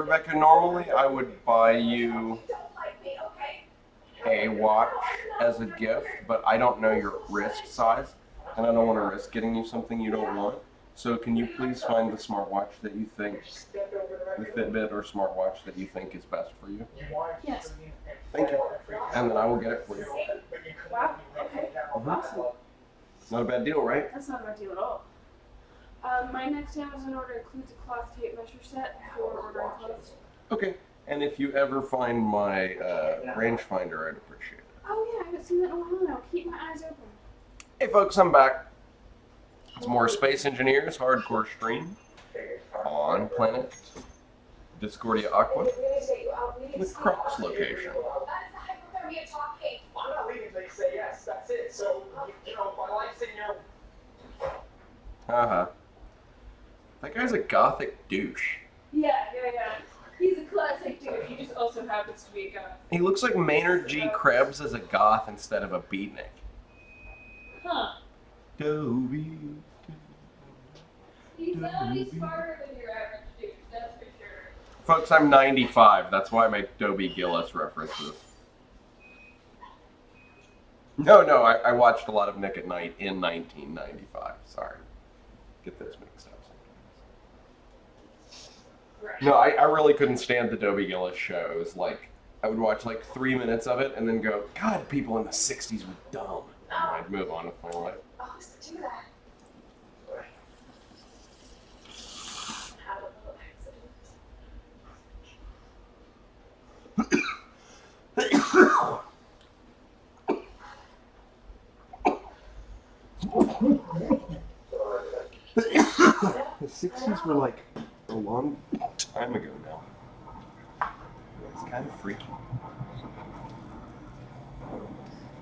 Rebecca, normally I would buy you a watch as a gift, but I don't know your wrist size, and I don't want to risk getting you something you don't want. So can you please find the smartwatch that you think, the Fitbit or smartwatch that you think is best for you? Yes. Thank you. And then I will get it for you. Wow. Okay. Awesome. Not a bad deal, right? That's not a bad deal at all. My next Amazon order includes a cloth tape measure set for ordering clothes. Okay. And if you ever find my rangefinder, I'd appreciate it. Oh yeah, I haven't seen that in a while now. Keep my eyes open. Hey folks, I'm back. It's more Space Engineers Hardcore Stream on planet Discordia Aqua, the Crocs location. I'm not leaving until you say yes. That's it. So, my life's in your. Haha. That guy's a gothic douche. Yeah. He's a classic dude. He just also happens to be a guy. He looks like Maynard G. Krebs as a goth instead of a beatnik. Huh. Dobie. He's definitely smarter than your average dude, that's for sure. Folks, I'm 95. That's why I make Dobie Gillis references. No, I watched a lot of Nick at Night in 1995. Sorry. Get those mixed up sometimes. Right. No, I really couldn't stand the Dobie Gillis show. It was like, I would watch like 3 minutes of it and then go, God, people in the 60s were dumb. And I'd move on with my life. Oh, let's do that. Had a little accident. The 60s were like a long time ago now. It's kind of freaky.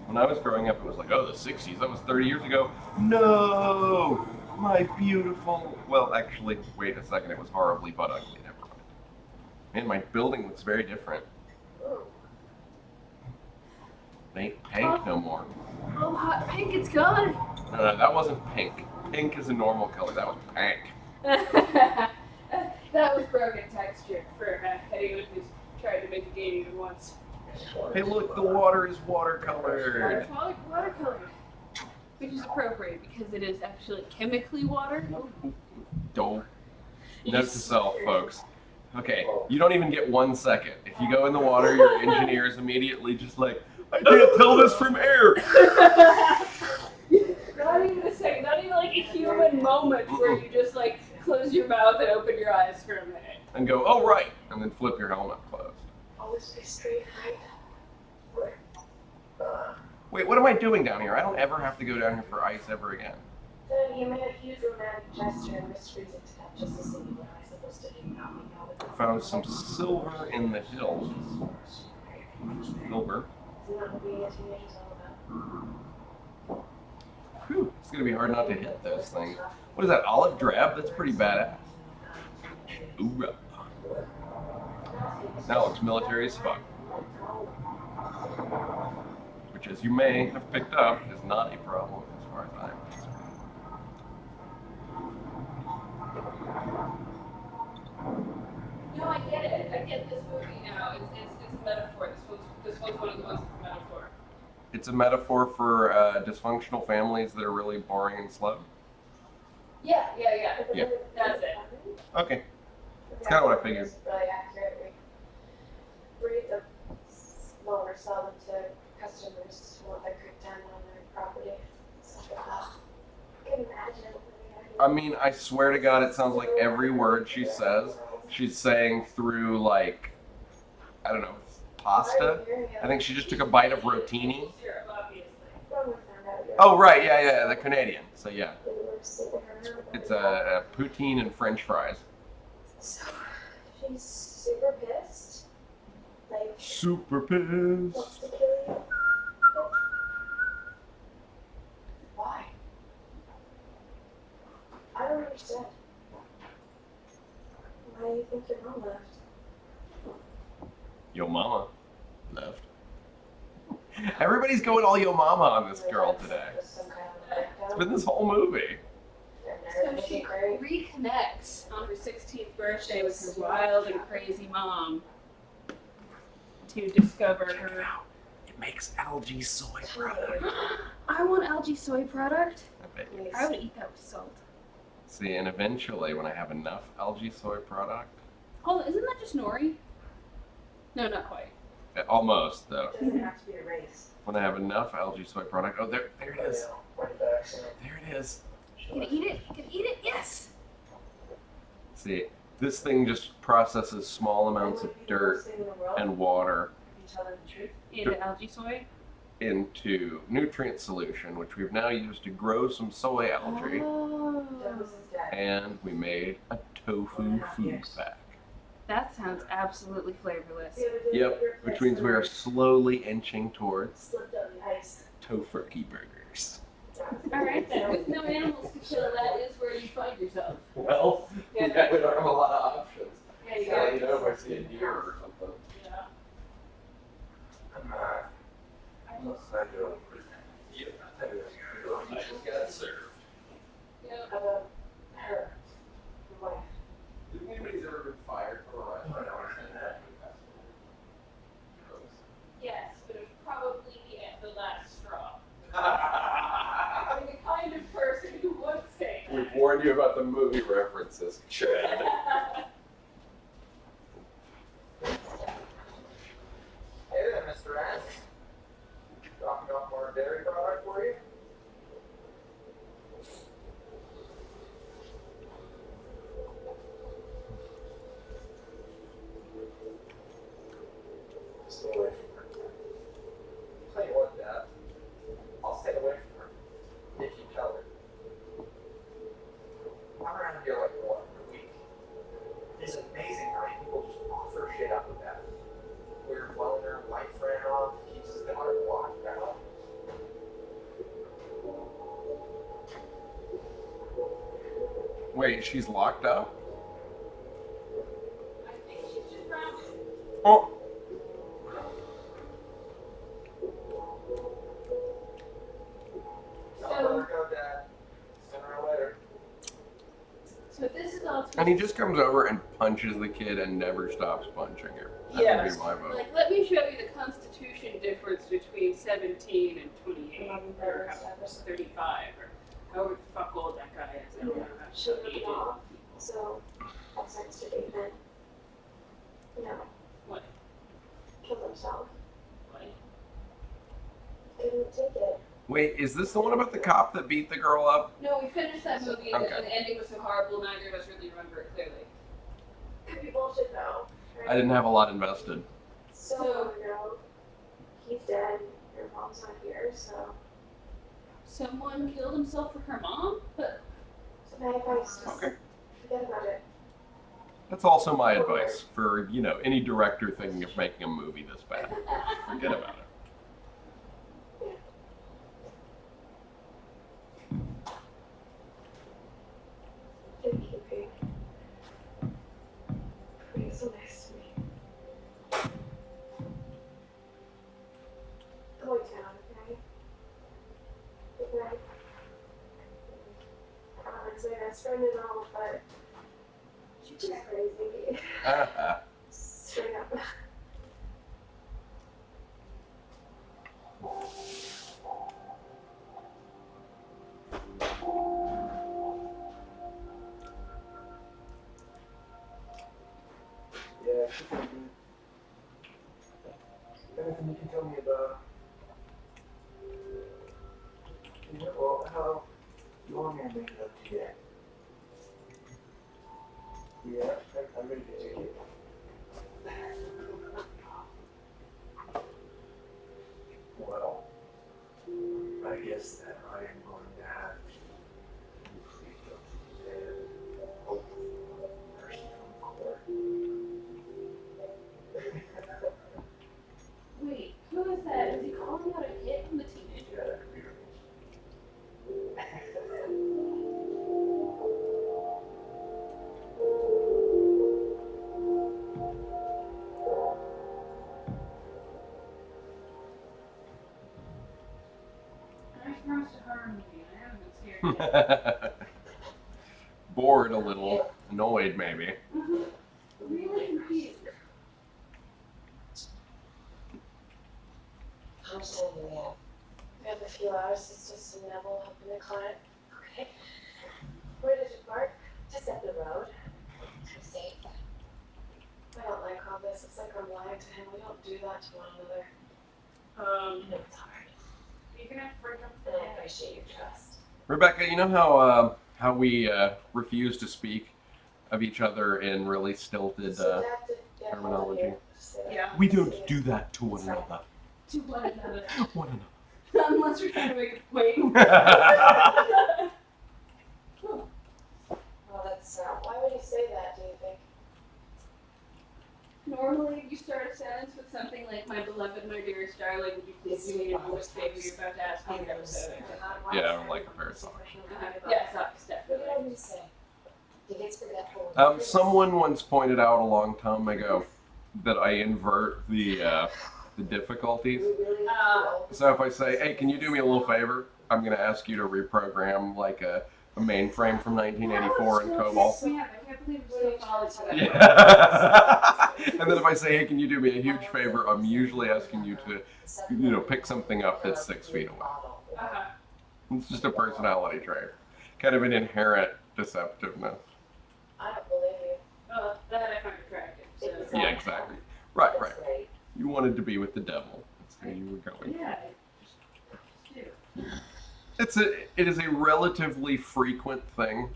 When I was growing up, it was like, oh, the 60s, that was 30 years ago. No! My beautiful... Well, actually, wait a second, it was horribly but ugly, never mind. Man, my building looks very different. It ain't pink no more. Oh, hot pink, it's gone. No, that wasn't pink. Pink is a normal color, that was pink. That was broken texture for anyone who's tried to make a game even once. Hey, look, the water is watercolored. Watercolor. Which is appropriate because it is actually chemically water. Don't. Note to self, folks. Okay, you don't even get 1 second. If you go in the water, your engineer is immediately just like, I can't tell this from air. Not even a second, not even like a human moment where you just like close your mouth and open your eyes for a minute. And go, oh, right. And then flip your helmet closed. Always be straight, right? Wait, what am I doing down here? I don't ever have to go down here for ice ever again. Then you made a huge romantic gesture and risked freezing to death just to see what am I supposed to do now? Found some silver in the hills. Silver. Isn't that what being a teenager's all about? Whew, it's gonna be hard not to hit those things. What is that, olive drab? That's pretty badass. Ooh. That looks military as fuck. Which, as you may have picked up, is not a problem as far as I'm concerned. No, I get it. I get this movie now. It's a metaphor. This one's one of the ones that's a metaphor. It's a metaphor for dysfunctional families that are really boring and slow. Yeah. Yeah. That's it. Okay. It's kind of what I figured. Really accurately breed the lower sell them to customers who want their creek down on their property. Stuff like that. I can imagine it. I mean, I swear to God, it sounds like every word she says, she's saying through, like, I don't know, pasta? I think she just took a bite of rotini. Syrup, obviously. Oh, right, yeah, the Canadian. So, yeah. It's a poutine and french fries. So, she's super pissed. Like, Super wants pissed. to kill you. Why? I don't understand. Why do you think your mom left? Yo mama left. Everybody's going all yo mama on this girl today. Some kind of It's been this whole movie. her. So It'd she be great. reconnects on her 16th birthday with her wild and crazy mom to discover her. It makes algae soy product. I want algae soy product. I bet you. I would eat that with salt. See, and eventually, when I have enough algae soy product, Hold on, isn't that just nori? No, not quite. almost though. It doesn't have to be a race. When I have enough algae soy product, oh, there it is. Right back, so. There it is. Can I eat it? Can I eat it? Yes. See, this thing just processes small amounts of dirt and water Into algae soy. into nutrient solution, which we've now used to grow some soy algae, Oh, and we made a tofu food pack. that sounds absolutely flavorless. Yep, which means we are slowly inching towards Slipped on the ice. tofurkey burgers. All right, then. With no animals to kill, that is where you find yourself. Well, Yeah. we don't have a lot of options. Yeah, you So, got you know, if I see a deer or something. Yeah. I just got served. Yeah. How about her? Your wife. Do you think anybody's ever been fired from a restaurant? Yes, but it was probably the last straw. I'm the kind of person who would say that. We've warned you about the movie references, Chad. Hey there, Mr. S. Dropping off more dairy product for you? Stay away from her. Tell you what, Dad. I'll stay away from her. If you tell her. I'm around here like what, a week? It's amazing how many people just offer shit up with that. Weird welder, light ran off, keeps his daughter locked down. Wait, she's locked up? I think she's just grounded. Oh. Don't let her go, Dad. Sooner or later. So this is all. And he just comes over and punches the kid and never stops punching her. That would be my vote. Like, let me show you the constitution difference between 17 and 28, or 35, or however the fuck old that guy is. I don't know how to She show lived you. off. So that's next to David. No, What? killed himself. What? Couldn't take it. Wait, is this the one about the cop that beat the girl up? No, we finished that movie, and Okay. the ending was so horrible, neither of us really remember it clearly. Could be bullshit though. Right? I didn't have a lot invested. So long ago. He's dead. Your mom's not here, so Someone killed himself for her mom? But my advice is Okay. forget about it. That's also my advice for, you know, any director thinking of making a movie this bad. Forget about it. Thank you, Pete. You're so nice to me. Going down, okay? Good night. It's my best friend and all, but she's just crazy. Straight up. Yeah, she's pretty good. Anything you can tell me about? Yeah, well, how you want me to make it up to you? Yeah, I'm ready to take it. Well, I guess that I am going to have to complete the and hope for mercy from court. wait, who is that? Is he calling out a hit from the teenager? Yeah, that could be right. I promised a horror movie, and I haven't been scared yet. bored, a little annoyed, maybe. Really confused. How much time do we have? We have a few hours. It's just a Neville helping the client. Okay. Where did you park? Just up the road. I'm safe. I don't like all this. It's like I'm lying to him. We don't do that to one another. I know it's hard. You're gonna have to break up And I appreciate your trust. Rebecca, you know how we refuse to speak of each other in really stilted. So you have to get hold of terminology. you. Just say that. Yeah. We don't do that to one another. To one another. One Unless you're trying to make a point. another. Well, that's why would you say that? Do you think? Normally, you start a sentence with something like, "My beloved, my dearest darling, would you please do me a bonus favor? You're about to ask me to go so." Yeah, I don't like a parasol. Yeah, sucks, What definitely. did I say? He gets forgetful. Someone once pointed out a long time ago that I invert the difficulties. So if I say, "Hey, can you do me a little favor?" I'm gonna ask you to reprogram like a mainframe from 1984 in COBOL. Man, I can't believe I'm still following to that. Yeah. And then if I say, "Hey, can you do me a huge favor?" I'm usually asking you to, pick something up that's 6 feet away. Uh-huh. It's just a personality trait, kind of an inherent deceptiveness. I don't believe you. Well, that I find attractive. So. Yeah, exactly. Right. That's great. You wanted to be with the devil. That's where you were going. Yeah. It is a relatively frequent thing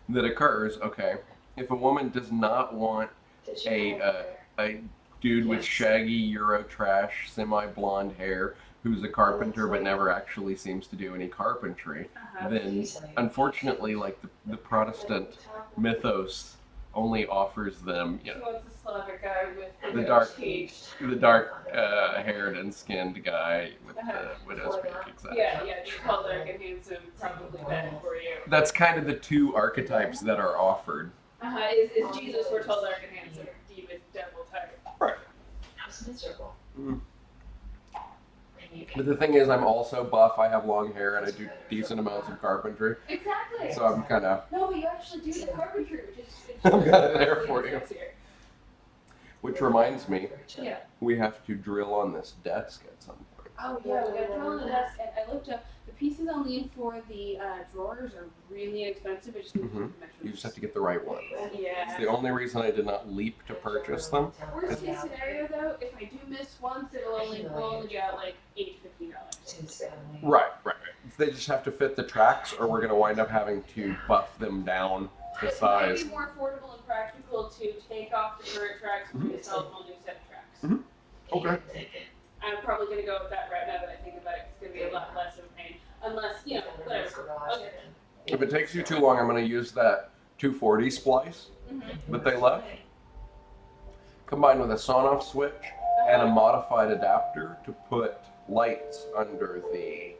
that occurs. Okay, if a woman does not want Did you a know a dude with shaggy Eurotrash semi-blonde hair who's a carpenter but never actually seems to do any carpentry, Uh-huh. then unfortunately, like the Protestant mythos only offers them, She wants a Slavic guy with The no dark- teeth. the dark haired and skinned guy with the widow's peak, exactly. Yeah, tall, dark, and handsome, probably better for you. That's kind of the two archetypes that are offered. Is Jesus or tall, dark, and handsome, demon, devil type? Right. I was miserable. Mm. And you But the thing is, I'm also buff. I have long hair and I do decent amounts of carpentry, Exactly. so I'm kind of. No, but you actually do the carpentry, which is. I'm kinda there for you. Which reminds me, Yeah. we have to drill on this desk at some point. Oh yeah, we got drill on the desk, and I looked up the pieces I'll need for the drawers are really inexpensive. I just need to Mhm. measure. You just have to get the right one. It's Yeah. the only reason I did not leap to purchase them. Worst case scenario though, if I do miss once, we'll only be out like $8-15. Right. They just have to fit the tracks, or we're gonna wind up having to buff them down to It might size. be more affordable and practical to take off the current tracks and install a whole new set of tracks. Mhm. Okay. I'm probably gonna go with that right now that I think about it. It's gonna be a lot less of a pain, unless whatever. Okay. If it takes you too long, I'm gonna use that 240 splice Mm-hmm. that they left, combined with a sawn-off switch and a modified adapter to put lights under the.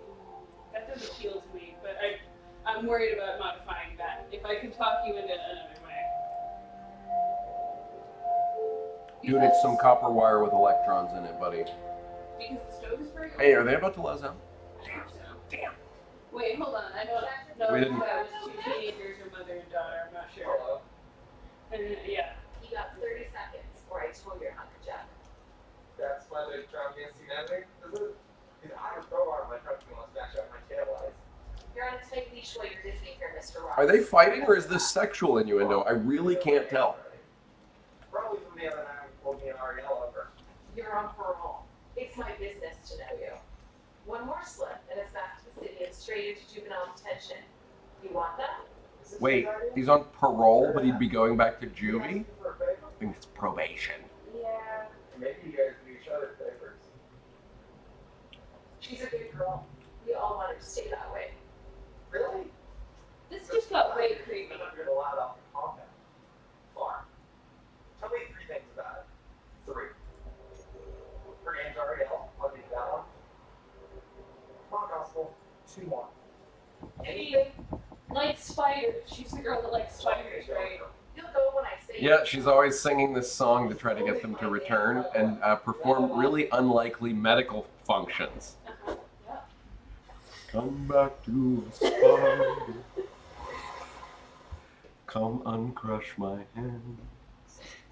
That does appeal to me, but I'm worried about modifying that. If I can talk you into another way. Dude, it's some copper wire with electrons in it, buddy. Because the stove is very old. Hey, are they about to let us out? I hope so. Damn. Wait, hold on. I know. No, We didn't- that was two teenagers or mother and daughter. I'm not sure. Hello? Yeah. You got 30 seconds, or I told your Uncle Jeff. That's why they're trying to see nothing? Is it? Because I have a crowbar in my truck and want to smash out my taillights. You're on a tight leash while you're visiting here, Mr. Ross. Are they fighting, or is this sexual innuendo? I really can't tell. Probably from the other night when you pulled me an Ariel over. You're on parole. It's my business to know you. One more slip, and it's back to the city and straight into juvenile detention. You want that? Is this Wait, your idea? he's on parole, but he'd be going back to You juvie? asking for a favor? I think it's probation. Yeah. Maybe you guys do each other favors. She's a good girl. We all want her to stay that way. Really? This just got way creepy. You're allowed off the compound. Farm. Tell me 3 things about it. 3. Her name's Ariel. I'll give you that one. Come on, Gospel. 2 more. Anything? Like spiders. She's the girl that likes spiders, right? You'll go when I say Yeah, she's always singing this song to try to get them to return and perform really unlikely medical functions. Uh-huh. Yeah. Come back to us, Father. Come uncrush my hand.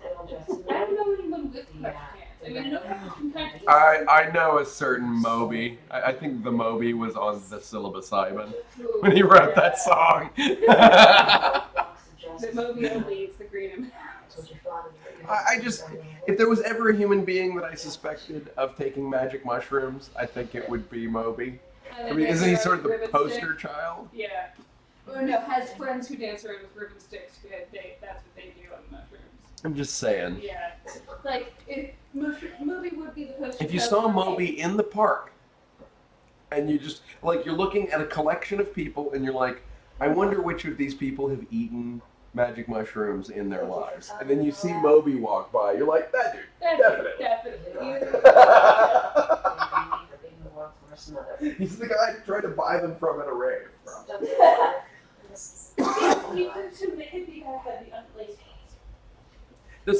Then I'll dress in I don't red. know anyone with crush hands. I mean, I know people can kind of. I know a certain Moby. I think the Moby was on the psilocybin when he wrote that song. The Moby only eats the green and I just, if there was ever a human being that I suspected of taking magic mushrooms, I think it would be Moby. I mean, isn't he sort of the Ribbon poster stick? child? Yeah. Or no, has friends who dance around with ribbon sticks. That's what they do on mushrooms. I'm just saying. Yeah. Like, if Moby would be the poster If you child saw for me. Moby in the park, and you just, like, you're looking at a collection of people, and you're like, I wonder which of these people have eaten magic mushrooms in their lives. And then you see Moby walk by, you're like, that dude. Definitely. He's the guy trying to buy them from at a rave. You could assume the hippie guy had the unplaced The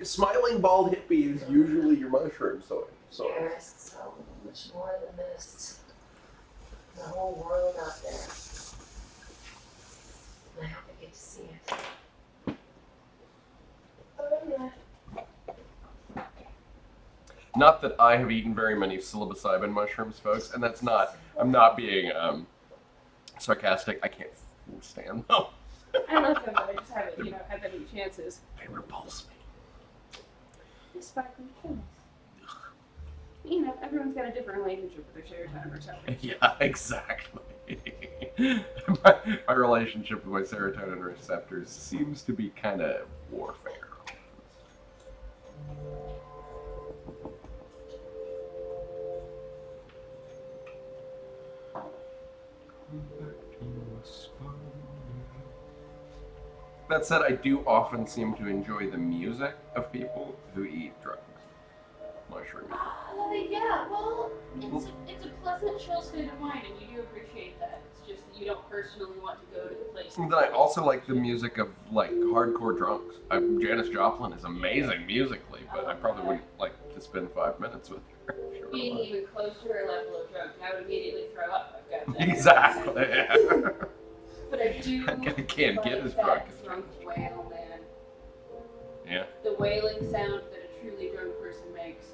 smiling bald hippie is usually your mushroom soy. There's so much more than this. The whole world out there. I hope I get to see it. Not that I have eaten very many psilocybin mushrooms, folks, and that's not. I'm not being sarcastic. I can't stand them. I love them, but I just haven't, had that many chances. They repulse me. This sparkling chilies. Everyone's got a different relationship with their serotonin receptors. Yeah, exactly. my relationship with my serotonin receptors seems to be kind of warfare. That said, I do often seem to enjoy the music of people who eat drugs. Mushroom. Yeah, well, it's a pleasant, chill state of mind, and you do appreciate that. It's just that you don't personally want to go to the place. And then I also like the music of, like, hardcore drunks. Janis Joplin is amazing musically, but I probably wouldn't like to spend 5 minutes with her. Sure. Being even close to her level of drunk, I would immediately throw up. I've got that. Exactly. But I do. I can't like get as that drunk as drunk wail, man. Yeah. The wailing sound that a truly drunk person makes.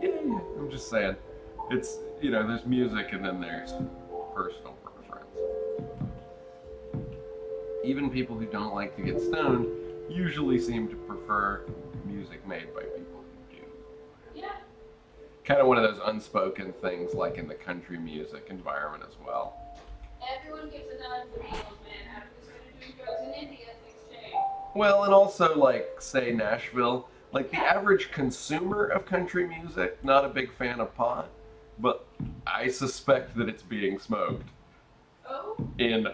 Yeah. I'm just saying. It's, there's music and then there's personal preference. Even people who don't like to get stoned usually seem to prefer music made by people who do. Yeah. Kind of one of those unspoken things like in the country music environment as well. Everyone gives a nod for the old man after they started doing drugs in India in exchange. Well, and also, like, say, Nashville, like, the average consumer of country music, not a big fan of pot, but I suspect that it's being smoked Oh? in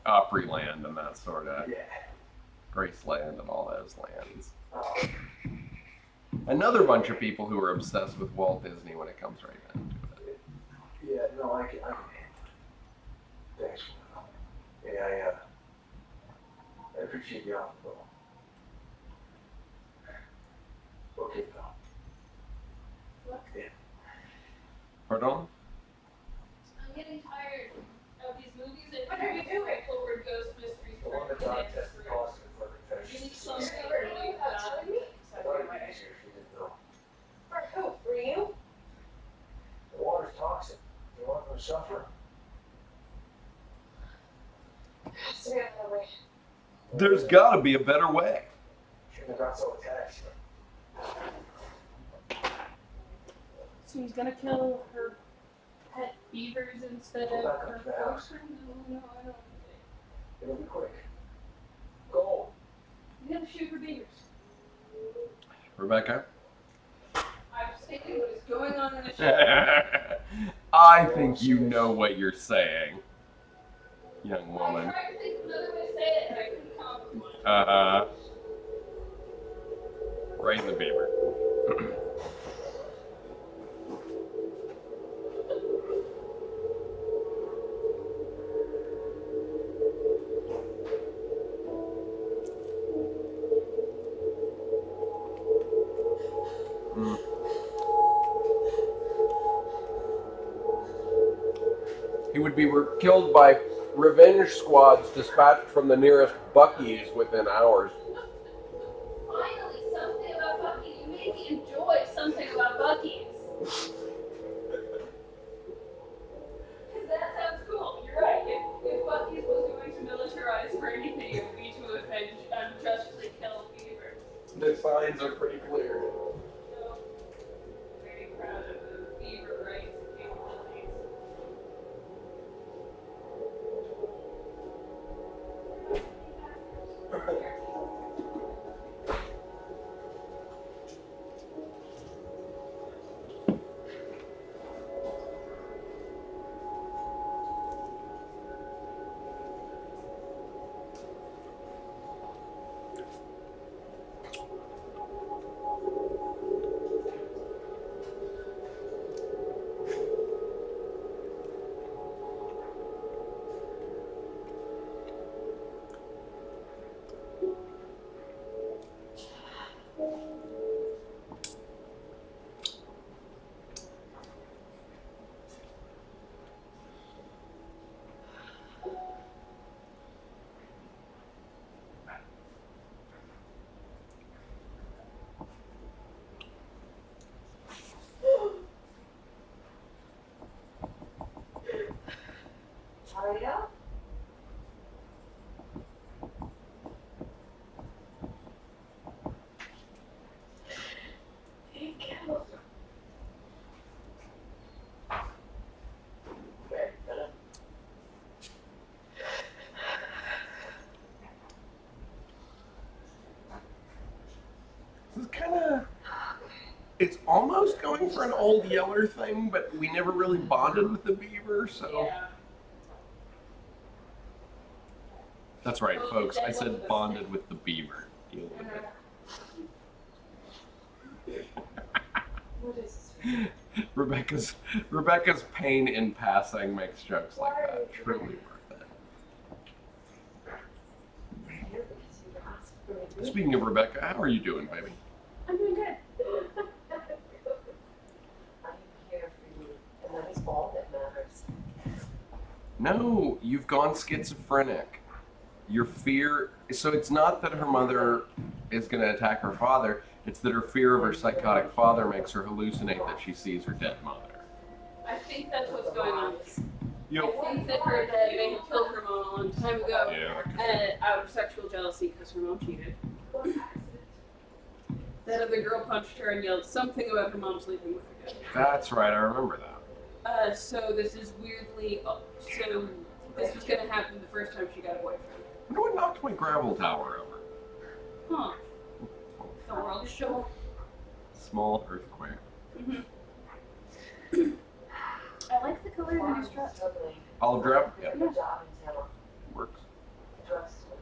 Opryland and that sort of Graceland and all those lands. Another bunch of people who are obsessed with Walt Disney when it comes right down to it. Yeah, no, I can handle it. Thanks. Yeah, I appreciate the offer, though. Okay, pal. Pardon? I'm getting tired of these movies and What are you doing? forward ghost mysteries The one for that Don tested positive for the You need infection. something Were you not telling me? I thought I'd be easier if you didn't know. For who? For you? The water's toxic. You want them to suffer? Has to be another way. There's gotta be a better way. Shouldn't have got so attached. So he's gonna kill her pet beavers instead Go of back up her to the house. boyfriend? No, I don't. It'll be quick. Go. He's gonna shoot her beavers. Rebecca? I'm stating what is going on in the show. I think you know what you're saying, young I woman. tried to think of another way to say it, and I couldn't come up with one. Right in the beaver. He would be killed by Revenge squads dispatched from the nearest Buc-ee's within hours. Finally, something about Bucky. You made me enjoy something about Bucky's. Because that sounds cool. You're right. If Bucky's was going to militarize for anything, it would be to avenge unjustly killed beavers. The signs are pretty clear. So, very proud of the beaver rights capabilities. Aria? Thank you. This is kind of. It's almost going for an old Yeller thing, but we never really bonded with the beaver, so. Yeah. That's right, folks. I said bonded with the beaver. Deal with it. What is this? Rebecca's pain in passing makes jokes like that. Truly worth it. Here because you asked for me. Speaking of Rebecca, how are you doing, baby? I'm doing good. I'm here for you, and that is all that matters. No, you've gone schizophrenic. Your fear. So it's not that her mother is going to attack her father. It's that her fear of her psychotic father makes her hallucinate that she sees her dead mother. I think that's what's going on. Yep. I think that her dad may have killed her mom a long time ago. Yeah. Out of sexual jealousy because her mom cheated. That other girl punched her and yelled something about her mom sleeping with her dad. That's right. I remember that. So this is weirdly. So this was gonna happen the first time she got a boyfriend. I wonder what knocked my gravel tower over. Huh. The world is show. Small earthquake. I like the color of these dress. Struggling. Olive drab? Yeah. Get a job in town. Works. Trust me.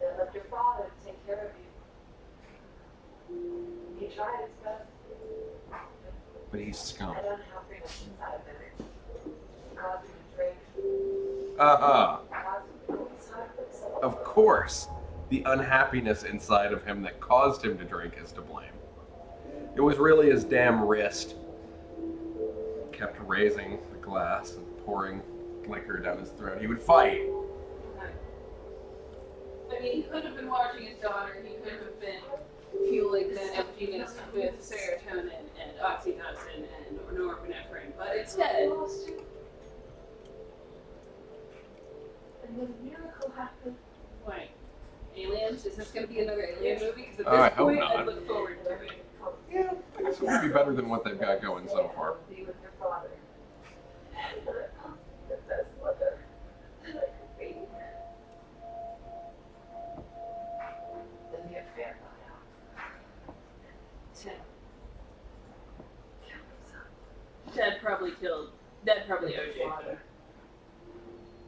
Then left your father to take care of you. He tried his best. But he's scum. I don't have happiness inside of him. He caused me to drink. Caused me to go inside for himself. Of course, the unhappiness inside of him that caused him to drink is to blame. It was really his damn wrist. Kept raising the glass and pouring liquor down his throat. He would fight. I mean, he could have been watching his daughter. He could have been fueling that emptiness with serotonin and oxytocin and norepinephrine, but instead, Lost you. And then a miracle happened. wait, aliens? Is this going to be another alien movie? Because at I this hope point, not. I look forward to it. Yeah, I guess it would be better than what they've got going so far. Be with your father. The best mother that I could be. Then the affair got out. Tim killed himself. Dad probably owed you.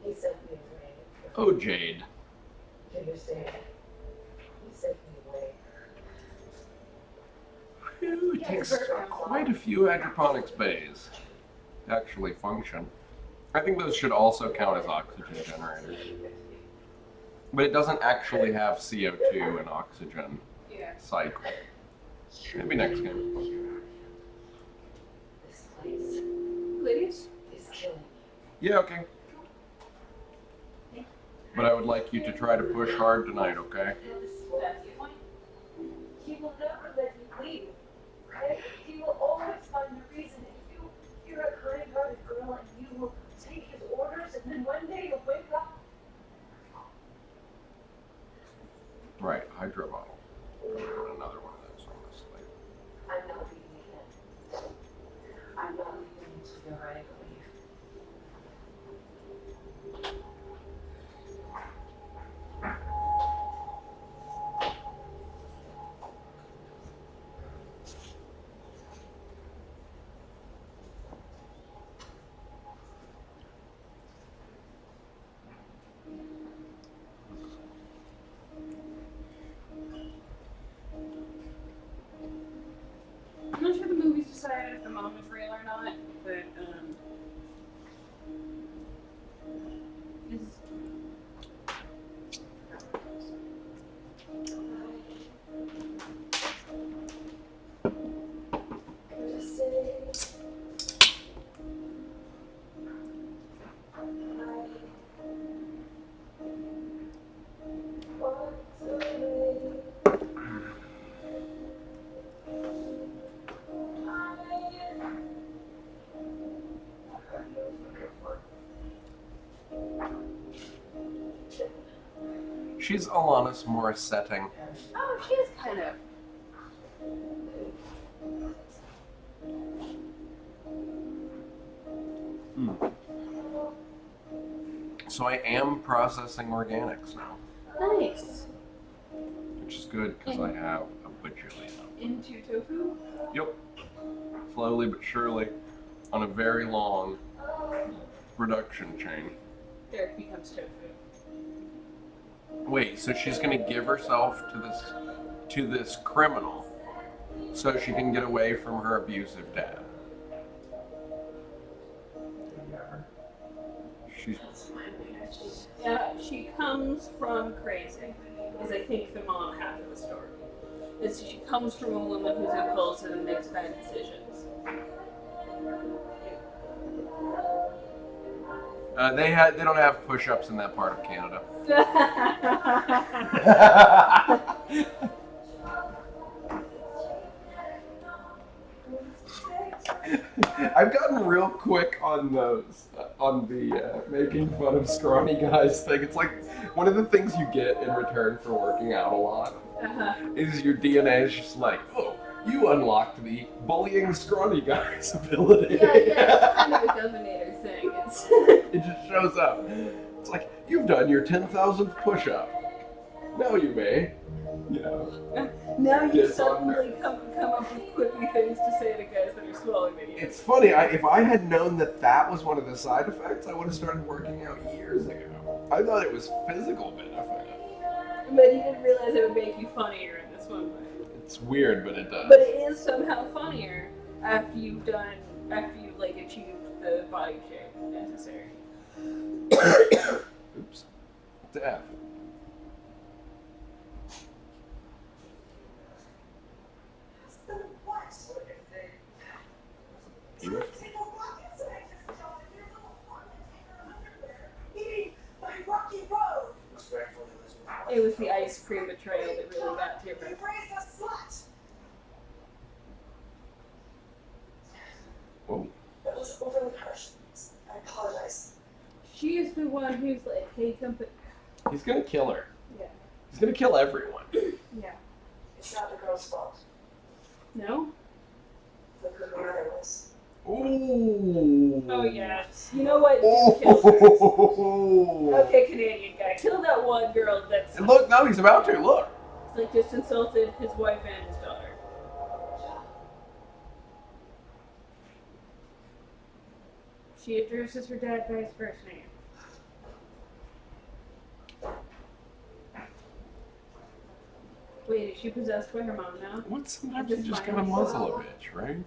He sent me away. Oh, Jade. Can you say it? He sent me away. Phew, it takes quite a few hydroponics bays to actually function. I think those should also count as oxygen generators. But it doesn't actually have CO2 and oxygen Yeah. cycle. Maybe next game. This place Ladies? is killing me. Yeah, okay. But I would like you to try to push hard tonight, okay? That's the point. He will never let you leave, right? He will always find a reason. If you're a kind-hearted girl and you will take his orders, and then one day you'll wake up. Right, hydro bottle. Another one of those on this plate. I'm not leaving again. I'm not leaving until you're ready to leave. I'm not sure the movie's decided if the mom is real or not, but is She's Alanis Morissette. oh, she is kind of. So I am processing organics now, Nice. which is good because I have a bajillion. Into tofu? Yep. Slowly but surely, on a very long production chain. Derek becomes tofu. Wait, so she's gonna give herself to this criminal so she can get away from her abusive dad. She's Yeah, she comes from crazy, is I think the mom half of the story. Is she comes from a woman who's impulsive and makes bad decisions. they don't have push-ups in that part of Canada. I've gotten real quick on those, on the making fun of scrawny guys thing. It's like one of the things you get in return for working out a lot is your DNA is just like, oh, you unlocked the bullying scrawny guys ability. Yeah, it's kind of a Govinator thing. It's It just shows up. It's like, you've done your 10,000th push-up. Now you may, you know. now you Yes, suddenly come up with quippy things to say to guys that are smaller than you. It's funny, if I had known that was one of the side effects, I would have started working out years ago. I thought it was physical benefit. But you didn't realize it would make you funnier in this one way. It's weird, but it does. But it is somehow funnier after you've like achieved the body shape necessary. Oops. It's F. You? It was the ice cream betrayal that really got to her. Whoa. That was overly harsh. I apologize. She is the one who's like, hey, come put. He's gonna kill her. Yeah. He's gonna kill everyone. Yeah. It's not the girl's fault. No? Look who the mother was. Ooh. Oh, yeah. You know what? Do kill her. Oh. Okay, Canadian guy. Kill that one girl that's And look, no, he's about to. Look. like just insulted his wife and his daughter. She addresses her dad by his first name. Wait, is she possessed by her mom now? What? Sometimes you just gotta muzzle a bitch, right?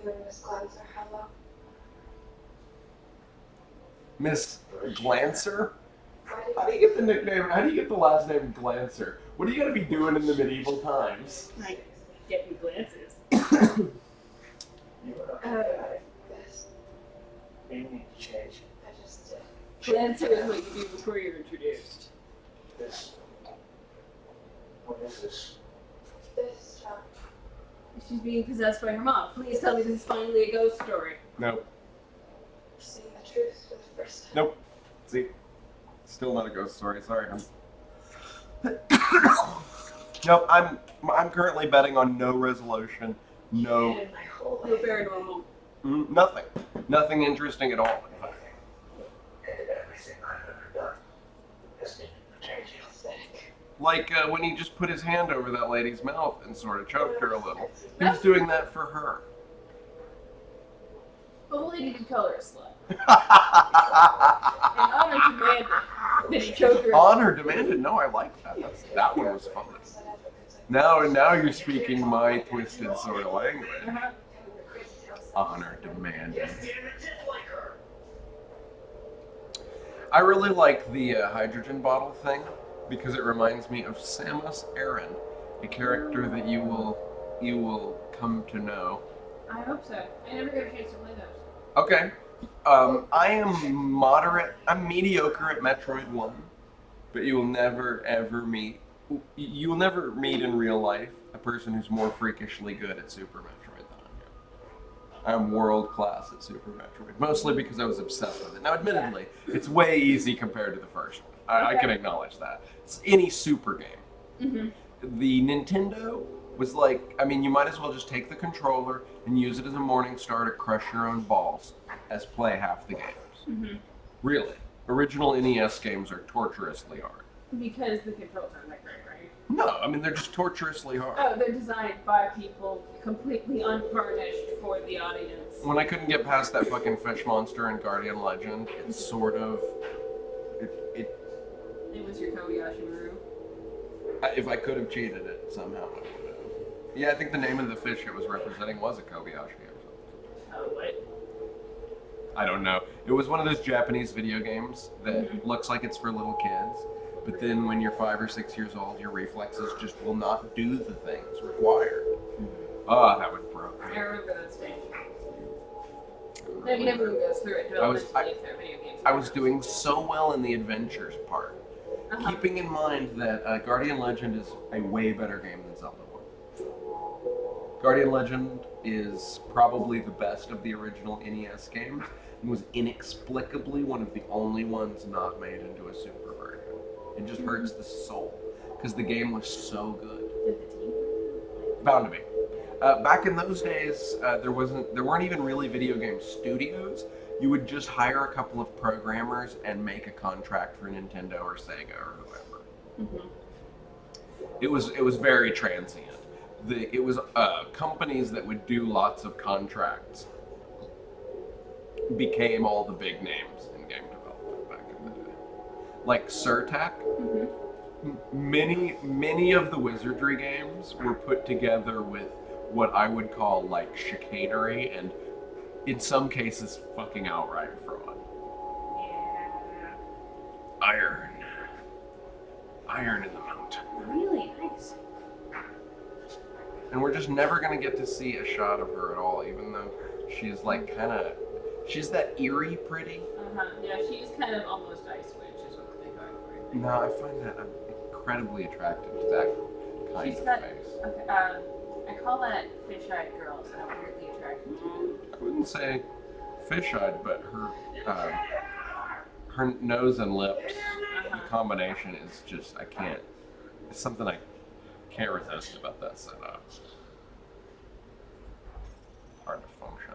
You and Miss Glanzer, hello. Miss Glancer? Why did How do you get the nickname? How do you get the last name Glancer? What are you gonna be doing in the medieval times? Like, get me glances. this? You need to change. I just did. Lancer is what you do before you're introduced. This. What is this? This John. She's being possessed by her mom. Please tell me this is finally a ghost story. Nope. Seeing the truth for the first time. Nope. See, still not a ghost story. Sorry. Nope. I'm currently betting on no resolution. No. In my whole No life. paranormal. Nothing. Nothing interesting at all. And everything I've ever done has been to protect you. Pathetic. Like when he just put his hand over that lady's mouth and sort of choked her a little. He was doing that for her. But the lady did call her a slut. And On Honor demanded that he choke her. Honor demanded. No, I like that. That one was fun. Now you're speaking my twisted sort of language. Uh-huh. Honor demanded. Yes, damn it, just like her. I really like the hydrogen bottle thing because it reminds me of Samus Aran, a character that you will come to know. I hope so. I never got a chance to play those. Okay. I am I'm mediocre at Metroid 1, but you will never meet in real life a person who's more freakishly good at Super Metroid than I am. I'm world class at Super Metroid, mostly because I was obsessed with it. Now, admittedly, it's way easy compared to the first one. I can acknowledge that. It's any Super game. Mm-hmm. The Nintendo was like, I mean, you might as well just take the controller and use it as a morning star to crush your own balls as play half the games. Mm-hmm. Really. Original NES games are torturously hard. Because the controls aren't that great, right? No, I mean, they're just torturously hard. Oh, they're designed by people completely unvarnished for the audience. When I couldn't get past that fucking fish monster in Guardian Legend, it sort of... It It was your Kobayashi Maru. if I could have cheated it somehow, I would have. Yeah, I think the name of the fish it was representing was a Kobayashi or something. Oh, what? I don't know. It was one of those Japanese video games that looks like it's for little kids, but then when you're 5 or 6 years old, your reflexes just will not do the things required. Ah, that would broke I me. remember that stage. Maybe everyone goes through it developmentally if they're video games. I was doing so well in the adventures part, Uh-huh. keeping in mind that Guardian Legend is a way better game than Zelda 1. Guardian Legend is probably the best of the original NES games and was inexplicably one of the only ones not made into a Super version. It just hurts the soul because the game was so good. Did the team? Bound to be. Back in those days, there weren't even really video game studios. You would just hire a couple of programmers and make a contract for Nintendo or Sega or whoever. Mm-hmm. It was very transient. It was companies that would do lots of contracts became all the big names in game development back in the day. Like Surtac. Mm-hmm. Many of the Wizardry games were put together with what I would call like chicanery and in some cases fucking outright fraud. Yeah. Iron in the mountain. Really nice. And we're just never gonna get to see a shot of her at all, even though she's like she's that eerie pretty. Uh-huh. Yeah, she's kind of almost Ice Witch is what they call her. No, I find that I'm incredibly attracted to that kind She's of got, face. okay, I call that fish-eyed girls, and I'm weirdly attracted to them. I wouldn't say fish-eyed, but her nose and lips, the combination is just, it's something I can't resist about that setup. Hard to function.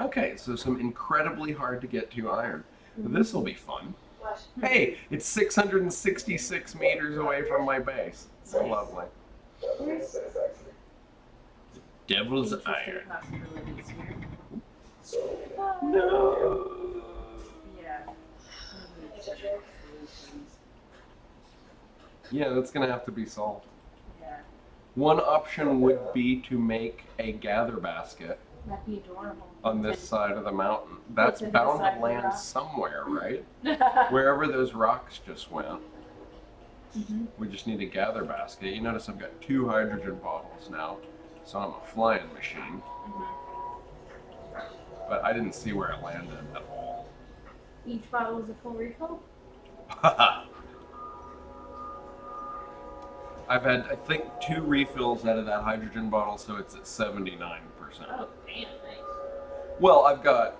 Okay, so some incredibly hard to get to iron. This will be fun. What? Hey, it's 666 meters away from my base. So lovely. Devil's Interesting Iron. possibilities here. No. Yeah. Yeah, that's gonna have to be solved. Yeah. One option would be to make a gather basket That'd be adorable. on this side of the mountain. That's into the bound side to of the land rock. somewhere, right? Wherever those rocks just went. We just need a gather basket. You notice I've got 2 hydrogen bottles now, so I'm a flying machine. But I didn't see where it landed at all. Each bottle is a full refill? I've had, I think, 2 refills out of that hydrogen bottle, so it's at 79%. Oh, damn, nice. Well, I've got,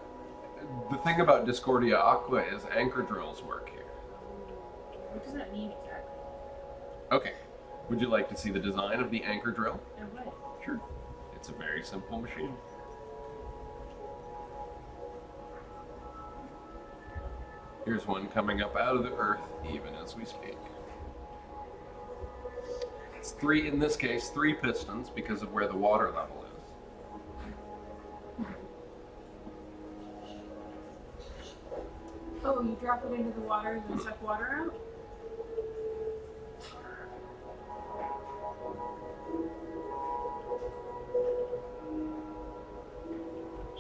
the thing about Discordia Aqua is anchor drills work here. What does that mean exactly? Okay, would you like to see the design of the anchor drill? And what? Sure. It's a very simple machine. Here's one coming up out of the earth, even as we speak. It's 3, in this case, 3 pistons because of where the water level is. Oh, you drop it into the water and then suck water out?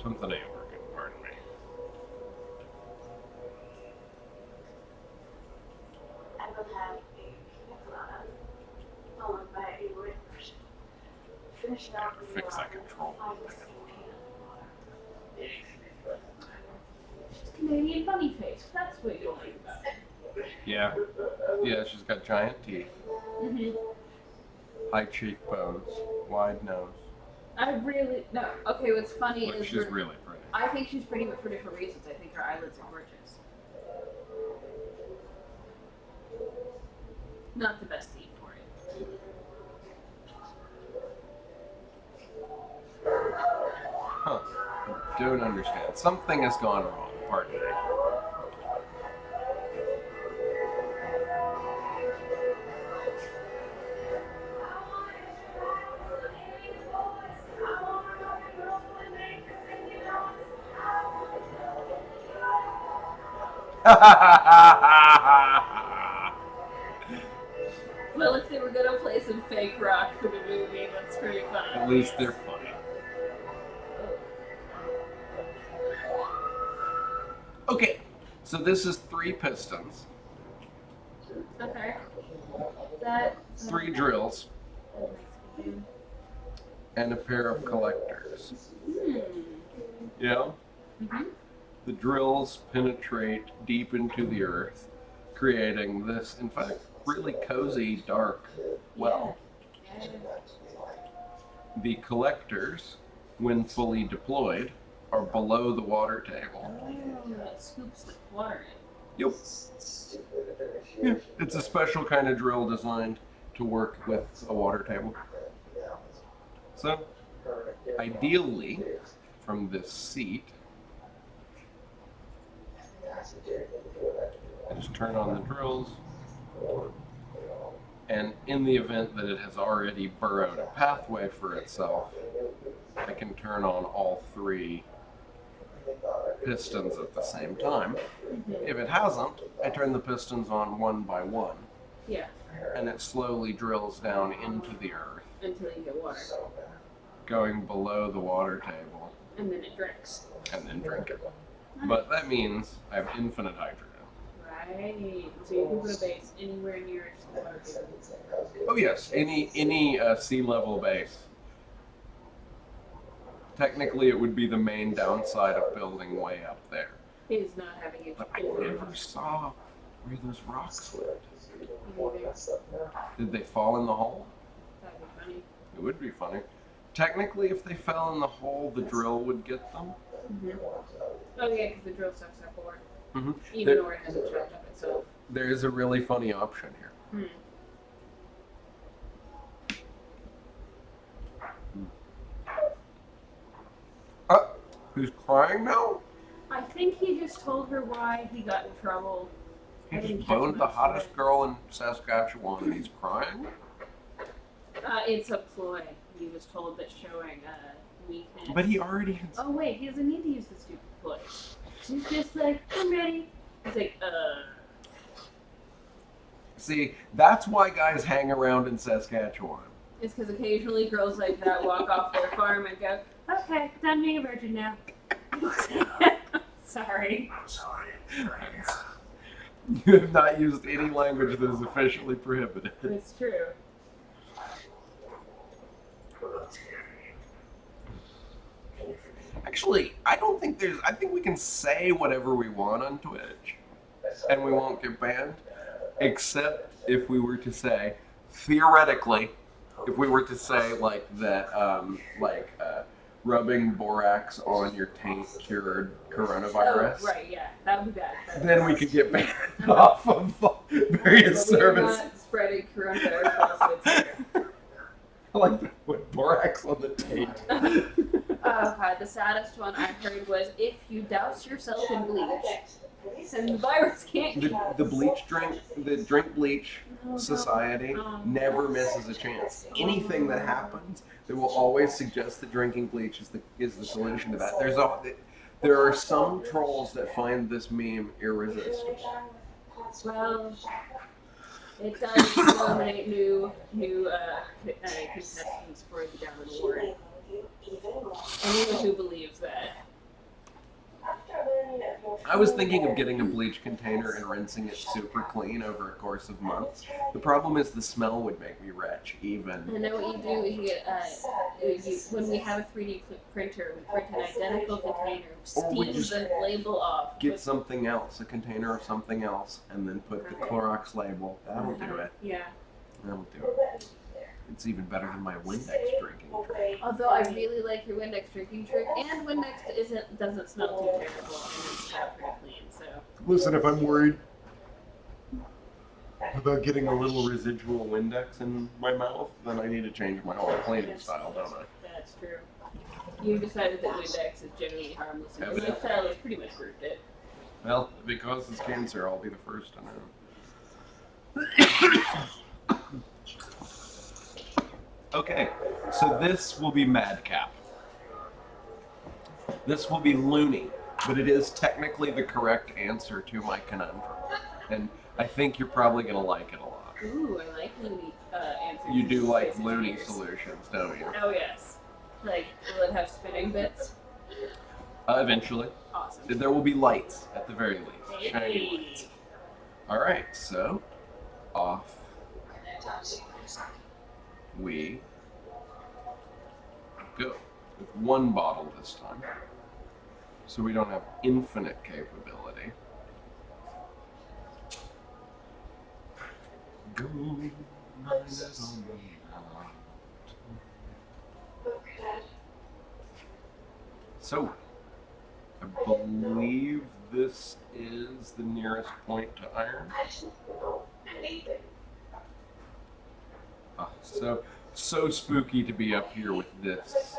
Something ain't working, pardon me. I will have a pina colada, followed by a wood version. Finish it out with Fix that control. Canadian bunny face. That's what you like about it. Yeah. Yeah, she's got giant teeth, Mm-hmm. high cheekbones, wide nose. No. Okay, what's funny Look, is she's really pretty. I think she's pretty, but for different reasons. I think her eyelids are gorgeous. Not the best seed for it. Huh. I don't understand. Something has gone wrong, pardon me. Well, if they were gonna play some fake rock for the movie, that's pretty funny. At least they're funny. Okay, so this is 3 pistons, Okay. That. 3 drills, and a pair of collectors. Yeah? Mm-hmm. The drills penetrate deep into the earth, creating this, in fact, really cozy, dark well. Yeah. The collectors, when fully deployed, are below the water table. Oh, it scoops the water in. Yep. Yeah, it's a special kind of drill designed to work with a water table. So, ideally, from this seat, I just turn on the drills, and in the event that it has already burrowed a pathway for itself, I can turn on all 3 pistons at the same time. If it hasn't, I turn the pistons on one by one, Yeah. and it slowly drills down into the earth, Until you get water. going below the water table, And then it drinks. and then drink it. But that means I have infinite hydrogen. Right. So you can put a base anywhere near the water table. Oh yes, any sea level base. Technically, it would be the main downside of building way up there. Is not having it. But I never saw where those rocks went. Did they fall in the hole? That'd be funny. It would be funny. Technically, if they fell in the hole, the drill would get them. Mm-hmm. Oh yeah, because the drill sucks up water. Mm-hmm. Even though it hasn't chopped up itself. There is a really funny option here. Hmm. Who's crying now? I think he just told her why he got in trouble. He I didn't just catch boned the much of hottest it. girl in Saskatchewan and he's crying? It's a ploy. He was told that showing weakness. But he already has... Oh wait, he doesn't need to use the stupid ploy. He's just like, I'm ready. He's like, See, that's why guys hang around in Saskatchewan. It's because occasionally girls like that walk off their farm and go, okay, done being a virgin now. Sorry. You have not used any language that is officially prohibited. It's true. Actually, I don't think there's. I think we can say whatever we want on Twitch, and we won't get banned, except if we were to say, theoretically, if we were to say like that, rubbing borax on your taint cured coronavirus. Oh, right, yeah, that would be bad. Then we could get banned off of various But we're services. not spreading coronavirus falsehoods here. I like that with borax on the taint. God, the saddest one I heard was if you douse yourself in bleach, then the virus can't get The bleach drink, the drink bleach No, society no. never misses a chance. Anything that happens, they will always suggest that drinking bleach is the solution to that. There are some trolls that find this meme irresistible. Well, it does nominate new contestants for the Darwin Award. Anyone who believes that. I was thinking of getting a bleach container and rinsing it super clean over a course of months. The problem is the smell would make me retch even. I know what you do is you get, when we have a 3D printer, we print an identical container, Or we steam just the label off. Get something else, a container of something else, and then put the Clorox label. That'll do it. Yeah. That'll do it. It's even better than my Windex drinking trick. Although I really like your Windex drinking trick, and Windex doesn't smell too terrible, and it's pretty clean. So Listen, if I'm worried about getting a little residual Windex in my mouth, then I need to change my whole cleaning style, don't I? that's true. You decided that Windex is generally harmless, and your Evidently. lifestyle has pretty much proved it. Well, if it causes cancer, I'll be the first to know. Okay, so this will be madcap. This will be loony, but it is technically the correct answer to my conundrum. And I think you're probably going to like it a lot. Ooh, I like loony answers. You do to like space loony engineers. solutions, don't you? Oh yes. Like, will it have spinning bits? Eventually. Awesome. There will be lights, at the very least. Shiny Hey. lights. Alright, so off we go. With one bottle this time. So we don't have infinite capability. Go. So, I believe this is the nearest point to iron. So spooky to be up here with this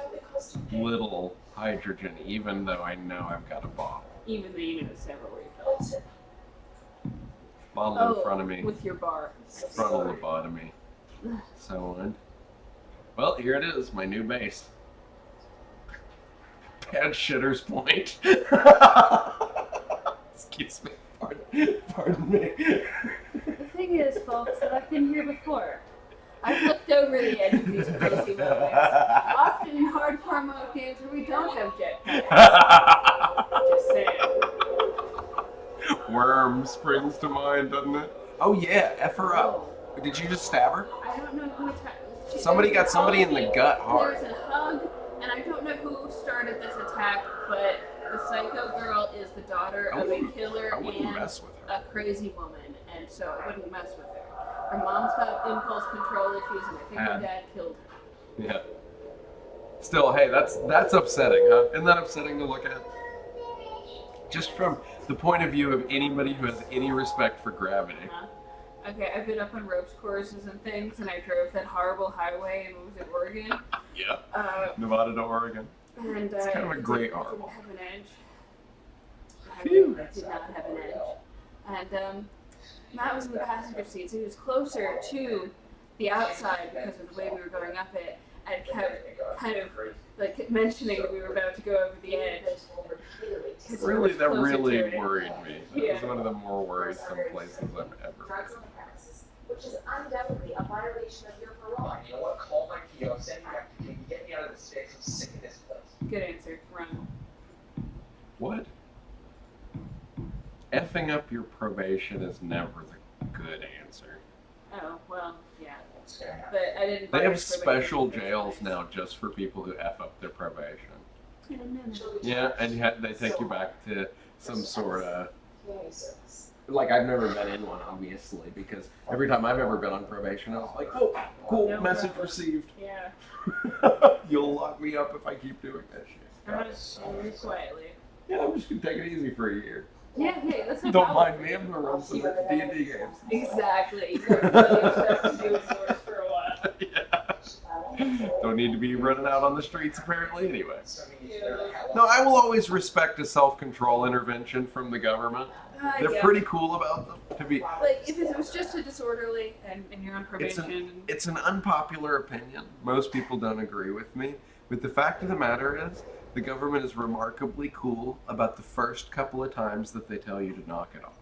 little hydrogen, even though I know I've got a bottle. Even though you know several refills. Bottle in front of me, With your bar. frontal lobotomy, so on. Well, here it is, my new base. Bad shitter's point. Excuse me. Pardon me. The thing is, folks, that I've been here before. I've looked over the edge of these crazy moments. Often in hardcore mode games where we don't have jetpacks. Just saying. Worm springs to mind, doesn't it? Oh yeah, F her up. Did you just stab her? I don't know who attacked. Somebody got somebody in the gut hard. There's a hug, and I don't know who started this attack, but the psycho girl is the daughter of a killer I wouldn't and mess with her. a crazy woman, and so I wouldn't mess with her. Her mom's got impulse control issues, and I think her dad killed her. Yeah. Still, hey, that's upsetting, huh? Isn't that upsetting to look at? Just from the point of view of anybody who has any respect for gravity. Okay, I've been up on ropes courses and things, and I drove that horrible highway in, what was it, Oregon? Yeah. Uh, Nevada to Oregon. and It's kind of a great it horrible. didn't have an edge. Phew. It did not have an edge. And Matt was in the passenger seat, so he was closer to the outside because of the way we were going up it, and kept kind of like mentioning that we were about to go over the edge. 'Cause we were Really, that closer really to it. worried me. That Yeah. was one of the more worrisome places I've ever Drugs been. on the premises, which is undoubtedly a violation of your parole. You know what? Call my PO, send me back to King, get me out of this space. I'm sick of this place. Good answer. Run. What? F beefing up your probation is never the good answer. Oh, well, yeah. But I didn't. They buy have his probation special in the first jails place. now just for people who F up their probation. I didn't know that. Yeah, and they take you back to some sort of... Community service. Like, I've never been in one, obviously, because every time I've ever been on probation, I was like, oh, cool, No message problem. received. Yeah. You'll lock me up if I keep doing that shit. I'm gonna very quietly. Yeah, I'm just gonna take it easy for a year. Yeah, hey, that's no Don't problem. mind me, I'm gonna run some D&D games. Exactly. You got plenty of stuff to do indoors for a while. Yeah. Don't need to be running out on the streets apparently anyway. Yeah. No, I will always respect a self-control intervention from the government. They're Yeah. pretty cool about them. To be, Like, if it was just a disorderly and you're on probation. it's an unpopular opinion. Most people don't agree with me. But the fact of the matter is, the government is remarkably cool about the first couple of times that they tell you to knock it off.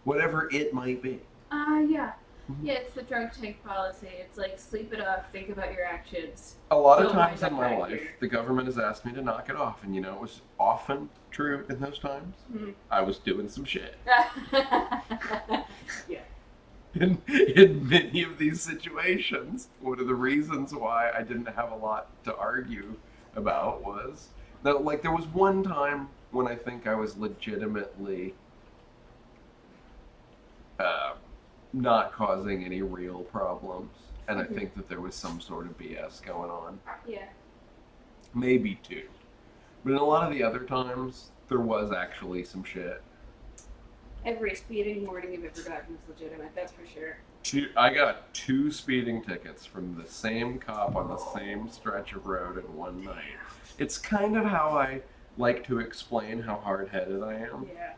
Whatever it might be. Yeah. Mhm. Yeah, it's the drunk tank policy. It's like, sleep it off, think about your actions. A lot of Don't times wind in up my back life, here. the government has asked me to knock it off. And you know, it was often true in those times. Mhm. I was doing some shit. Yeah. In many of these situations, one of the reasons why I didn't have a lot to argue about was that, like, there was one time when I think I was legitimately not causing any real problems, and I Mhm. think that there was some sort of BS going on. Yeah. Maybe two. But in a lot of the other times, there was actually some shit. Every speeding warning you've ever gotten is legitimate, that's for sure. I got 2 speeding tickets from the same cop on the same stretch of road in one night. It's kind of how I like to explain how hard-headed I am. Yeah.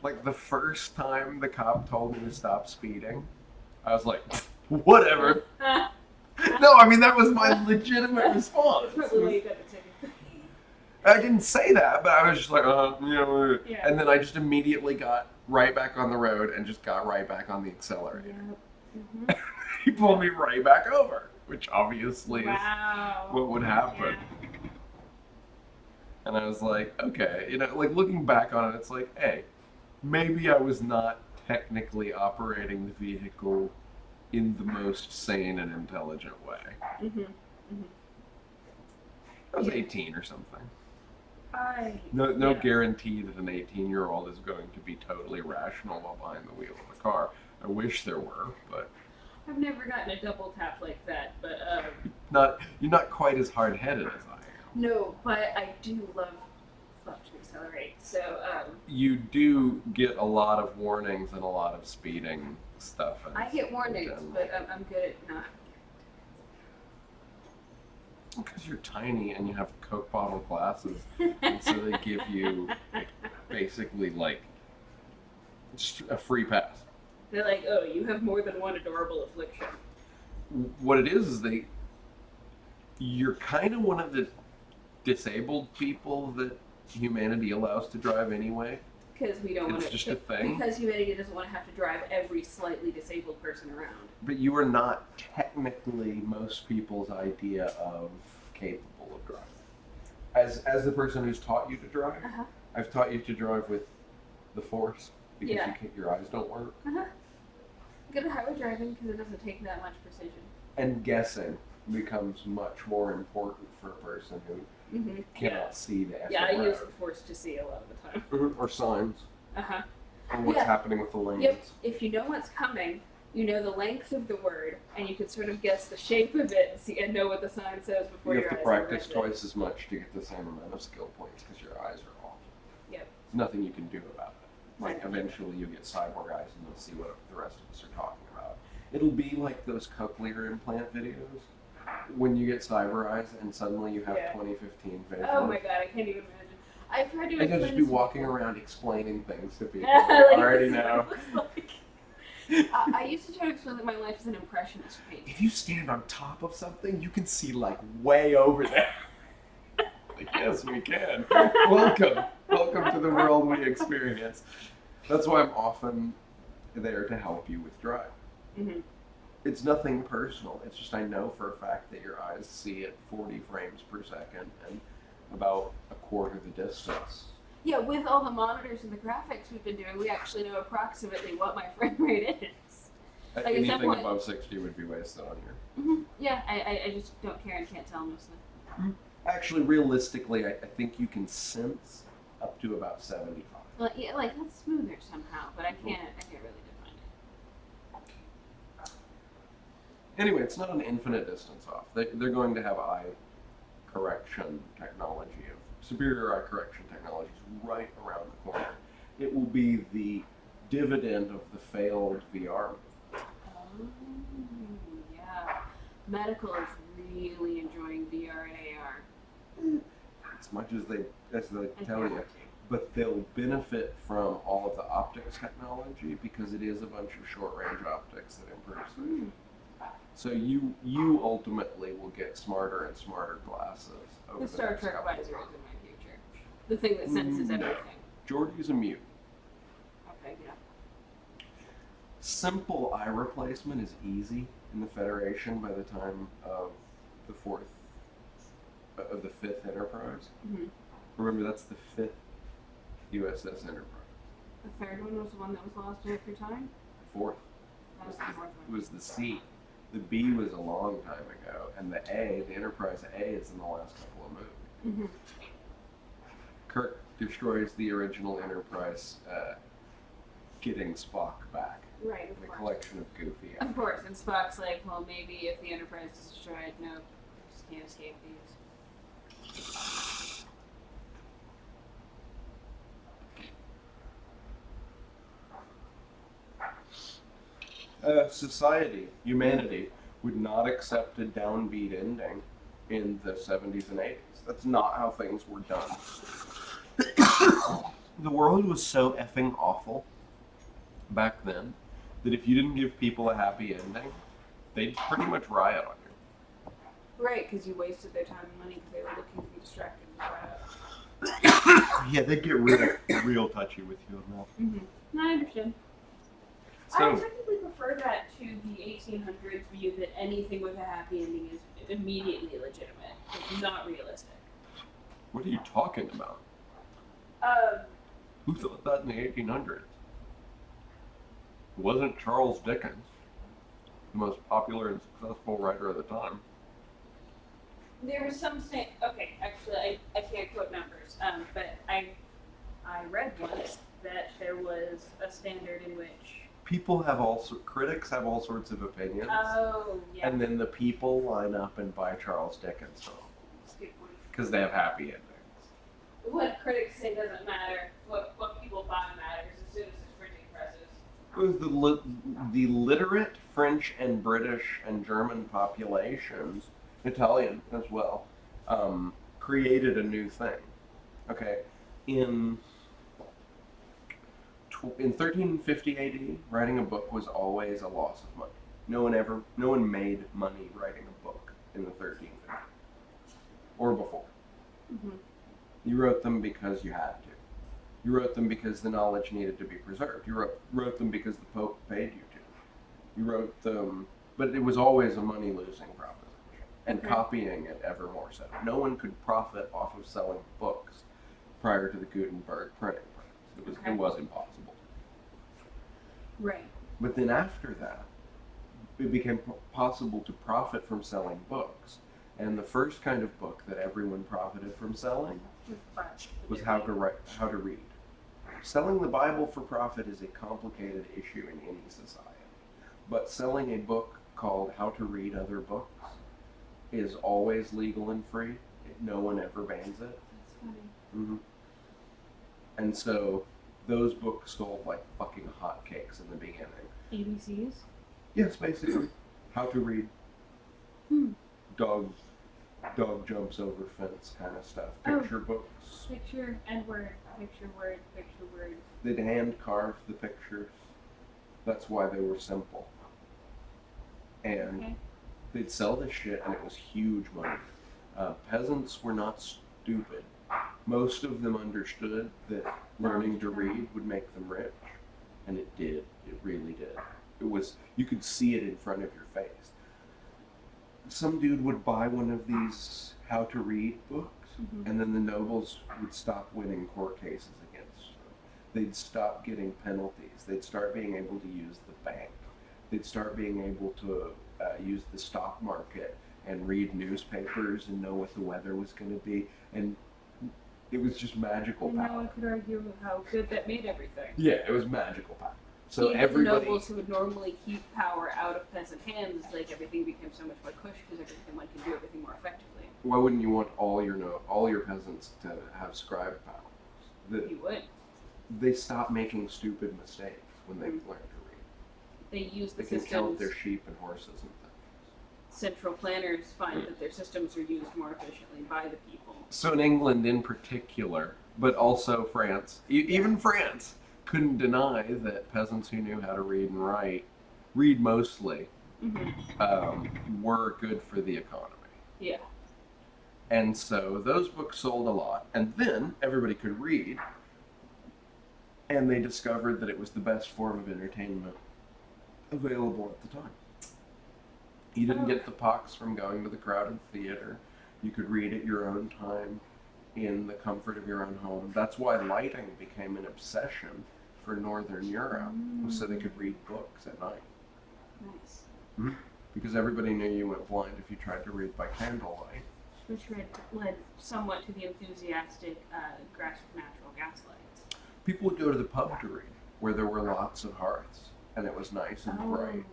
Like, the first time the cop told me to stop speeding, I was like, whatever. No, I mean, that was my legitimate response. Probably why you got the ticket. I didn't say that, but I was just like, you know. Yeah. And then I just immediately got right back on the road and just got right back on the accelerator. Mm-hmm. He pulled me right back over, which obviously is Wow. what would happen. And I was like, okay, you know, like, looking back on it, it's like, hey, maybe I was not technically operating the vehicle in the most sane and intelligent way. Mm-hmm. I was Yeah. 18 or something. No. No Yeah. guarantee that an 18-year-old is going to be totally rational while behind the wheel of a car. I wish there were, but I've never gotten a double tap like that, but you're not quite as hard-headed as I am. no, but I do love to accelerate. So You do get a lot of warnings and a lot of speeding stuff. I get warnings, but I'm good at not. Because you're tiny and you have Coke bottle glasses, and so they give you basically like just a free pass. They're like, oh, you have more than one adorable affliction. What it is you're kind of one of the disabled people that humanity allows to drive anyway. Because we don't want It's to. just a thing. Because humanity doesn't want to have to drive every slightly disabled person around. But you are not technically most people's idea of capable of driving. As the person who's taught you to drive, Uh-huh. I've taught you to drive with the force because Yeah. your eyes don't work. Good at highway driving because it doesn't take that much precision. And guessing becomes much more important for a person who Mm-hmm. cannot see the Yeah, I effing use the road. force to see a lot of the time. Mhm. Or signs. Uh-huh. Or what's Yeah. happening with the lanes. Yep. If you know what's coming, you know the length of the word, and you can sort of guess the shape of it and see and know what the sign says before You your have to eyes practice are read it. twice as much to get the same amount of skill points because your eyes are off. Yep. There's nothing you can do about it. Like, Right. eventually you get cyborg eyes and you'll see what the rest of us are talking about. It'll be like those cochlear implant videos when you get cyber eyes and suddenly you have Yeah. 2015 vision. Oh my god, I can't even imagine. I've tried to And you'll just explain be this to walking people. around explaining things to people Like, that already this is know. what it looks like. I used to try to explain that my life is an impressionist paint. If you stand on top of something, you can see like way over there. Like, yes, we can. Welcome to the world we experience. That's why I'm often there to help you with drive. Mm-hmm. It's nothing personal. It's just I know for a fact that your eyes see at 40 frames per second and about a quarter the distance. Yeah, with all the monitors and the graphics we've been doing, we actually know approximately what my frame rate is. Like, at some Anything point- above 60 would be wasted on you. Yeah, I just don't care and can't tell mostly. Actually, realistically, I think you can sense up to about 75. Like, yeah, like that's smoother somehow, but I can't really define it. Anyway, it's not an infinite distance off. They're going to have eye correction technology, of superior eye correction technologies right around the corner. It will be the dividend of the failed VR. Oh, yeah. Medical is really enjoying VR and AR. As much as they tell you, but they'll benefit from all of the optics technology because it is a bunch of short range optics that improves vision. So you ultimately will get smarter and smarter glasses over The the Star next Trek couple of visor is years. in my future. The thing that senses everything. Geordie's a mute. Okay, yeah. Simple eye replacement is easy in the Federation by the time of the fifth Enterprise. Mm-hmm. Remember, that's the fifth USS Enterprise. The third one was the one that was lost after time? Fourth. That was the fourth It one. was the C. The B was a long time ago, and the A, the Enterprise A, is in the last couple of movies. Mm-hmm. Kirk destroys the original Enterprise, getting Spock back. Right, In of a course. collection of goofy. Of course, and Spock's like, well, maybe if the Enterprise is destroyed, no, just can't escape these. Society, humanity, would not accept a downbeat ending in the 70s and 80s. That's not how things were done. The world was so effing awful back then that if you didn't give people a happy ending, they'd pretty much riot on you. Right, because you wasted their time and money because they were looking to be distracted and Yeah, they'd get real touchy with you on that. Mm-hmm. I understand. I So, technically prefer that to the 1800s view that anything with a happy ending is immediately legitimate. It's not realistic. what are you talking about? Who thought that in the 1800s? It wasn't Charles Dickens, the most popular and successful writer of the time. There was some okay, actually, I can't quote numbers, but I read once that there was a standard in which. People have critics have all sorts of opinions, Oh, yeah. and then the people line up and buy Charles Dickens songs That's a good point. because they have happy endings. What critics say doesn't matter. What people buy matters as soon as it's printing presses. It was the literate French and British and German populations, Italian as well, created a new thing. Okay, in 1350 AD, writing a book was always a loss of money. No one made money writing a book in the 1350s or before. Mm-hmm. You wrote them because you had to. You wrote them because the knowledge needed to be preserved. You wrote them because the Pope paid you to. You wrote them, but it was always a money-losing proposition, and Okay. copying it ever more so. No one could profit off of selling books prior to the Gutenberg printing press. Okay. It was impossible. Right. But then after that, it became possible to profit from selling books. And the first kind of book that everyone profited from selling was how to read. Selling the Bible for profit is a complicated issue in any society. But selling a book called How to Read Other Books is always legal and free. No one ever bans it. That's funny. Mm-hmm. And so those books sold like fucking hotcakes in the beginning. ABCs? Yes, basically. How to read. Dog jumps over fence kind of stuff. Oh. Picture books. Picture and word. Picture word. Picture word. They'd hand carve the pictures. That's why they were simple. And Okay. they'd sell this shit, and it was huge money. Peasants were not stupid. Most of them understood that learning to read would make them rich, and it did. It really did. It was, you could see it in front of your face. Some dude would buy one of these how to read books, Mhm. and then the nobles would stop winning court cases against them. They'd stop getting penalties. They'd start being able to use the bank. They'd start being able to use the stock market and read newspapers and know what the weather was going to be. And it was just magical And no power. one could argue how good that made everything. Yeah, it was magical power. So Even everybody. the nobles who would normally keep power out of peasant hands, like everything became so much more cush because everyone could do everything more effectively. Why wouldn't you want all your peasants to have scribe powers? You would. They stopped making stupid mistakes when they learned to read. They use the They can count systems. their sheep and horses and things. Central planners find that their systems are used more efficiently by the people. So in England in particular, but also France, even France, couldn't deny that peasants who knew how to read and write, read mostly, were good for the economy. Yeah. And so those books sold a lot. And then everybody could read, and they discovered that it was the best form of entertainment available at the time. You didn't get the pox from going to the crowded theater. You could read at your own time in the comfort of your own home. That's why lighting became an obsession for Northern Europe, so they could read books at night. Nice. Because everybody knew you went blind if you tried to read by candlelight. Which led somewhat to the enthusiastic grasp of natural gas lights. People would go to the pub to read, where there were lots of hearths, and it was nice and bright.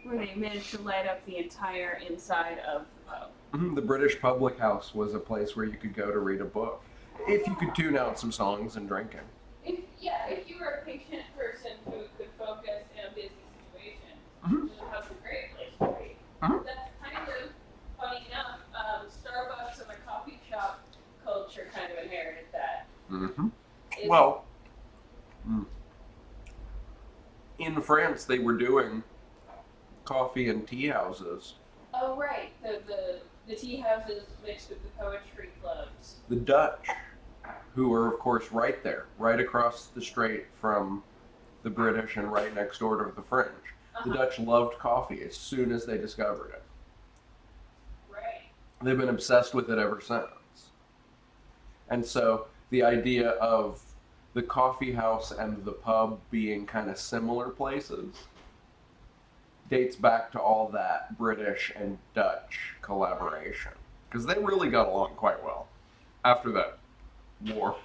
Where they managed to light up the entire inside of the pub. The British public house was a place where you could go to read a book, if you could tune out some songs and drinking. If you were a patient person who could focus in a busy situation, the pub's a great place to read. That's kind of, funny enough, Starbucks and the coffee shop culture kind of inherited that. Well, in France, they were doing coffee and tea houses. Oh, right. The tea houses mixed with the poetry clubs. The Dutch, who were, of course, right there, right across the strait from the British and right next door to the French. The Dutch loved coffee as soon as they discovered it. Right. They've been obsessed with it ever since. And so the idea of the coffee house and the pub being kind of similar places dates back to all that British and Dutch collaboration. Because they really got along quite well after that war.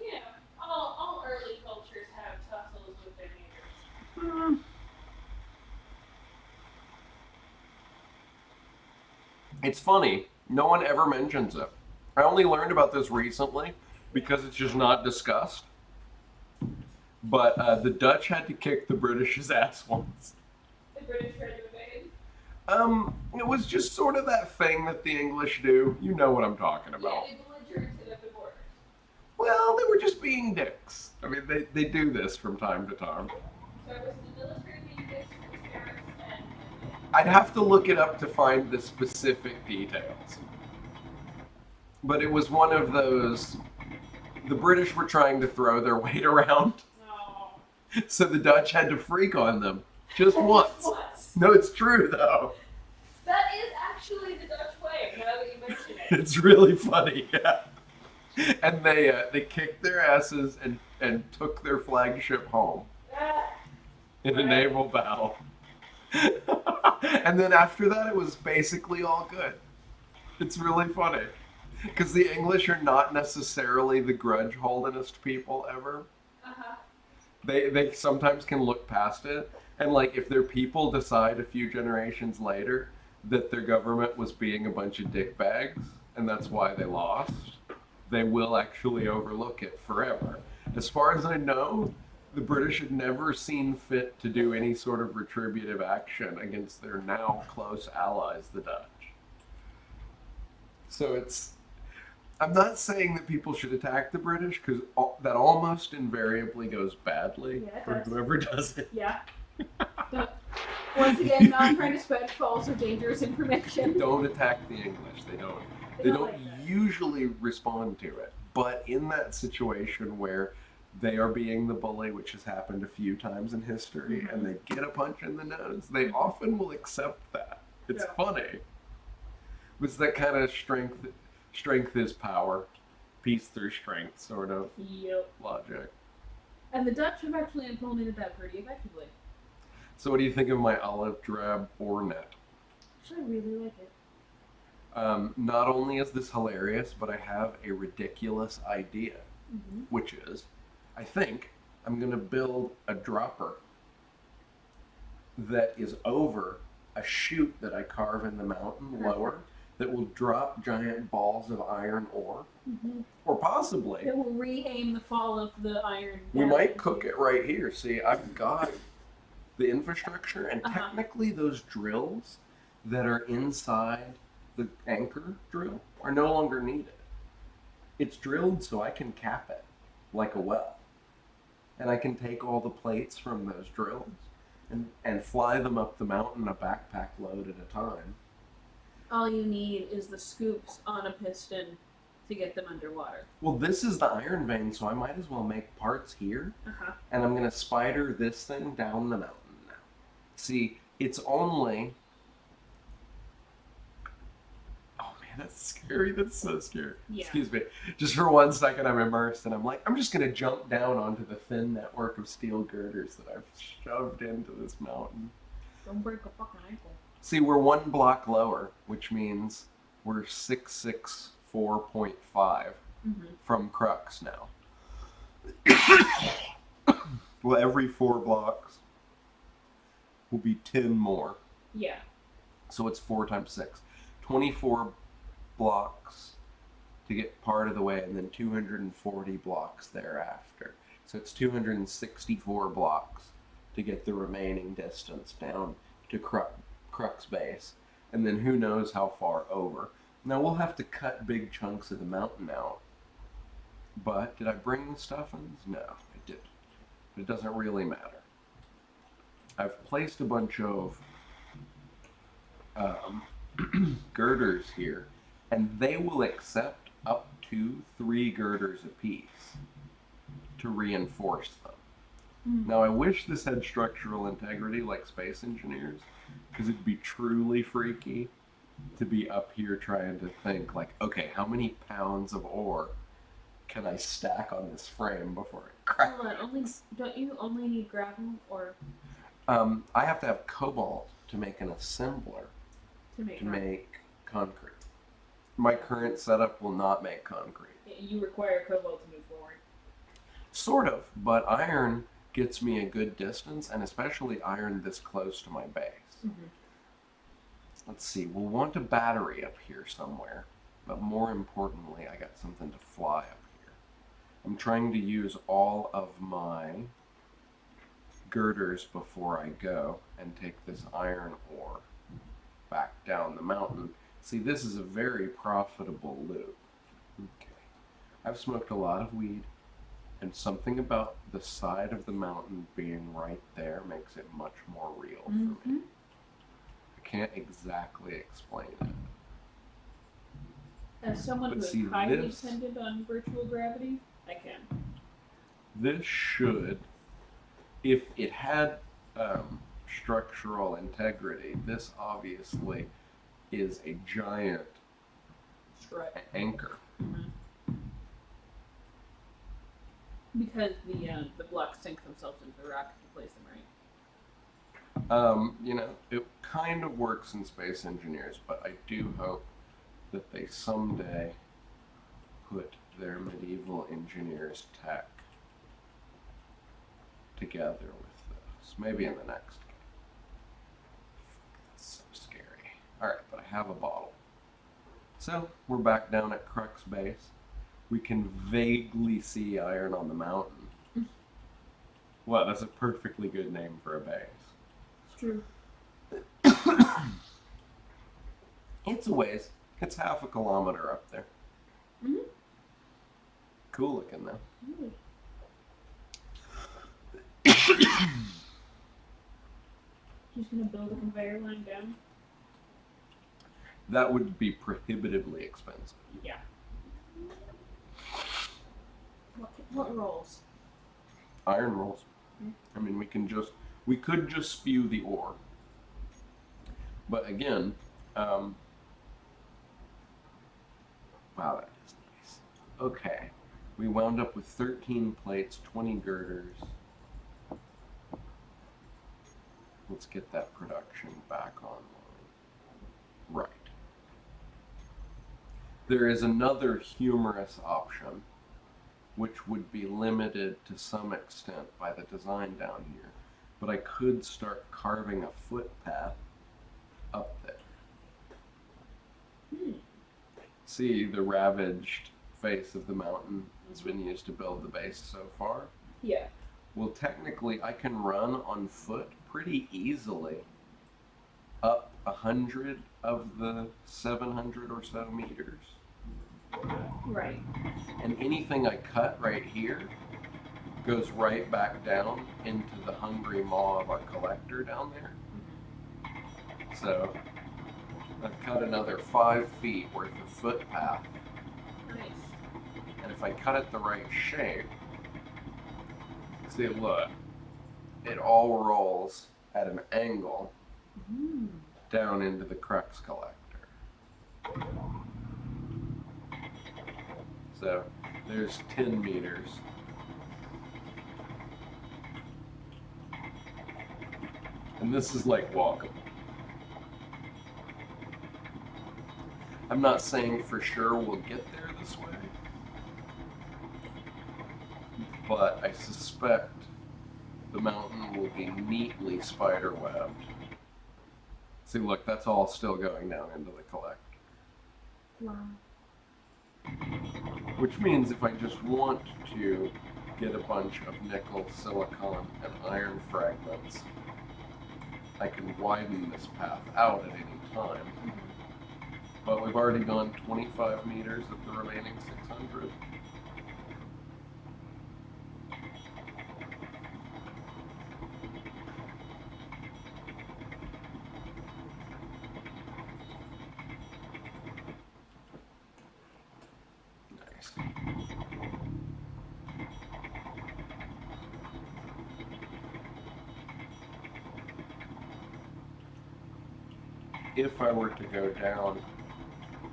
Yeah, all early cultures have tussles with their neighbors. It's funny, no one ever mentions it. I only learned about this recently because it's just not discussed. But the Dutch had to kick the British's ass once. The British tried to invade. It was just sort of that thing that the English do. You know what I'm talking about. Yeah, they belligerented at the borders. Well, they were just being dicks. I mean, they do this from time to time. So it was the military being dicks with the parents and I'd have to look it up to find the specific details. But it was one of those. The British were trying to throw their weight around, no. so the Dutch had to freak on them just once. Once. No, it's true though. That is actually the Dutch way, now that you mention it. It's really funny, yeah. And they kicked their asses and took their flagship home in a naval battle. And then after that, it was basically all good. It's really funny. Because the English are not necessarily the grudge-holdingest people ever. They sometimes can look past it. And like if their people decide a few generations later that their government was being a bunch of dickbags and that's why they lost, they will actually overlook it forever. As far as I know, the British had never seen fit to do any sort of retributive action against their now close allies, the Dutch. So I'm not saying that people should attack the British, because that almost invariably goes badly for whoever does it. Yeah. Once again, not trying to spread false or dangerous information. Don't attack the English. They don't like that. usually respond to it. But in that situation where they are being the bully, which has happened a few times in history, and they get a punch in the nose, they often will accept that. It's funny. It's that kind of strength is power, peace through strength sort of Yep. logic. And the Dutch have actually implemented that pretty effectively. So what do you think of my olive drab ore net? Actually, I really like it. Not only is this hilarious, but I have a ridiculous idea, Mm-hmm. which is, I think I'm going to build a dropper that is over a chute that I carve in the mountain lower that will drop giant balls of iron ore, Mm-hmm. or possibly It will re-aim the fall of the iron. we down might into- cook it right here. See, I've got the infrastructure, and Uh-huh. technically those drills that are inside the anchor drill are no longer needed. It's drilled so I can cap it like a well. And I can take all the plates from those drills and fly them up the mountain a backpack load at a time. All you need is the scoops on a piston to get them underwater. Well, this is the iron vein, so I might as well make parts here. Uh-huh. And I'm going to spider this thing down the mountain now. See, it's only... Oh man, that's scary. That's so scary. Yeah. Excuse me. Just for 1 second, I'm immersed, and I'm like, I'm just going to jump down onto the thin network of steel girders that I've shoved into this mountain. Don't break a fucking ankle. See, we're 1 block lower, which means we're 664.5 Mm-hmm. from Crux now. Well, every 4 blocks will be 10 more. Yeah. So it's 4 times 6. 24 blocks to get part of the way, and then 240 blocks thereafter. So it's 264 blocks to get the remaining distance down to Crux base. And then who knows how far over. Now we'll have to cut big chunks of the mountain out. But did I bring the stuffings? No, I didn't. But it doesn't really matter. I've placed a bunch of girders here, and they will accept up to 3 girders apiece to reinforce them. Mm. Now I wish this had structural integrity like Space Engineers, because it'd be truly freaky to be up here trying to think like, okay, how many pounds of ore can I stack on this frame before it cracks? Hold on, don't you only need gravel or I have to have cobalt to make an assembler to make to rock? make concrete. My current setup will not make concrete. You require cobalt to move forward. Sort of, but iron gets me a good distance, and especially iron this close to my base. Mm-hmm. Let's see, we'll want a battery up here somewhere, but more importantly, I got something to fly up here. I'm trying to use all of my girders before I go and take this iron ore back down the mountain. See, this is a very profitable loop. Okay. I've smoked a lot of weed, and something about the side of the mountain being right there makes it much more real for me. I can't exactly explain it. As someone But who see, is highly this- dependent on virtual gravity, I can. This should, if it had structural integrity, this obviously is a giant Strut. anchor. Because the blocks sink themselves into the rock if you place them right. You know, it kind of works in Space Engineers, but I do hope that they someday put their medieval engineers tech together with this. Maybe in the next game. That's so scary. Alright, but I have a bottle. So, we're back down at Crux Base. We can vaguely see iron on the mountain. Well, that's a perfectly good name for a base. It's true. It's a ways. It's half a kilometer up there. Mhm. Cool looking though. Really. She's gonna build a conveyor line down. That would be prohibitively expensive. Yeah. What rolls? Iron rolls. I mean, we could just spew the ore. But again, Wow, that is nice. Okay. We wound up with 13 plates, 20 girders. Let's get that production back online. Right. There is another humorous option, which would be limited to some extent by the design down here. But I could start carving a footpath up there. See the ravaged face of the mountain has been used to build the base so far? Yeah. Well, technically, I can run on foot pretty easily up 100 of the 700 or so meters. Right. And anything I cut right here goes right back down into the hungry maw of our collector down there. So I've cut another 5 feet worth of footpath. Nice. And if I cut it the right shape, see, look, it all rolls at an angle down into the crux collector. So there's 10 meters. And this is like walkable. I'm not saying for sure we'll get there this way, but I suspect the mountain will be neatly spider-webbed. See, look, that's all still going down into the collector. Wow. Which means if I just want to get a bunch of nickel, silicon, and iron fragments, I can widen this path out at any time. But we've already gone 25 meters of the remaining 600. Nice. If I were to go down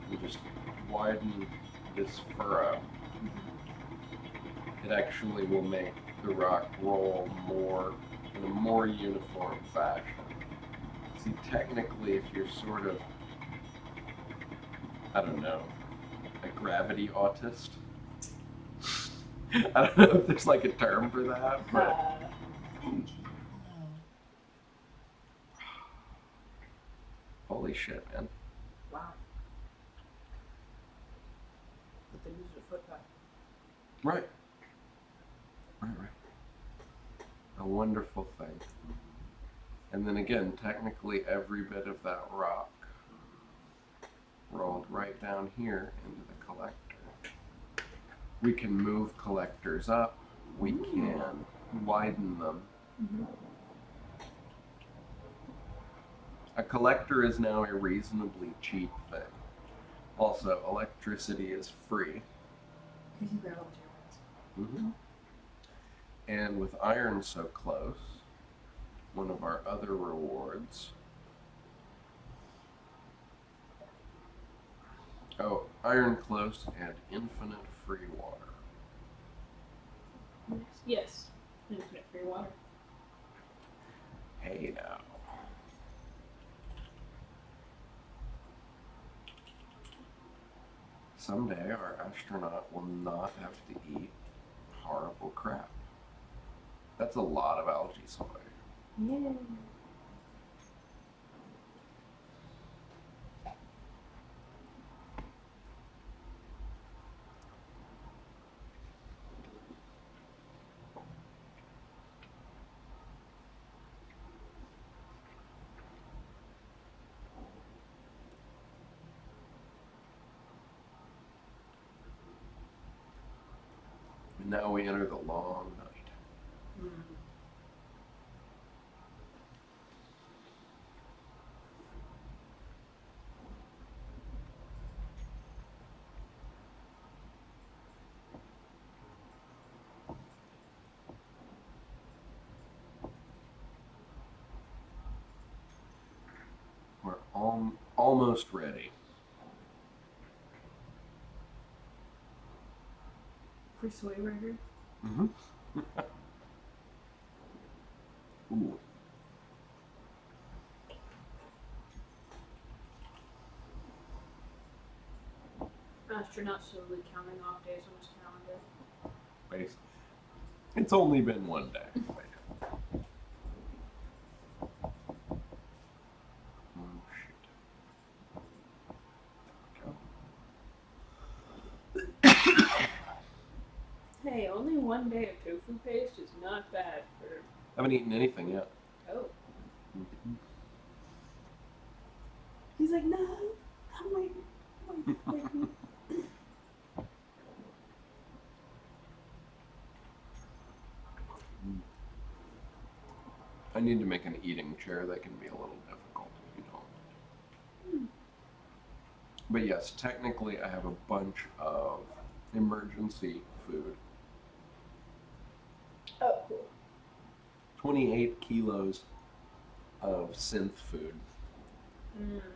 and just widen this furrow, it actually will make the rock roll more in a more uniform fashion. See, technically, if you're sort of, I don't know, a gravity autist, I don't know if there's like a term for that, but holy shit, man. Wow. But they use a footpath. Right. Right. A wonderful thing. And then again, technically every bit of that rock rolled right down here into the collector. We can move collectors up. We can widen them. A collector is now a reasonably cheap thing. Also, electricity is free. Because you grab all the Mm-hmm. And with iron so close, one of our other rewards. Oh, iron close and infinite free water. Yes. Infinite free water. Hey now. Someday our astronaut will not have to eat horrible crap. That's a lot of algae soy. Yeah. And now we enter the long night. We're almost ready. For soy burger. Mm-hmm. Ooh. Astronaut slowly counting off days on his calendar. Base. It's only been one day. Oh, shit. There we go. Hey, only one day of tofu paste is not bad for. Haven't eaten anything yet. Oh. Mhm. He's like, no, I'm waiting. I'm waiting. I need to make an eating chair that can be a little difficult if you don't. But yes, technically I have a bunch of emergency food. Oh, cool. 28 kilos of synth food.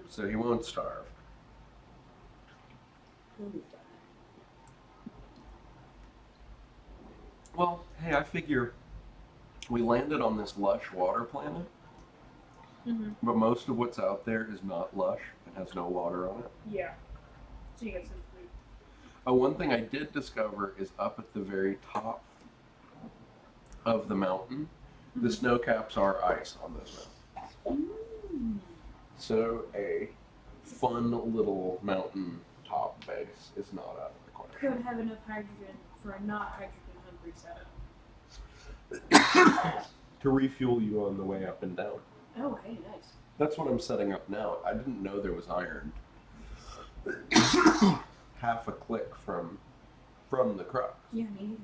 So he won't starve. He'll be fine. Well, hey, I figure we landed on this lush water planet, Mm-hmm. but most of what's out there is not lush and has no water on it. Yeah. So you get some food. Oh, one thing I did discover is up at the very top of the mountain, the snow caps are ice on this mountain. Mm. So a fun little mountain top base is not out of the question. Could have enough hydrogen for a not hydrogen hungry setup. To refuel you on the way up and down. Oh, hey, nice. That's what I'm setting up now. I didn't know there was iron. Half a click from the crux. Yeah, me.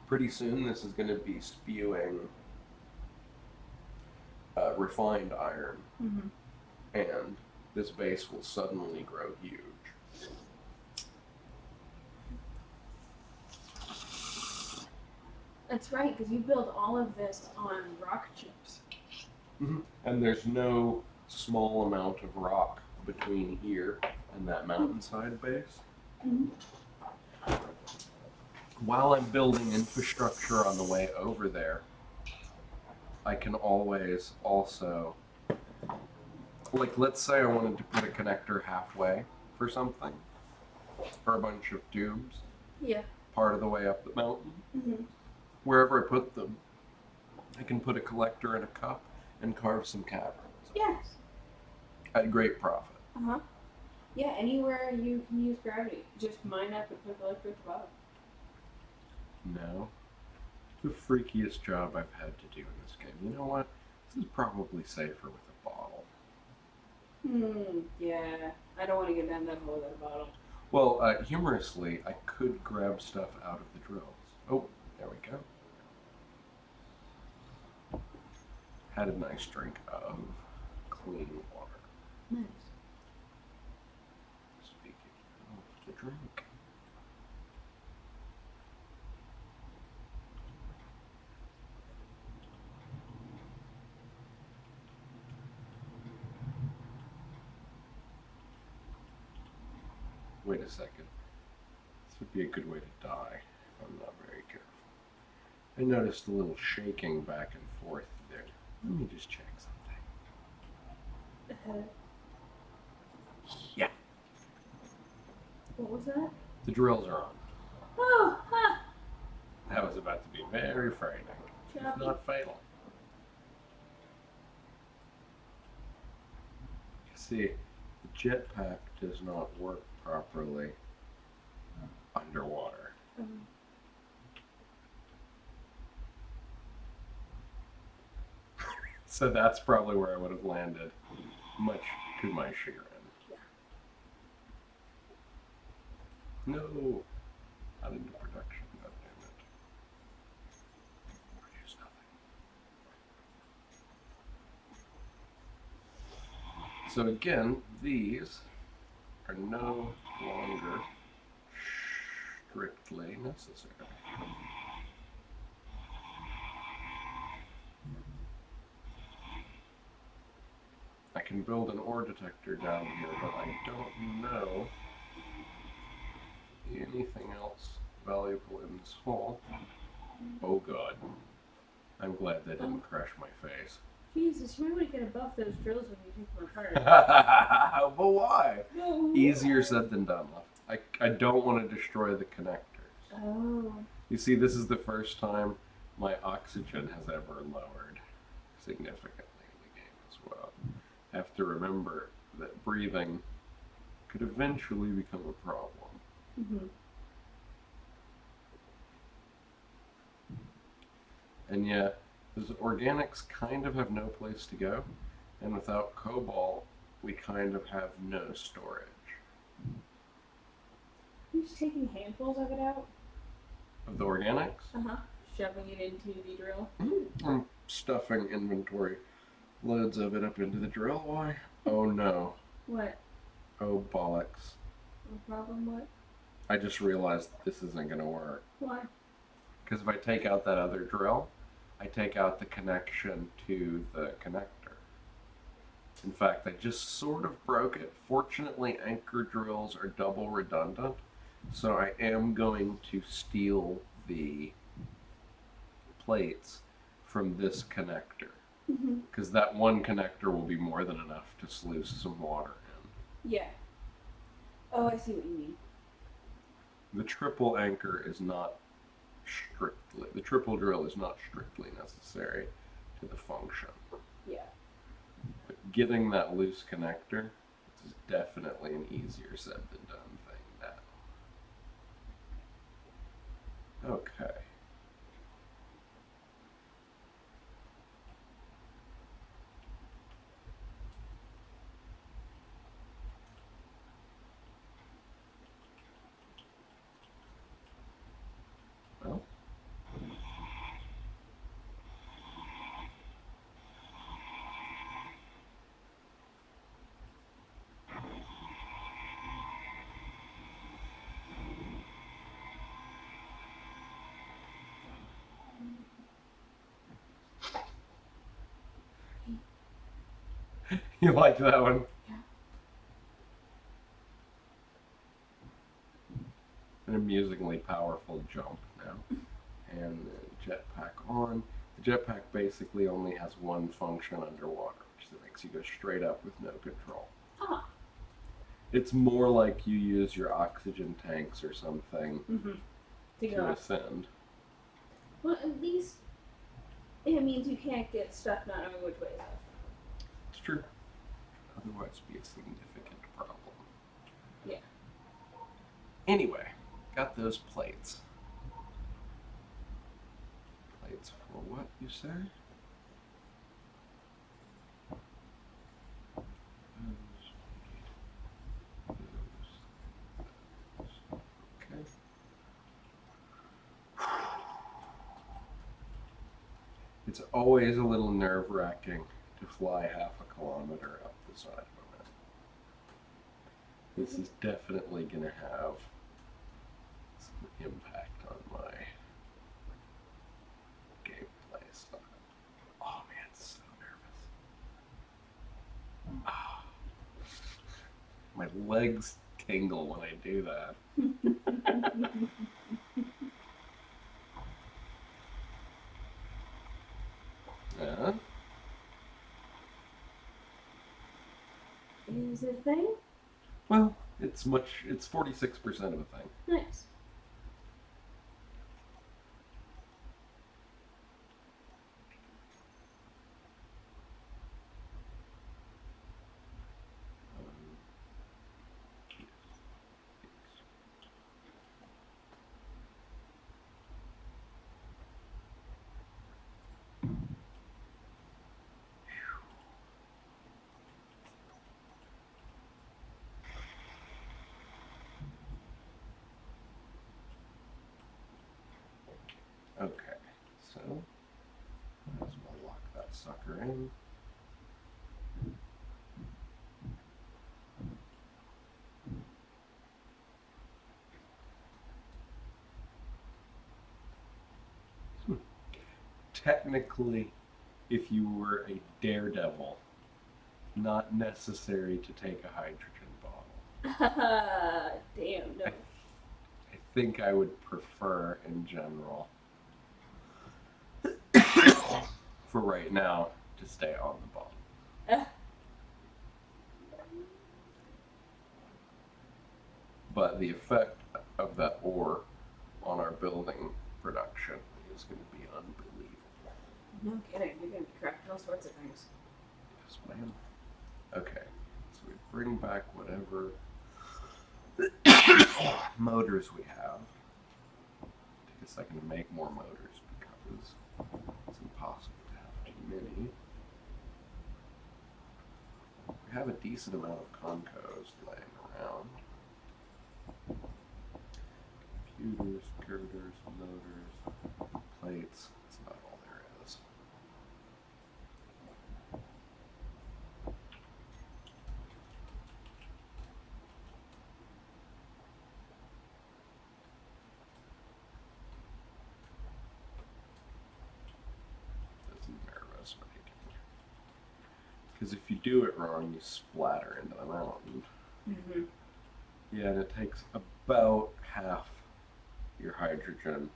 Pretty soon this is going to be spewing refined iron, Mm-hmm. and this base will suddenly grow huge. That's right, because you build all of this on rock chips. Mm-hmm. And there's no small amount of rock between here and that mountainside base. Mm-hmm. While I'm building infrastructure on the way over there, I can always also, like, let's say I wanted to put a connector halfway for something, for a bunch of tubes, Yeah. part of the way up the mountain. Mm-hmm. Wherever I put them, I can put a collector in a cup and carve some caverns Yes. at great profit. Uh-huh. Yeah, anywhere you can use gravity. Just mine up and put the electric at the bottom. No. The freakiest job I've had to do in this game. You know what? This is probably safer with a bottle. Yeah. I don't want to get down that hole with that bottle. Well, humorously, I could grab stuff out of the drills. Oh, there we go. Had a nice drink of clean water. Nice. Speaking of the drink. Wait a second. This would be a good way to die if I'm not very careful. I noticed a little shaking back and forth there. Let me just check something. Yeah. What was that? The drills are on. Oh, ha! That was about to be very frightening, if Choppy. not fatal. See, the jetpack does not work properly underwater. So that's probably where I would have landed, much to my chagrin. Yeah. No! Not into production, goddammit. Produce nothing. So again, these are no longer strictly necessary. I can build an ore detector down here, but I don't know anything else valuable in this hole. Oh god. I'm glad that didn't crash my face. Jesus, you might want to get above those drills when you take them apart. But why? No. Easier said than done. I don't want to destroy the connectors. Oh. You see, this is the first time my oxygen has ever lowered significantly in the game as well. I have to remember that breathing could eventually become a problem. Mm-hmm. And yet, those organics kind of have no place to go, and without cobalt, we kind of have no storage. You're just taking handfuls of it out? Of the organics, Uh-huh. Shoving it into the drill. I'm stuffing inventory loads of it up into the drill. Why? Oh no. What? Oh bollocks. No problem, what? I just realized this isn't going to work. Why? Because if I take out that other drill, I take out the connection to the connector. In fact, I just sort of broke it. Fortunately, anchor drills are double redundant, so I am going to steal the plates from this connector. Mm-hmm. Because that one connector will be more than enough to sluice some water in. Yeah. Oh, I see what you mean. The triple anchor is not strictly, the triple drill is not strictly necessary to the function. Yeah. But getting that loose connector is definitely an easier said than done thing now. Okay. Well. You like that one? Yeah. An amusingly powerful jump now. And the jetpack on. The jetpack basically only has one function underwater, which is it makes you go straight up with no control. Ah. It's more like you use your oxygen tanks or something Mm-hmm. To go to up. ascend. Well, at least it means you can't get stuck not knowing which way is up. It's true. Otherwise be a significant problem. Yeah. Anyway, got those plates. Plates for what, you say? Okay. It's always a little nerve-wracking to fly half a kilometer up the side of a mountain. This is definitely going to have some impact on my gameplay style. Oh man, so nervous. Ah. My legs tingle when I do that. Yeah. Is it a thing? Well, it's 46% of a thing. Nice. Okay, so might as well lock that sucker in. Technically, if you were a daredevil, not necessary to take a hydrogen bottle. Damn, no. I think I would prefer in general, for right now, to stay on the bottom. But the effect of that ore on our building production is going to be unbelievable. No kidding. You're gonna be correcting all sorts of things. Yes, ma'am. Okay, so we bring back whatever motors we have. Take a second to make more motors because it's impossible to have too many. We have a decent amount of Concos laying around. Computers, girders, motors, plates. That's about all there is. That's nervous making. Because if you do it wrong, you splatter into the mountain. Mm-hmm. Yeah, and it takes about half your hydrogen,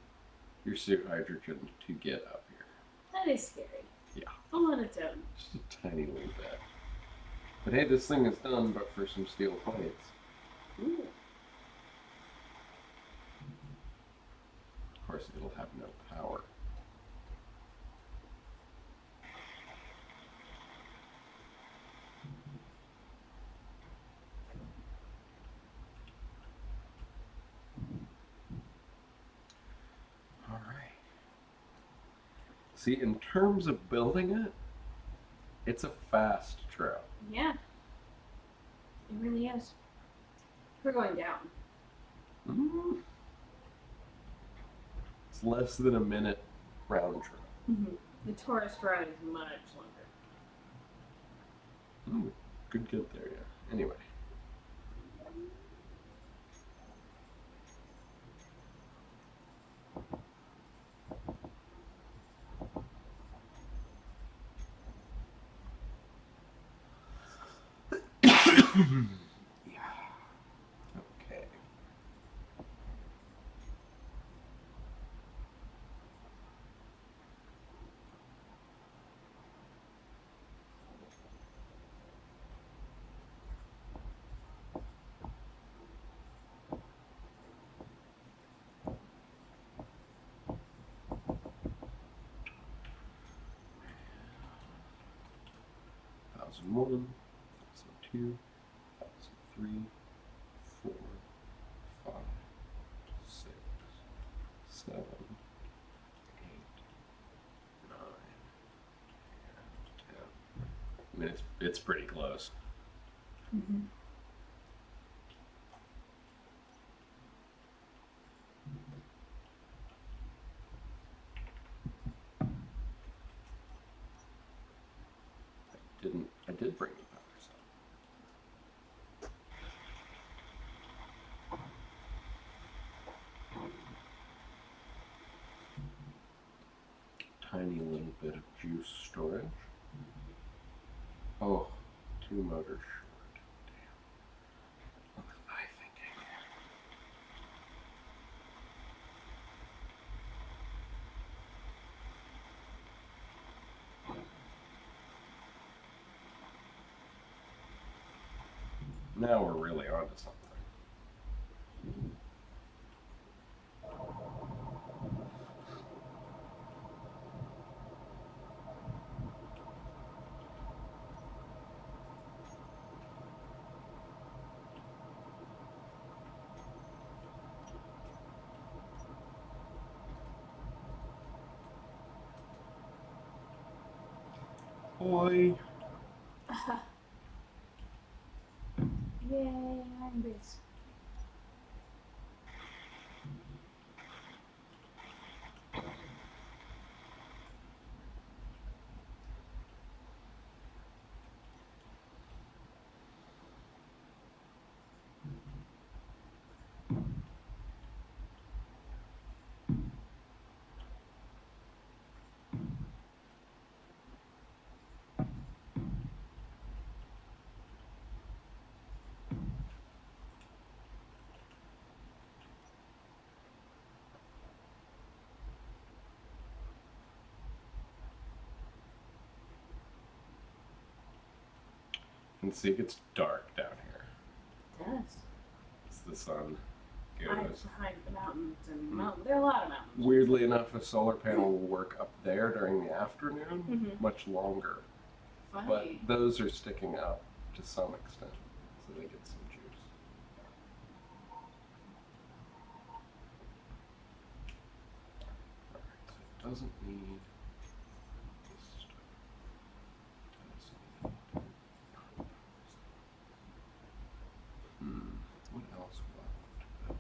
your suit hydrogen, to get up here. That is scary. Yeah. All on its own. Just a tiny little bit. But hey, this thing is done, but for some steel plates. Ooh. Of course, it'll have no power. All right. See, in terms of building it, it's a fast trail. Yeah. It really is. We're going down. Mm. It's less than a minute round trip. Mm-hmm. The tourist ride is much longer. Good get there, yeah. Anyway. Yeah. Okay. Thousand one, 1002, 1003, 4, 5, 6, 7, 8, 9, 10. I mean, it's pretty close. Mm-hmm. I did bring the power cell. Tiny little bit of juice storage. Oh, 2 motors short. Damn. What was I thinking? Now we're really onto something. Boy. Yay, Iron Base. And see, it gets dark down here Yes. as the sun I goes. hide the mountains and mountains. There are a lot of mountains. Weirdly enough, a solar panel will work up there during the afternoon, Mhm. much longer. Funny. But those are sticking up to some extent, so they get some juice. Alright, so it doesn't need this stuff. It does need. What else would I want to build?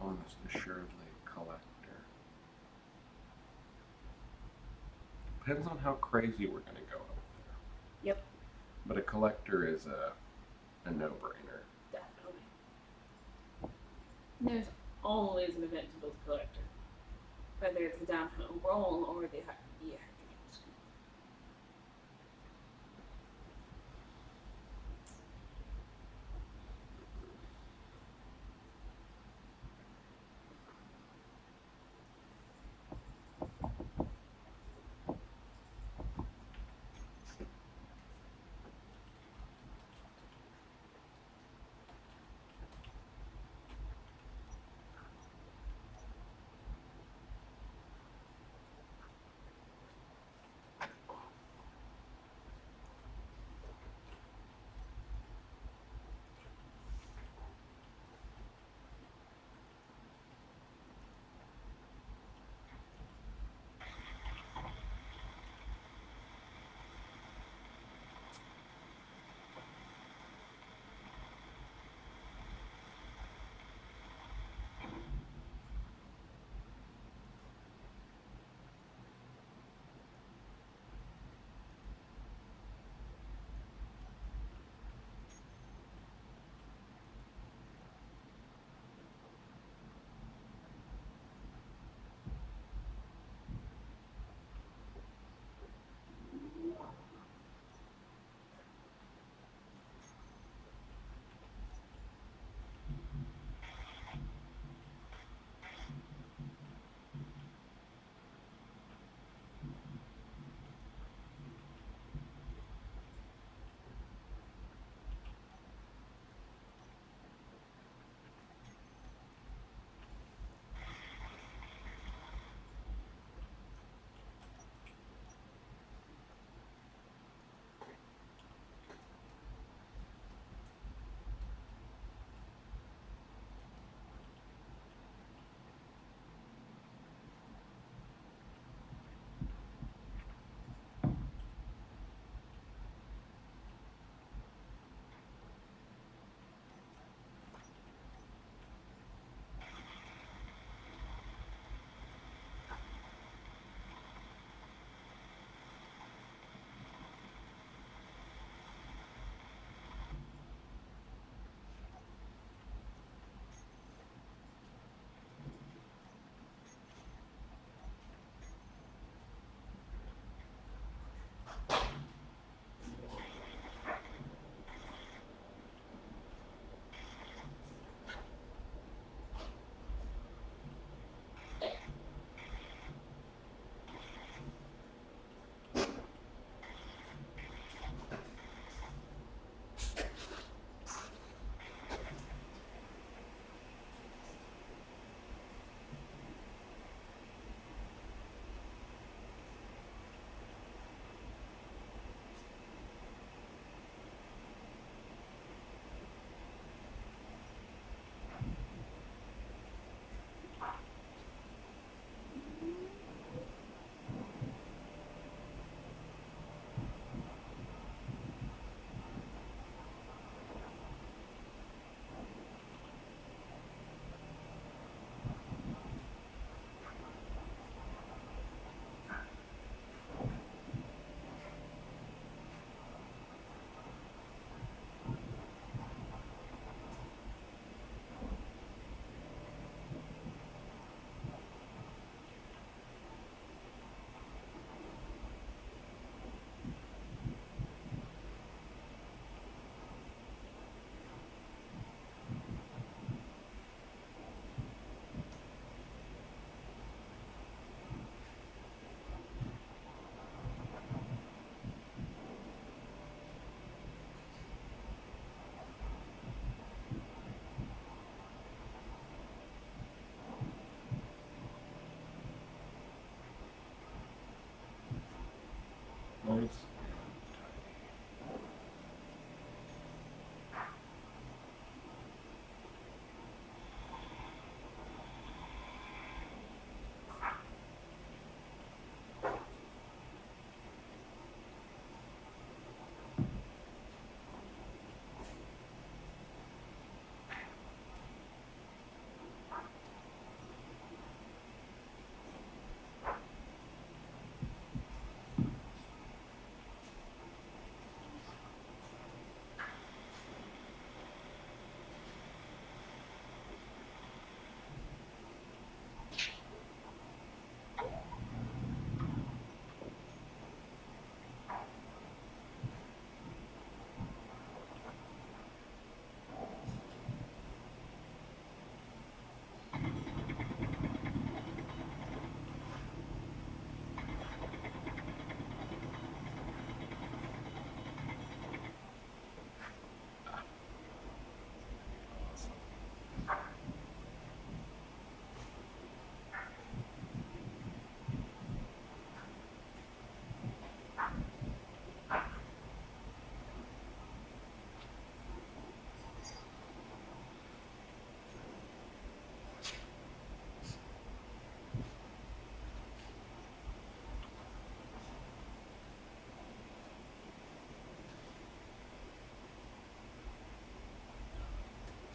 Almost assuredly a collector. Depends on how crazy we're going to go up there. Yep. But a collector is a no-brainer. Definitely. There's always an event to build a collector. Whether it's the downhill roll or the hydrogen scoop.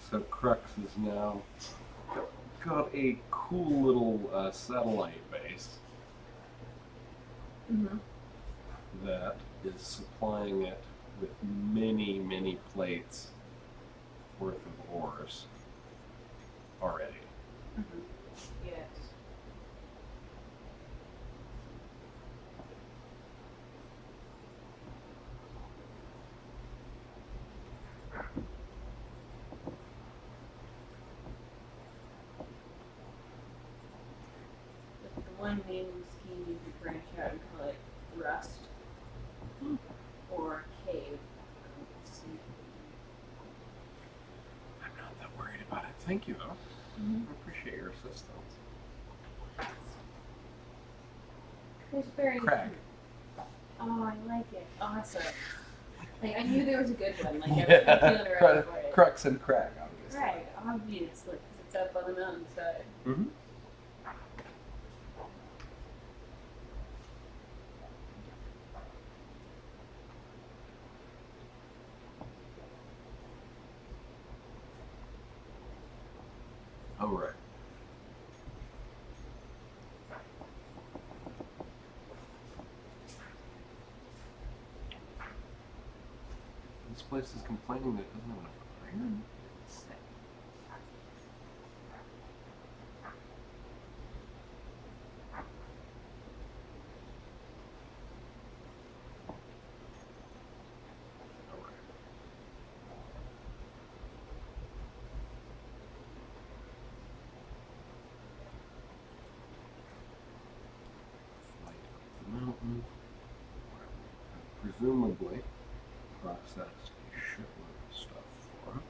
So Crux is now got a cool little satellite base Mm-hmm. that is supplying it with many, many plates worth of ores already. Mm-hmm. Yes. But the one naming scheme you could branch out and call it Rust or Cave. See. I'm not that worried about it. Thank you, though. Mm-hmm. I appreciate your assistance. It's very Crag. Oh, I like it. Awesome. Like I knew there was a good one. Like I was feeling around for it. Crux and Crag, obviously. Right, obviously, because it's up on the mountainside. Mm-hmm. Oh, right. This place is complaining that it doesn't have enough iron. All right. Flight up the mountain. Presumably processed a shitload of stuff for us.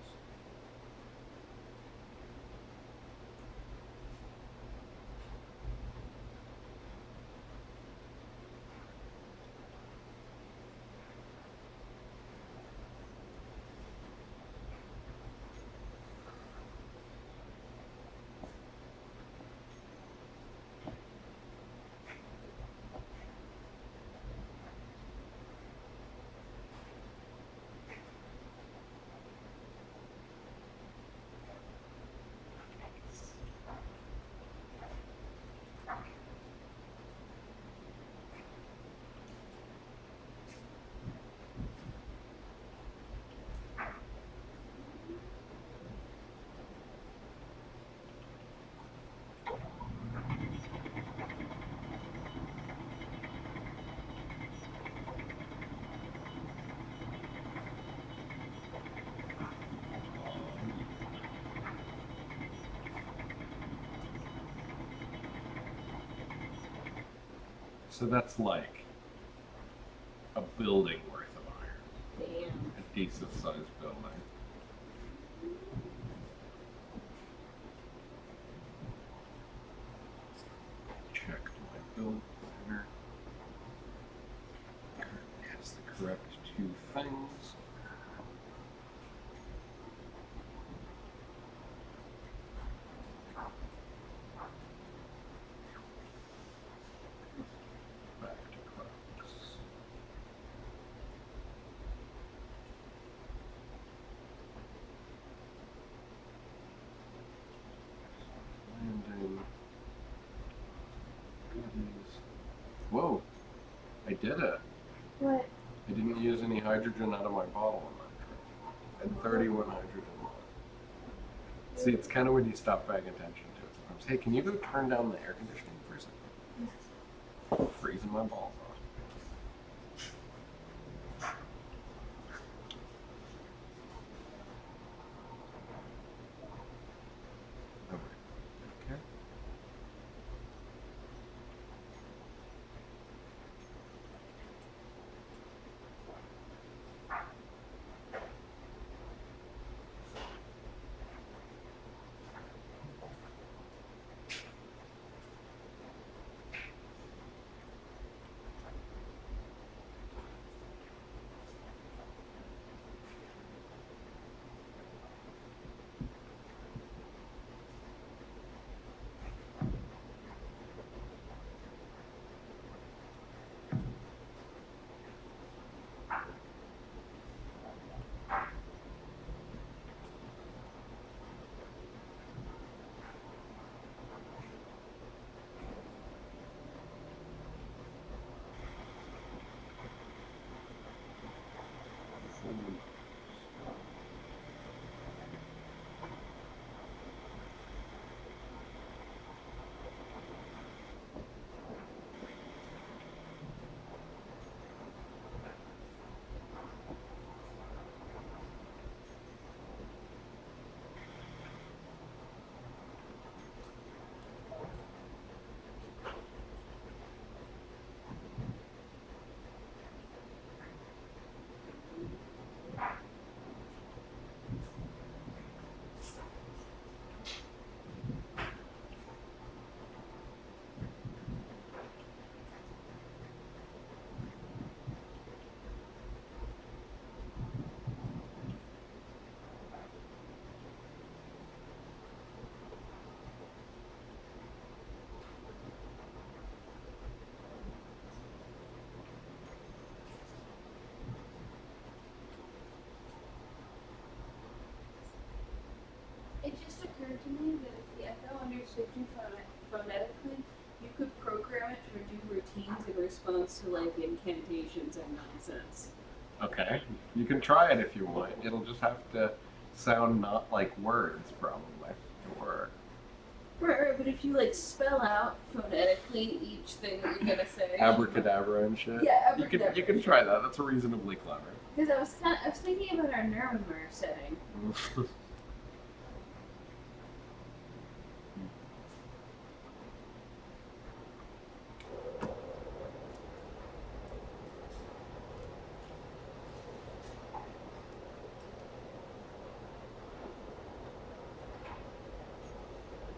So that's like a building worth of iron. Damn. A decent sized building. Check my build planner. Currently has the correct two things. Back to Crux. Landing. Goodies. Whoa! I did it. What? I didn't use any hydrogen out of my bottle on that trip. I had 31 hydrogen left. See, it's kind of when you stop paying attention to it. Sometimes, hey, can you go turn down the air conditioning for a second? Freezing my balls off. Okay. It just occurred to me that if the Echo understood you phonetically, you could program it to do routines in response to like incantations and nonsense. Okay. You can try it if you want. It'll just have to sound not like words, probably. Or Right, but if you like spell out phonetically each thing that you're gonna say. abracadabra and shit. Yeah, You can try that. That's reasonably clever. Because I was thinking about our Nuremberg setting.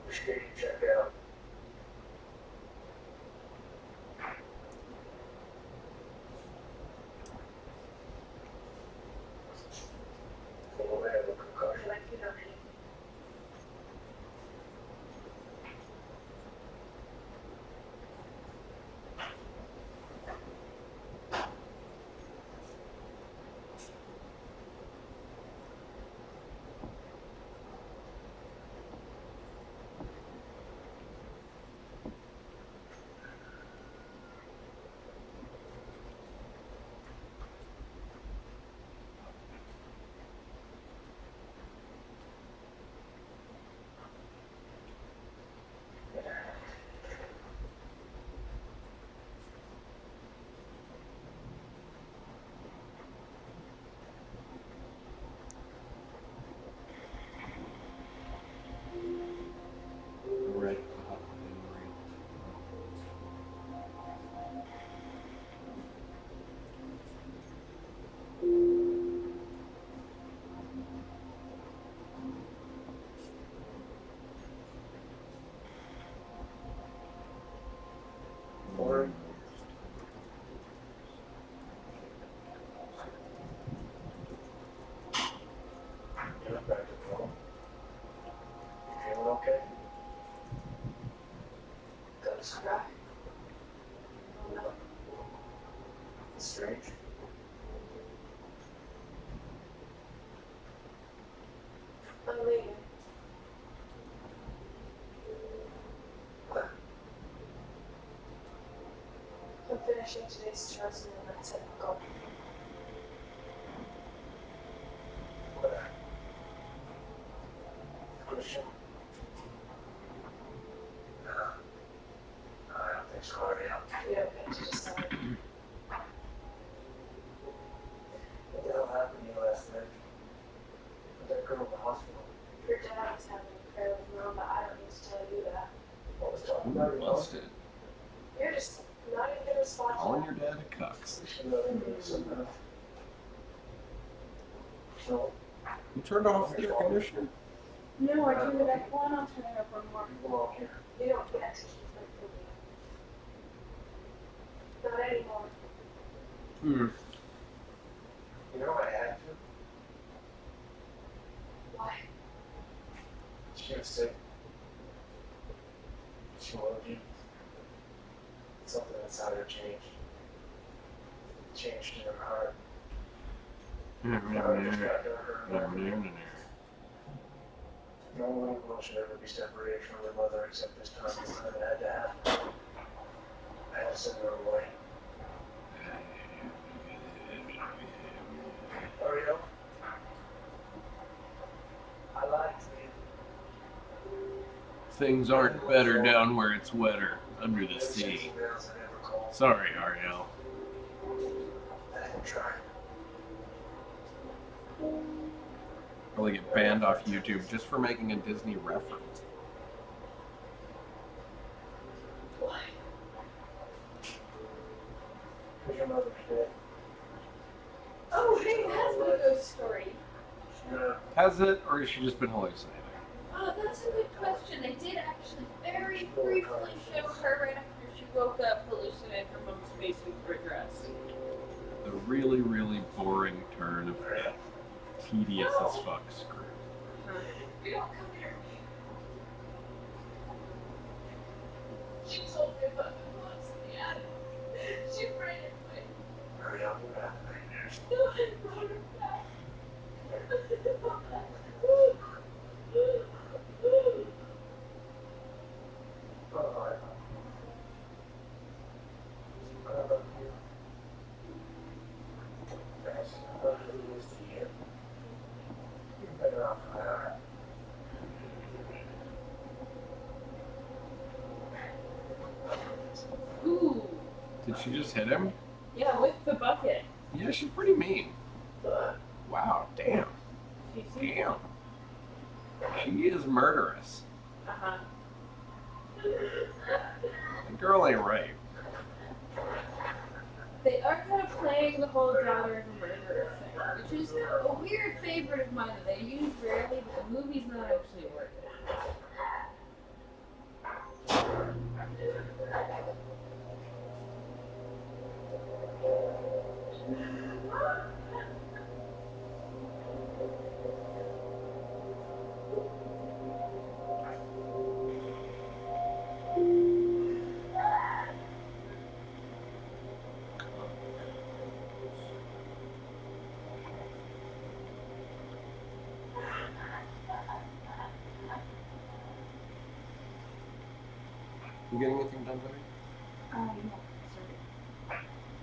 Which gate you check out? Full of air, look at caution. Right. Or you look back to normal. You feeling okay? Ghost cry. Oh no. It's strange. I'm leaving. What? I'm finishing today's chores and then that's it. Go. What? Question? No. I don't think so, Ariel. You don't get to decide. What the hell happened to you last night? With that girl in the hospital? Your dad was having an affair with mom, but I don't need to tell you that. What was talking about your mom? Busted. You're just not even gonna respond to Calling that. your dad a cucks. You should let him do something. So, You turned off the air conditioner? No, I turned it back on. I'll turn it up one more. you belong here. You don't get to keep my food. Not anymore. Hmm. You know I had to? Why? She was sick. She loved you. Something inside her changed. Changed in her heart. Her heart just got to her. No little girl should ever be separated from her mother except this time when it had to happen. I had to send her away. Ariel, Things aren't better down where it's wetter, under the sea. Sorry, Ariel. Probably get banned off YouTube just for making a Disney reference. Why? Because your mother's dead. Oh, hey, that's my ghost story. Has it, or has she just been hallucinating? Oh, that's a good question. They did actually very briefly show her right after she woke up hallucinating her mom's basic dress. The really, really boring turn of tedious as fuck screw. You don't come here. She told me about the months in the attic. She ran away. Hurry up, we're back. No, I brought her back. Alright. I love you. Yes, I love you this to you. You're better off than I am. Ooh. Did she just hit him? Yeah, with the bucket. Yeah, she's pretty mean. But Wow, damn. Damn. She is murderous. Uh-huh. The girl ain't right. They are kind of playing the whole daughter of a murderer thing, which is a weird favorite of mine that they use rarely, but the movie's not actually working. You getting anything done today? No, sorry.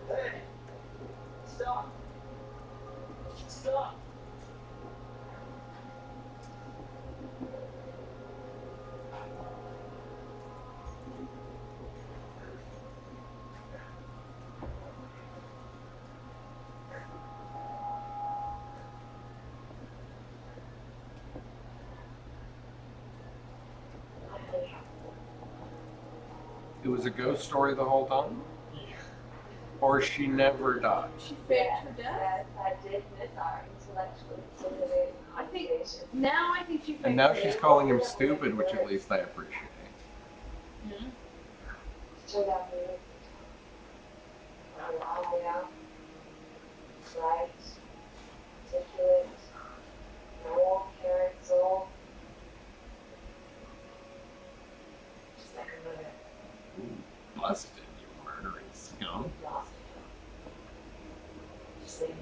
hey, stop. Stop. It was a ghost story the whole time? Or she never died? She faked her death? I did miss our intellectually stimulating I think- conversation. Now I think she faked And now her she's death. calling him stupid, which at least I appreciate. Mhm. Turned out really Aya, bright, articulate, no caring soul. Just like a mother. Ooh, busted, you murdering scum. Lost him. Just leaving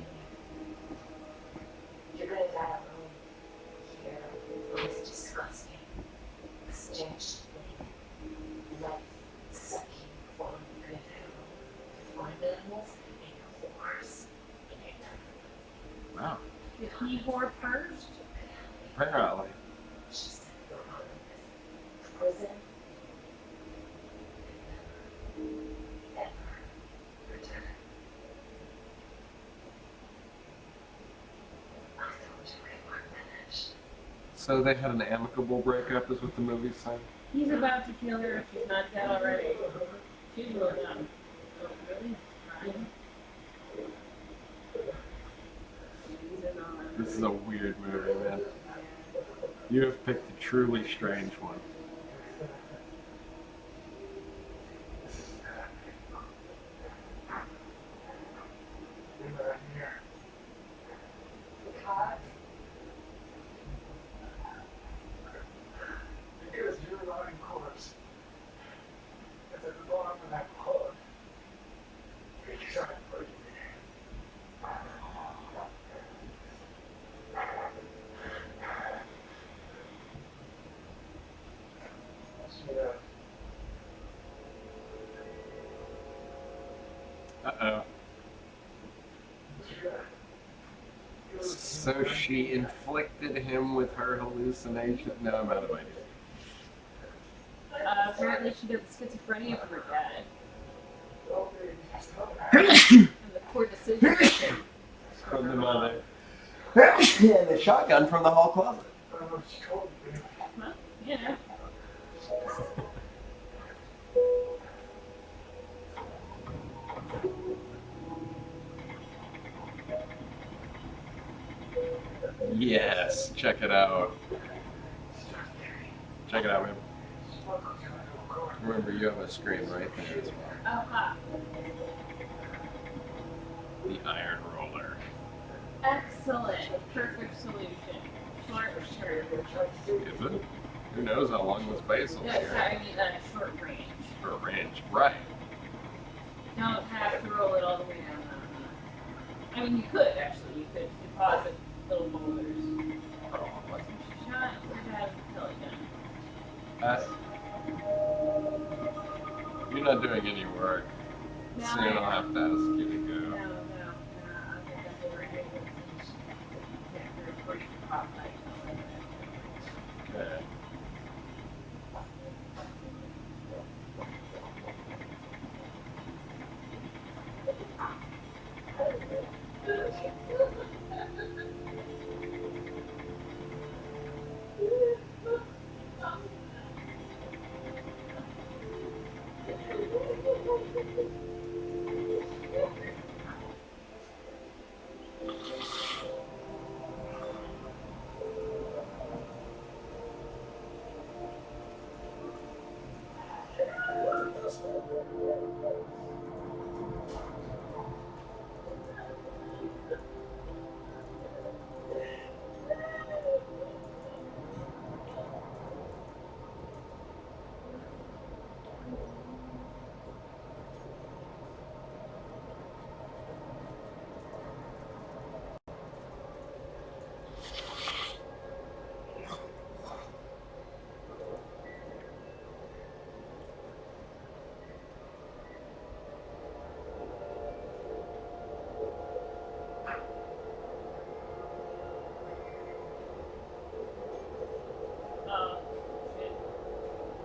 you. You're gonna die alone. Here, from this disgusting, stench thing. Life sucking from good hell. Find animals and horse. Wow. Did he whore first? Apparently. She said go on this prison. Ever return. I thought we were finished. So they had an amicable breakup, is what the movie's saying? He's about to kill her if she's not dead already. She's really done. Oh, really? Ryan? She's in on it. This is a weird movie, man. You have picked a truly strange one. Because you're running course. As I was going up in that club, you're trying to push me. Uh-oh. So she inflicted him with her hallucination. No, I'm out of ideas. Apparently she got the schizophrenia from her dad. And the poor decision making. From the mother. And the shotgun from the hall closet. Well, you know. Yes, check it out. Check it out, man. Remember, you have a screen right there as well. Aha. The iron roller. Excellent. Perfect solution. Short sure. Is it? Who knows how long this basil's No, here? sorry, I mean short range. For a range. Right. Don't have to roll it all the way down. I mean, you could actually. You could deposit little boulders. Wasn't she shot? Or have Kelly done? You're not doing any work. No, Soon I'll have to ask you to go. No. I think that's over here. Yeah, they're pretty hot like Okay. shit.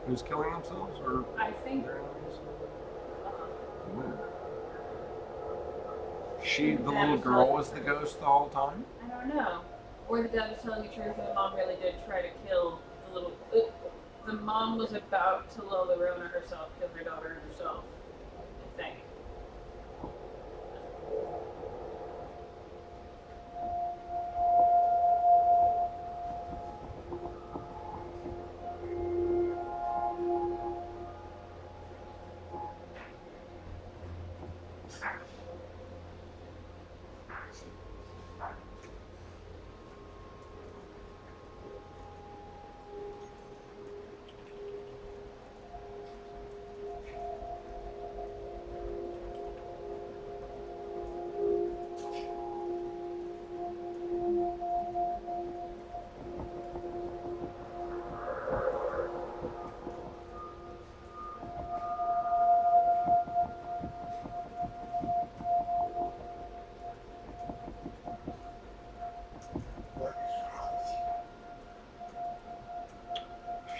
Who's killing themselves or I think. their enemies? Ooh. She, the little girl, was the ghost the whole time? I don't know. Or the dad was telling the truth and the mom really did try to kill the little. The mom was about to lull the Rona herself, kill her daughter herself. I think.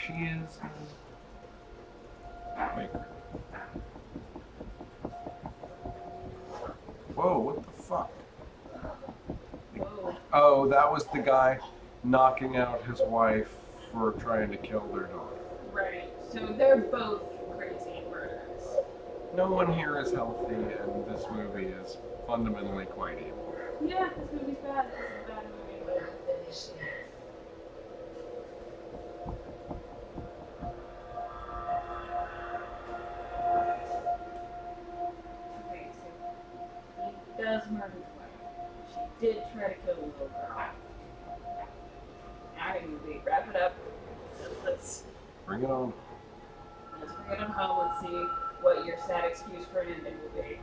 She is. Wait. Whoa, what the fuck? Whoa. Oh, that was the guy knocking out his wife for trying to kill their daughter. Right. So they're both crazy and murderous. No one here is healthy, and this movie is fundamentally quite evil. Yeah, this movie's bad. This is a bad movie. Finish it. She did try to kill the little girl. Alright, movie, wrap it up. Let's Bring it on. bring it on home and see what your sad excuse for an ending will be.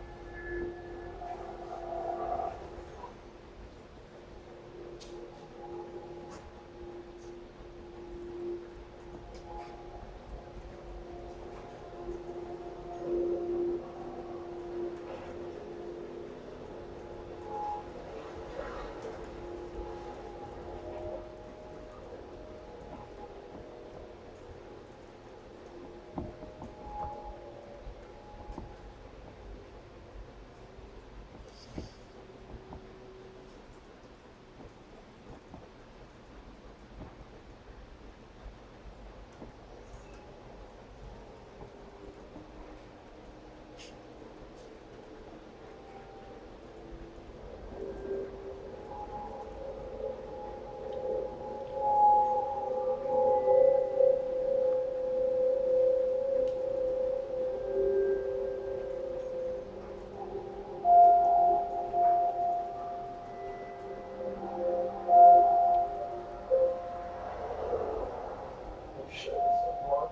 Oh shit, this is one.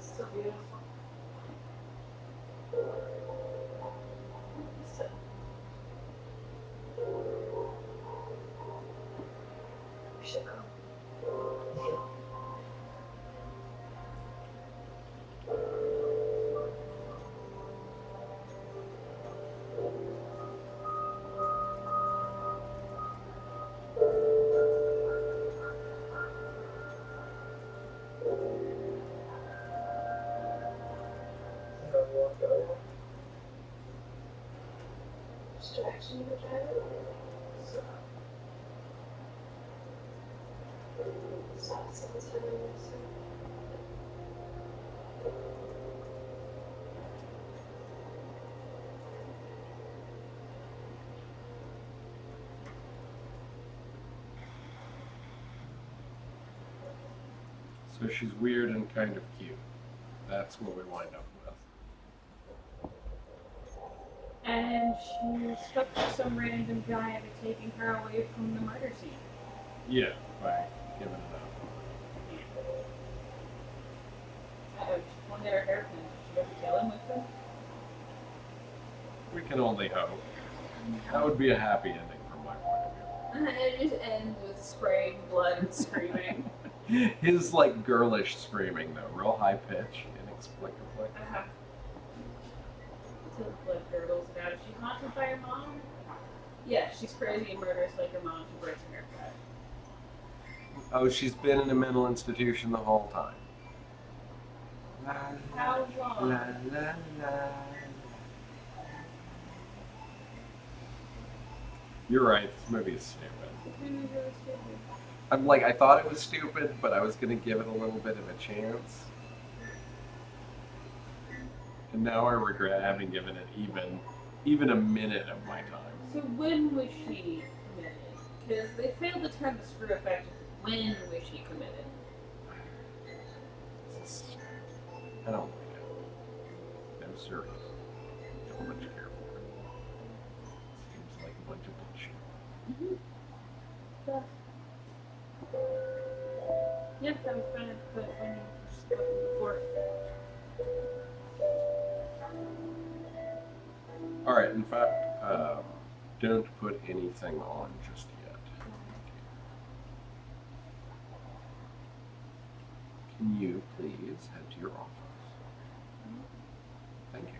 So beautiful. So. We should go. Distraction in the driver? Stop someone's having a So she's weird and kind of cute. That's what we wind up with. And she's stuck to some random guy into taking her away from the murder scene. Yeah, by giving it up. She won't get her hairpin. Did she ever kill him with her? We can only hope. That would be a happy ending from my point of It just ends with spraying blood and screaming. view. His like girlish screaming though, real high pitch, inexplicably. Until the blood gurgles it out. Is she haunted by her mom? Yeah, she's crazy and murderous like her mom. She breaks her haircut. Oh, she's been in a mental institution the whole time. La, How long? la, la, la. You're right. This movie is stupid. I thought it was stupid, but I was gonna give it a little bit of a chance. And now I regret having given it even a minute of my time. So when was she committed? Because they failed to turn the screw effect. When was she committed? I don't like it. I'm serious. Don't much care for it. Seems like a bunch of bullshit. Yeah. Yep, that was fine, but when you spoken before. Alright, in fact, don't put anything on just yet. Can you please head to your office? Thank you.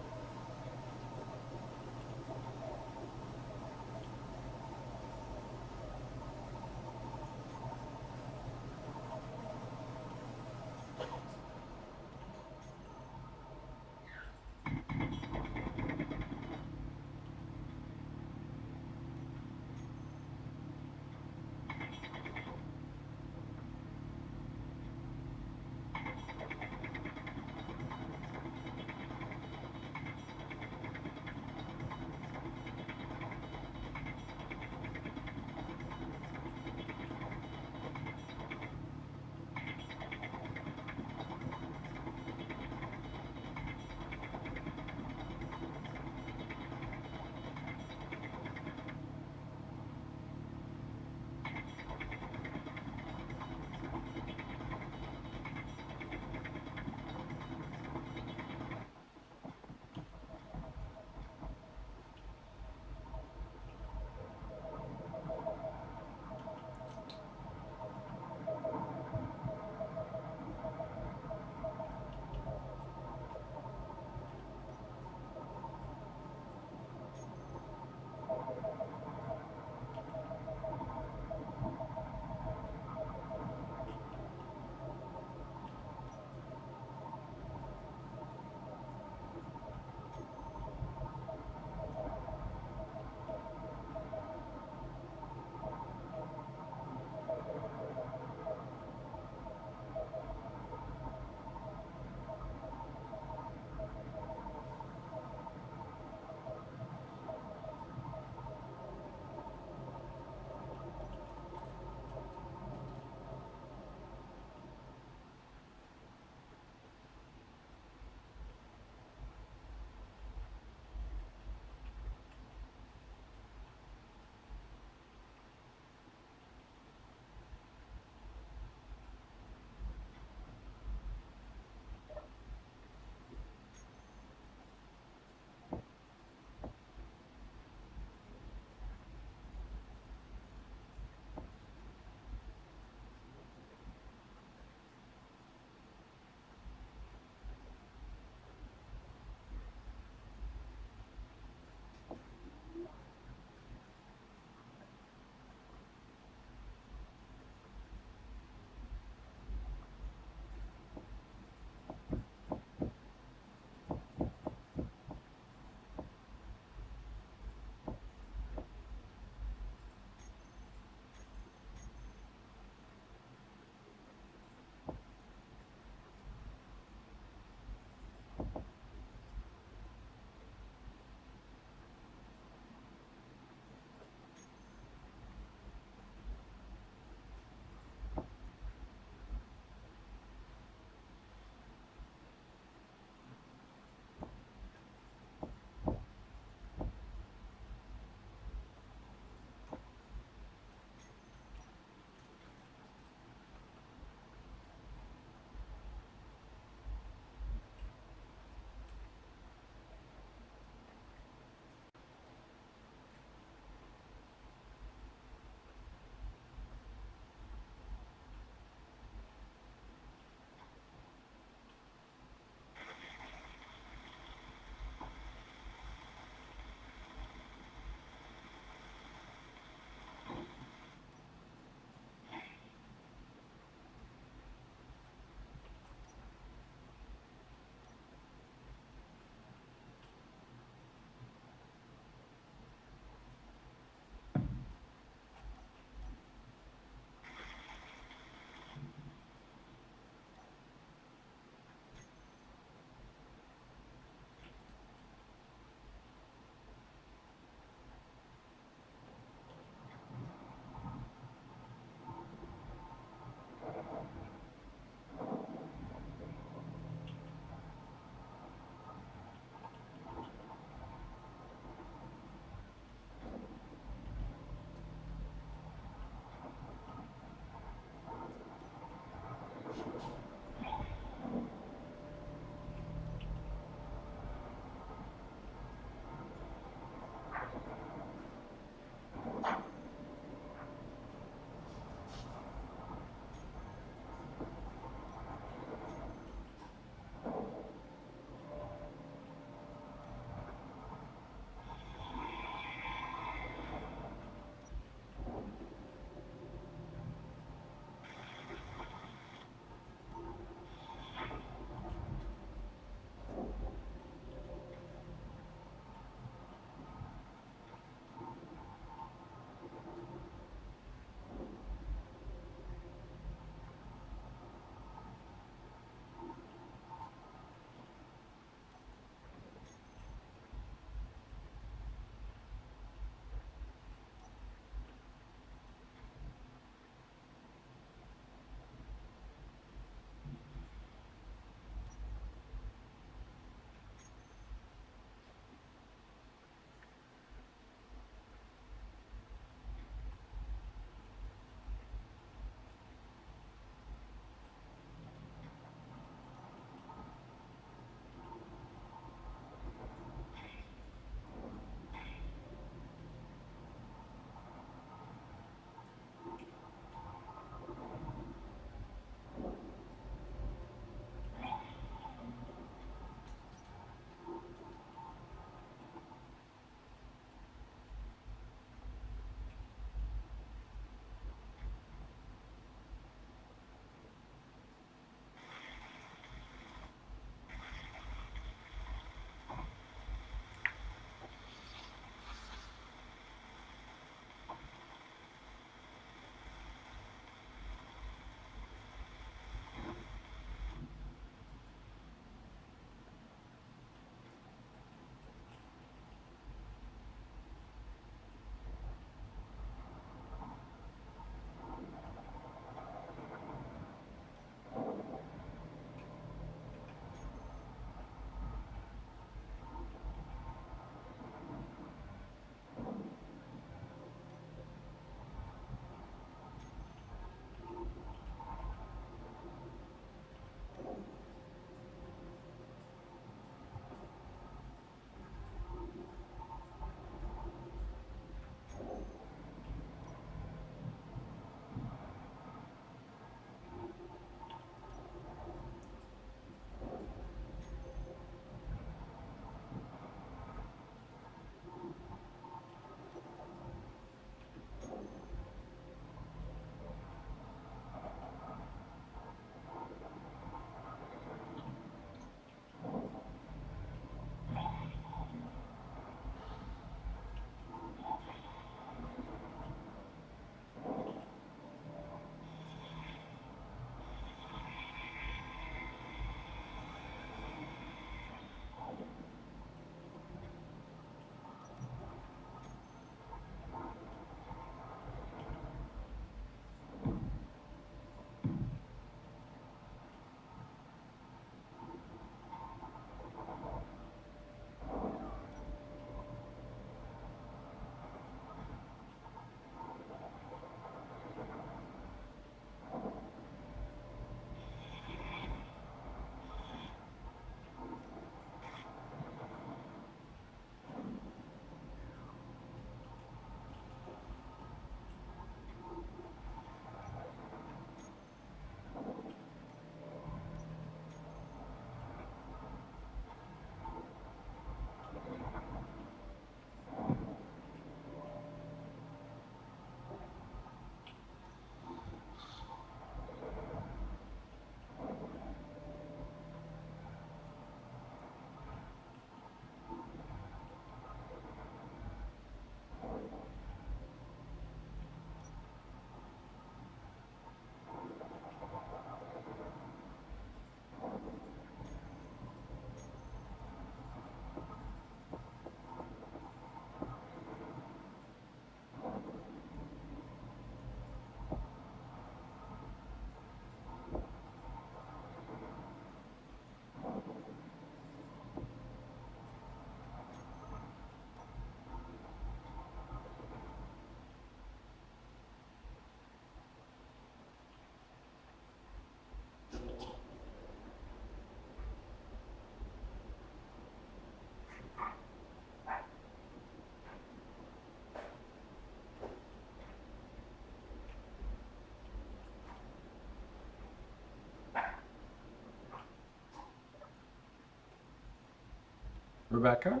Rebecca,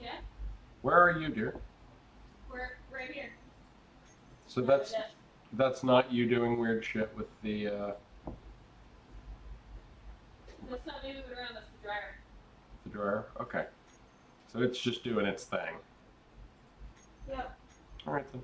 Yeah, where are you, dear? we're right here. So At that's the desk. that's not you doing weird shit with the That's not me moving around, that's the dryer. dryer. Okay. So it's just doing its thing. Yep. All right then.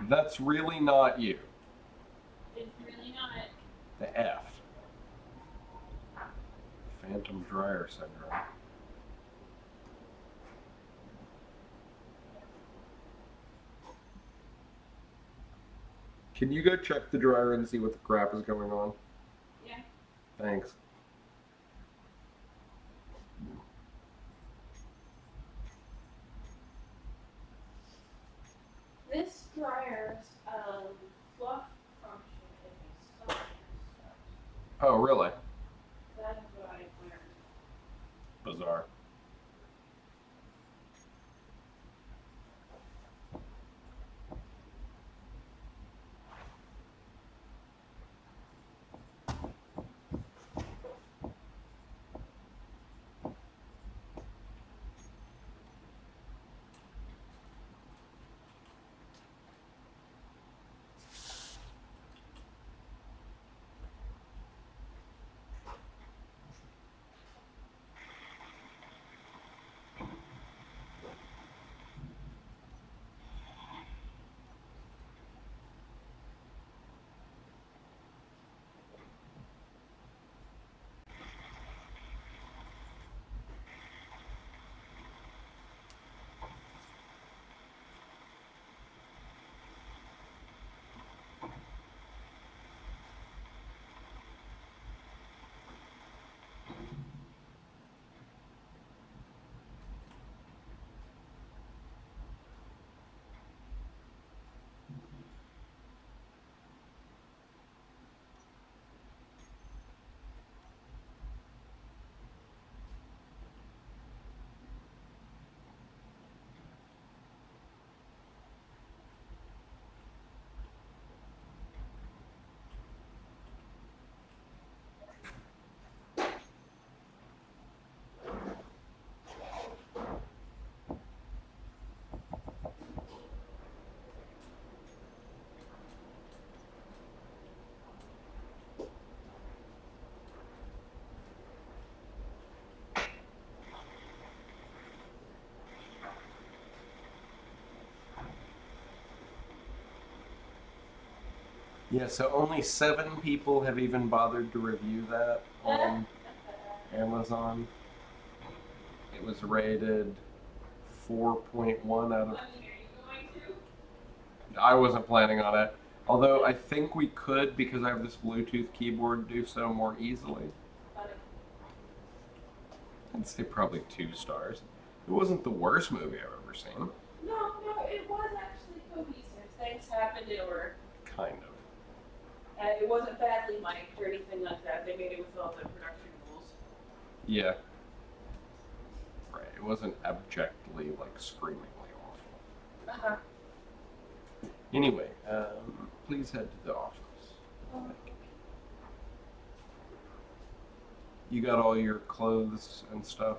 That's really not you. It's really not. The F. Phantom dryer syndrome. Can you go check the dryer and see what the crap is going on? Yeah. Thanks. This dryer's fluff function is so messed Oh, really? up. That is what I learned. Bizarre. Yeah, so only 7 people have even bothered to review that on Amazon. It was rated 4.1 out of. I mean, are you going to? I wasn't planning on it. Although I think we could, because I have this Bluetooth keyboard, do so more easily. I'd say probably 2 stars. It wasn't the worst movie I've ever seen. No, it was actually cohesive. Things happened in order. Kind of. It wasn't badly mic'd or anything like that. They made it with all the production rules. Yeah. Right. It wasn't abjectly, like, screamingly awful. Uh-huh. Anyway, please head to the office. You got all your clothes and stuff?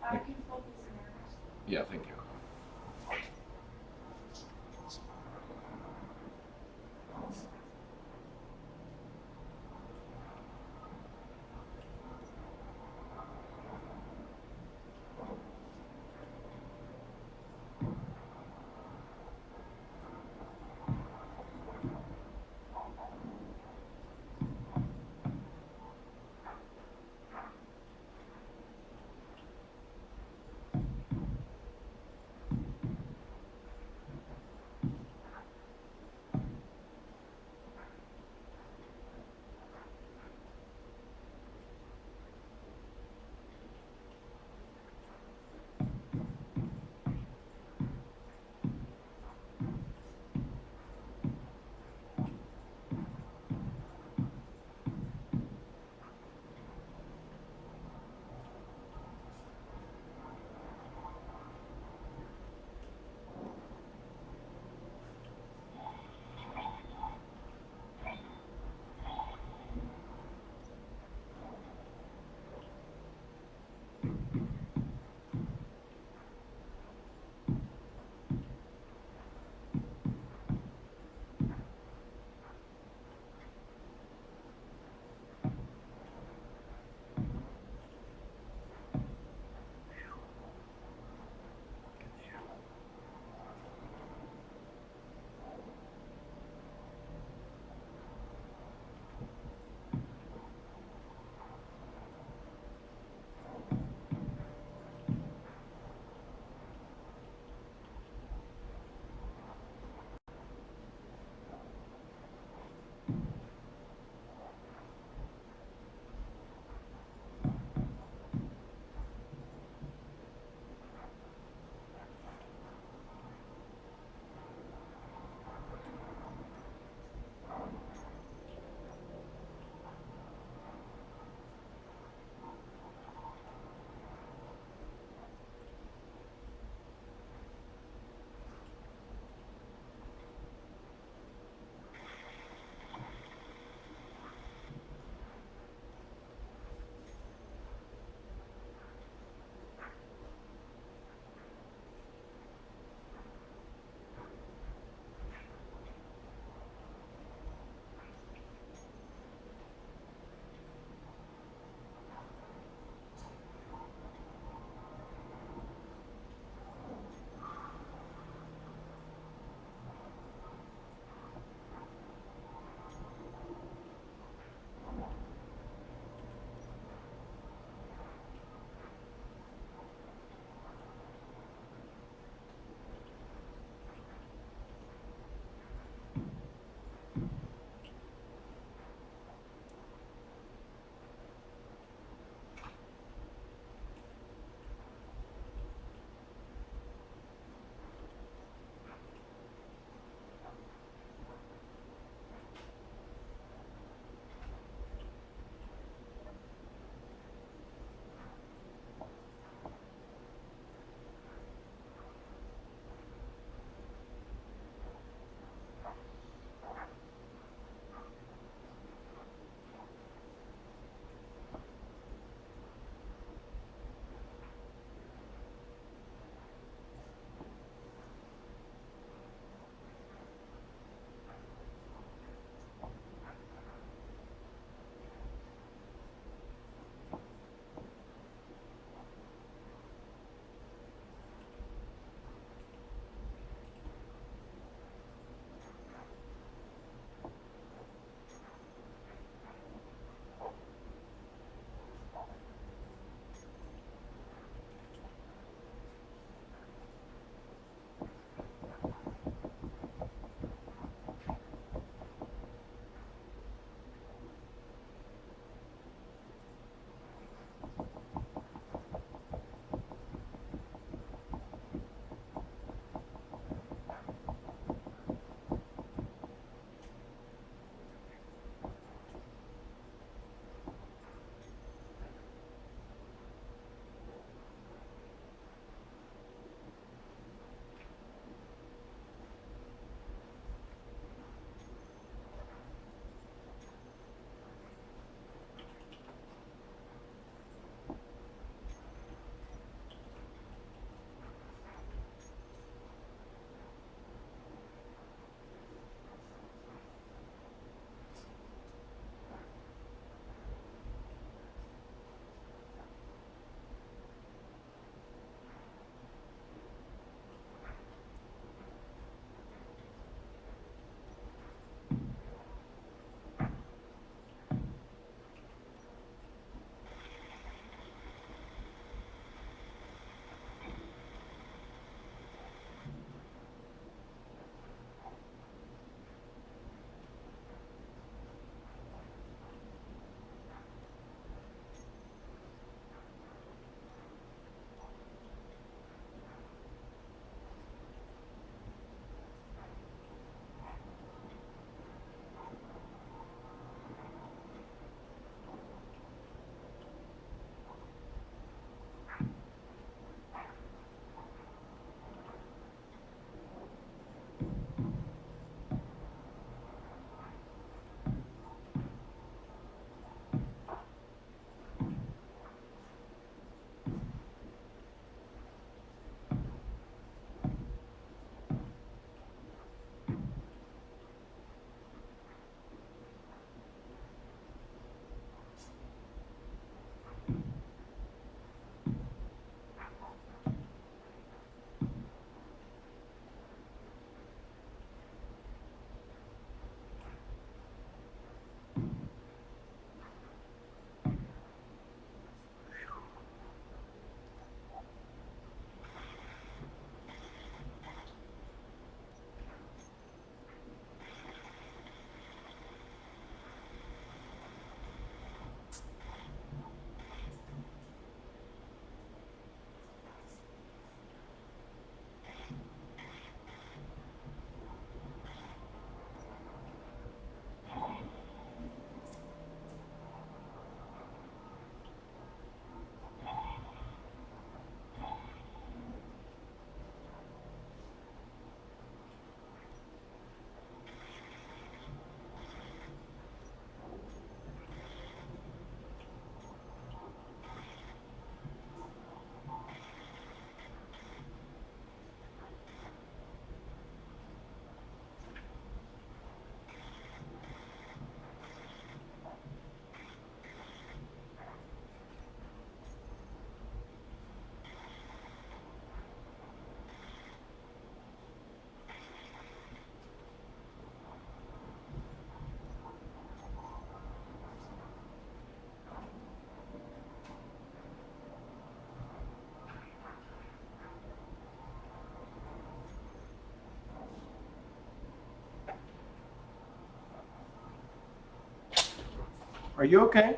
I can fold these in yours. Yeah, thank you. Are you okay?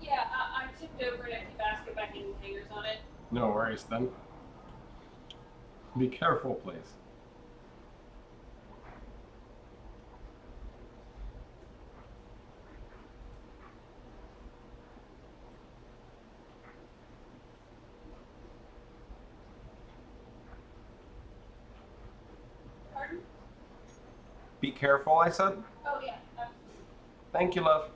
Yeah, I tipped over an empty basket by hanging hangers on it. No worries then. Be careful, please. Pardon? Be careful, I said. Oh yeah, absolutely. Thank you, love.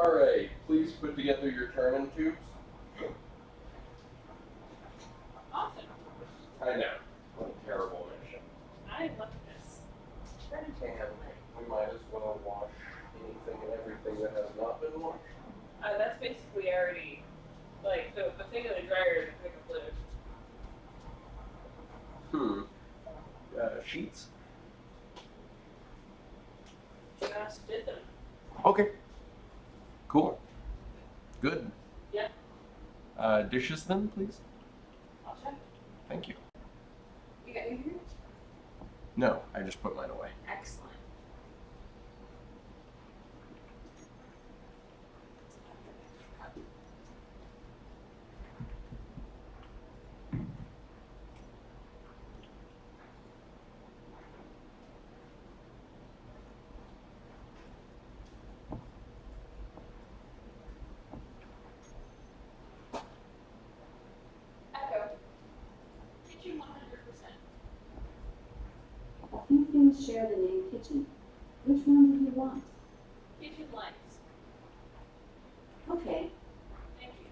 All right, please put together your turn-in tubes. Awesome. I know. What a terrible mission. I love this. And we might as well wash anything and everything that has not been washed. That's basically already, like, the thing in the dryer is a pick of fluid. Sheets? Just did them. Okay. Cool. Good. Yeah. Dishes then, please? I'll check. Thank you. You got yours? No, I just put mine away. Excellent. Echo. Kitchen 100%. A few things share the name kitchen. Which one do you want? Kitchen lights. Okay, Thank you.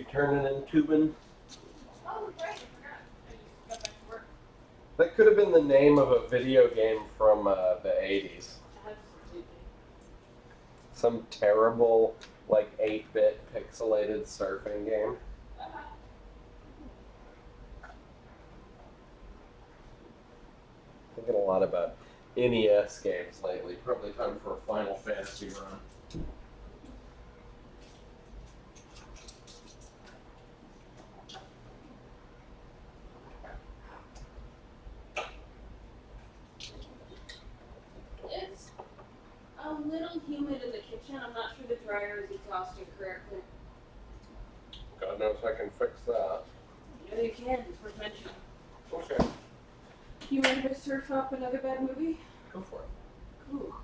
You turning in tubing? Oh, right, I forgot. I just got back to work. That could have been the name of a video game from the 80s. Absolutely. Some terrible, like 8-bit pixelated surfing game. Thinking a lot about NES games lately. Probably time for a Final Fantasy run. It's a little humid in the kitchen. I'm not sure the dryer is exhausting correctly. God knows I can fix that. You know you can, it's worth mentioning. Okay, You ready to surf up another bad movie? go for it. Ooh.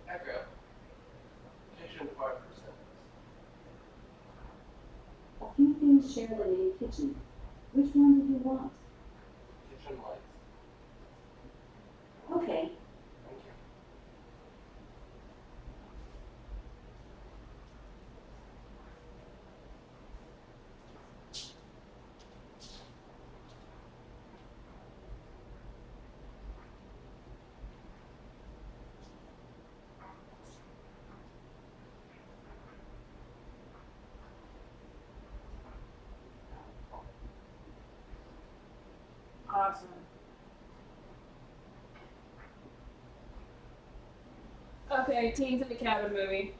Echo. Kitchen 5%. A few things share the name kitchen. Which one did you want? Kitchen lights. Okay, Thank you. awesome. Okay, Teens in the Cabin movie.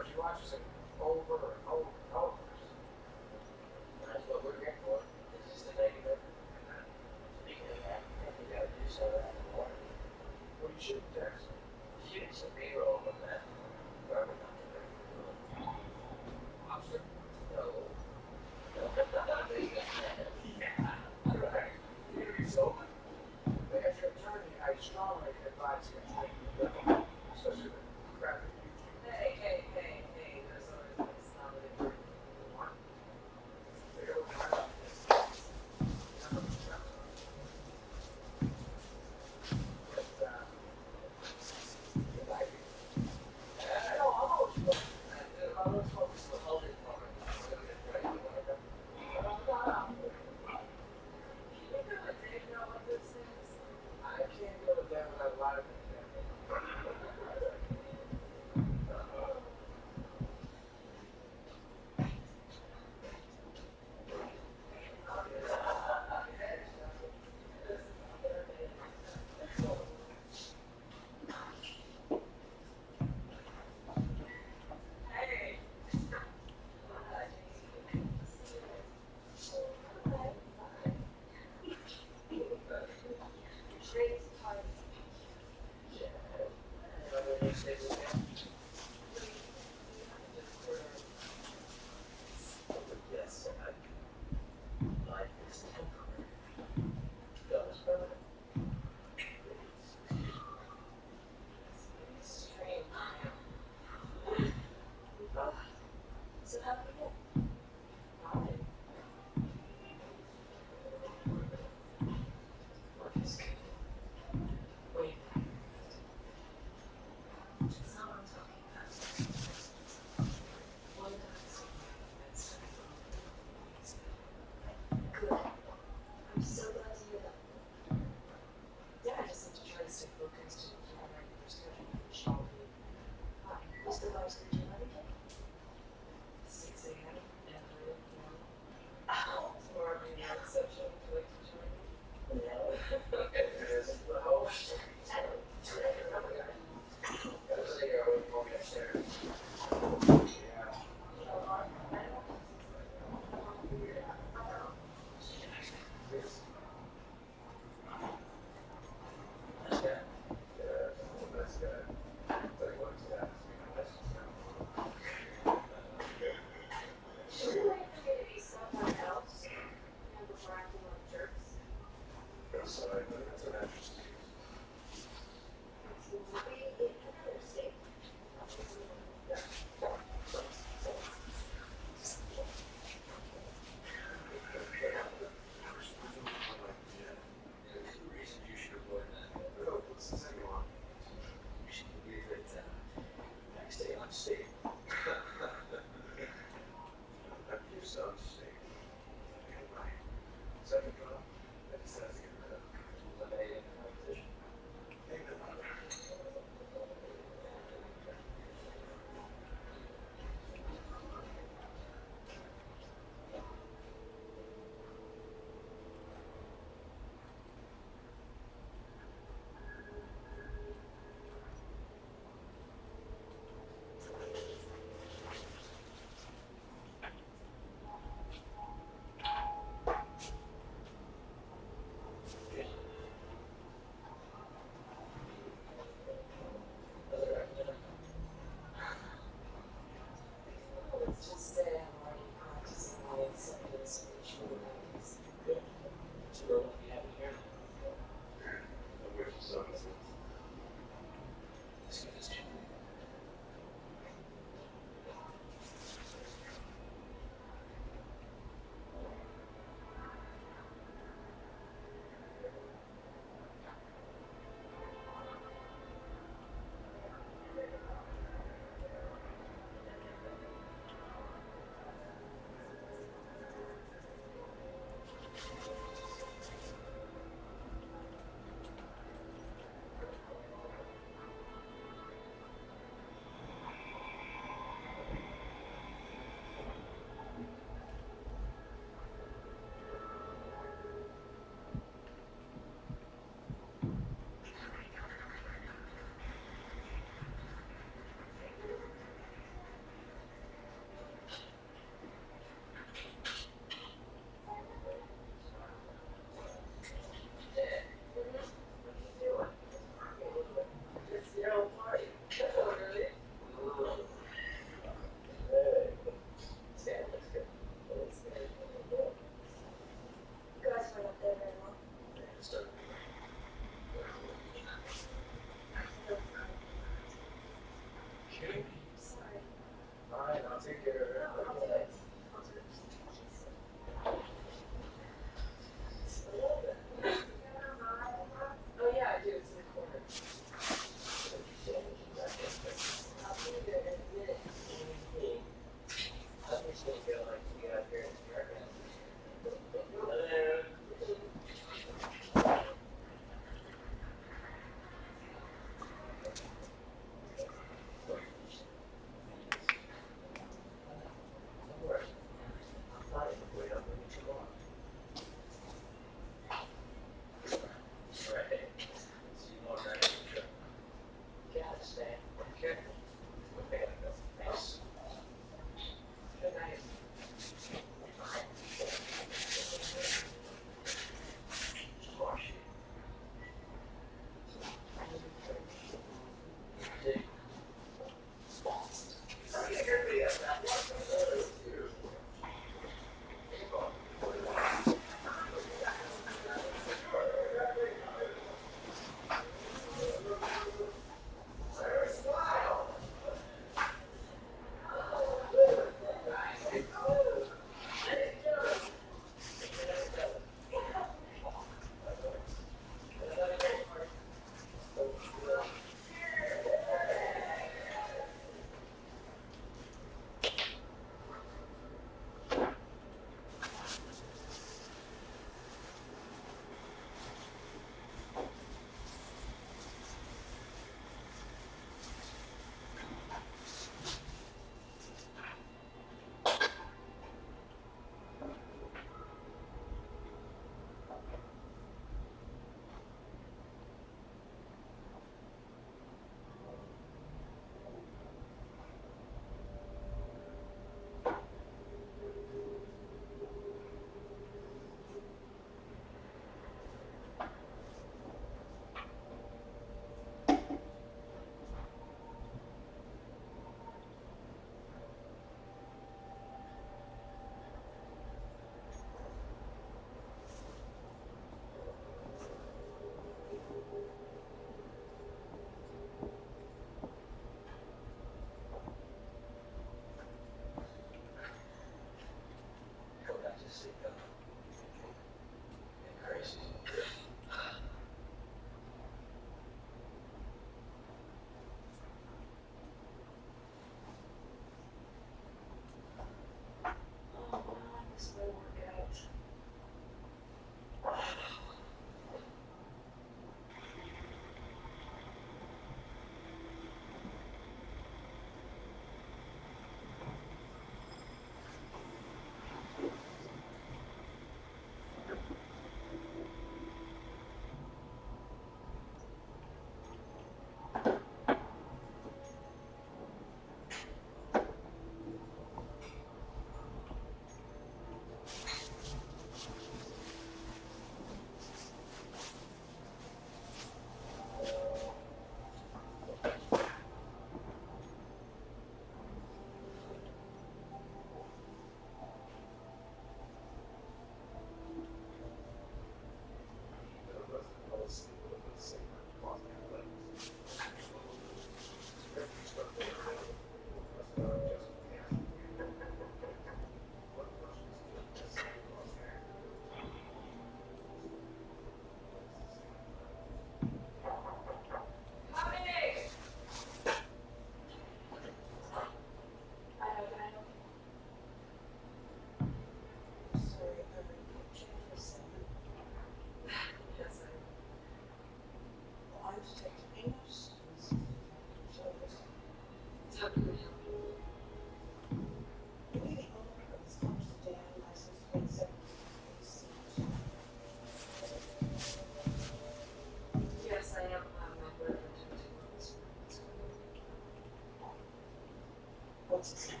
What's the secret?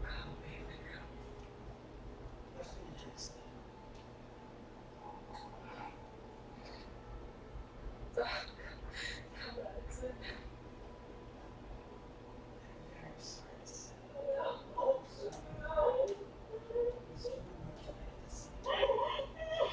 Oh, baby girl. What's the next thing? Come on, it's it. I'm very sorry to say. Oh, so no. So manipulated to see. Oh my god.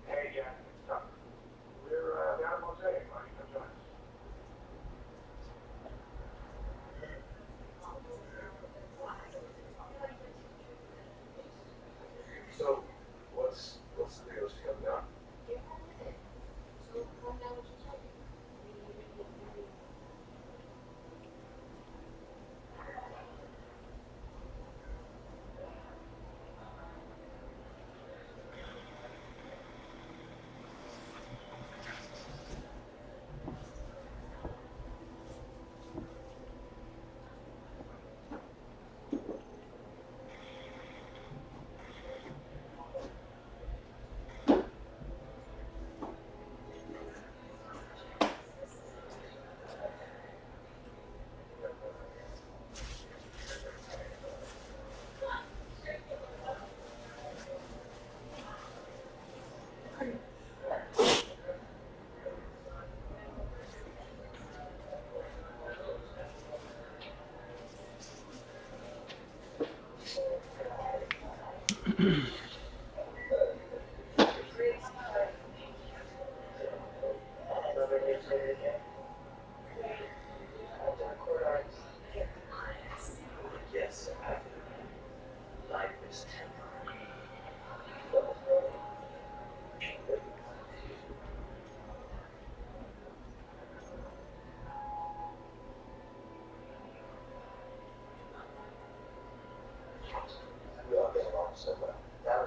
Hey, yeah, it's tough. We're down in Mosaic, buddy. Come join us. So, what's the deal? She coming down? Yes, I do. Life is temporary. We all get along so well. That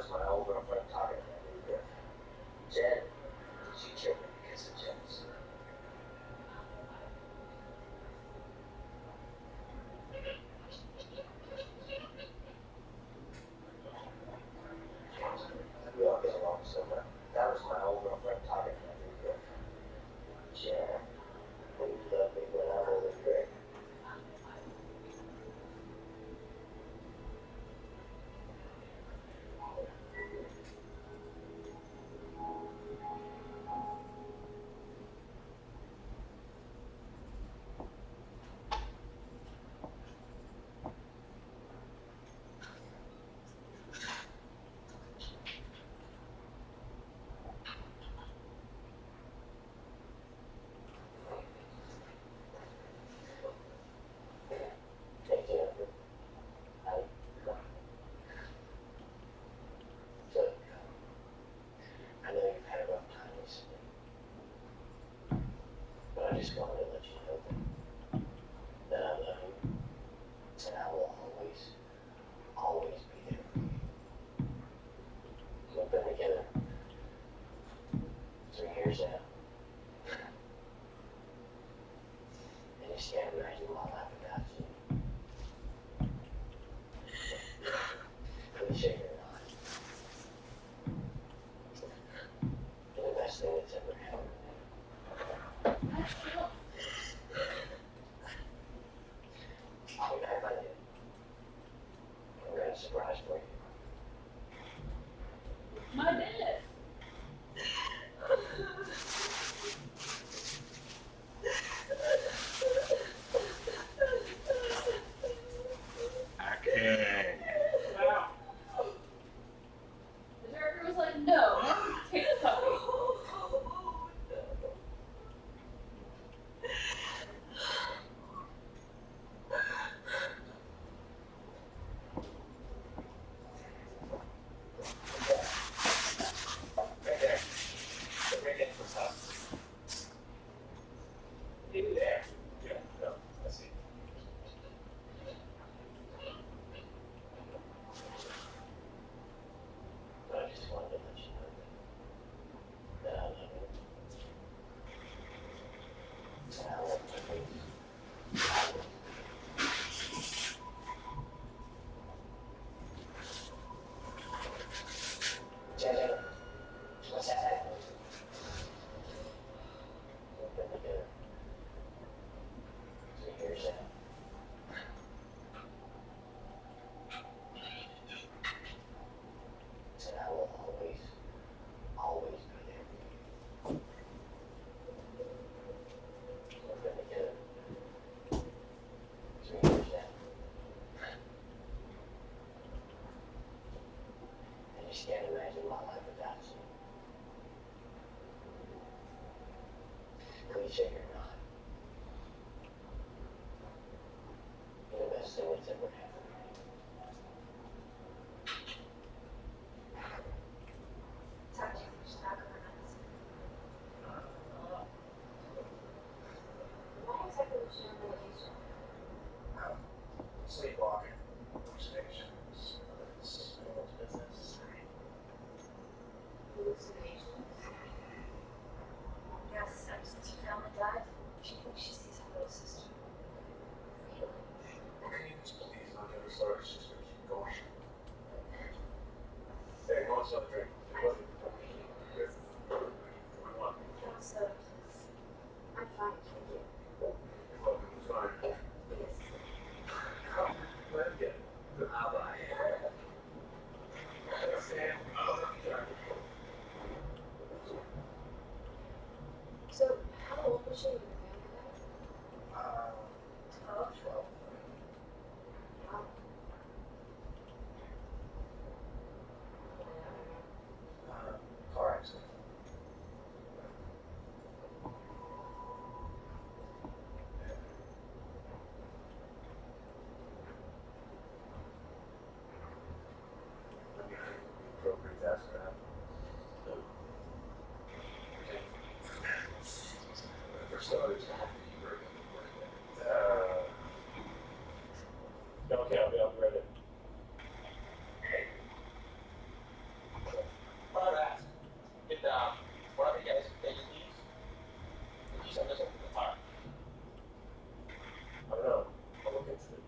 cliche or not, you're the best thing that's ever happened to me. Talk to you just about governance. Why exactly was she on medication? Sleepwalking, hallucinations, it's anyone's business. Hallucinations? Yes, ever since her family died, she thinks she sees her little sister. Really? Can you just please not get her started? She's gonna keep going. Hey, who wants another drink? So, I'm fine, thank you. You're welcome, it's fine. Yes. Let him get it. I'll buy it. Sam. So, how old was she when your family died? 12. Wow. Car accident. Appropriate to ask her that. For starters, okay, I'll be right in. What I'd ask, get whatever you guys take these, you send us over to the car. I don't know. I'll look into it.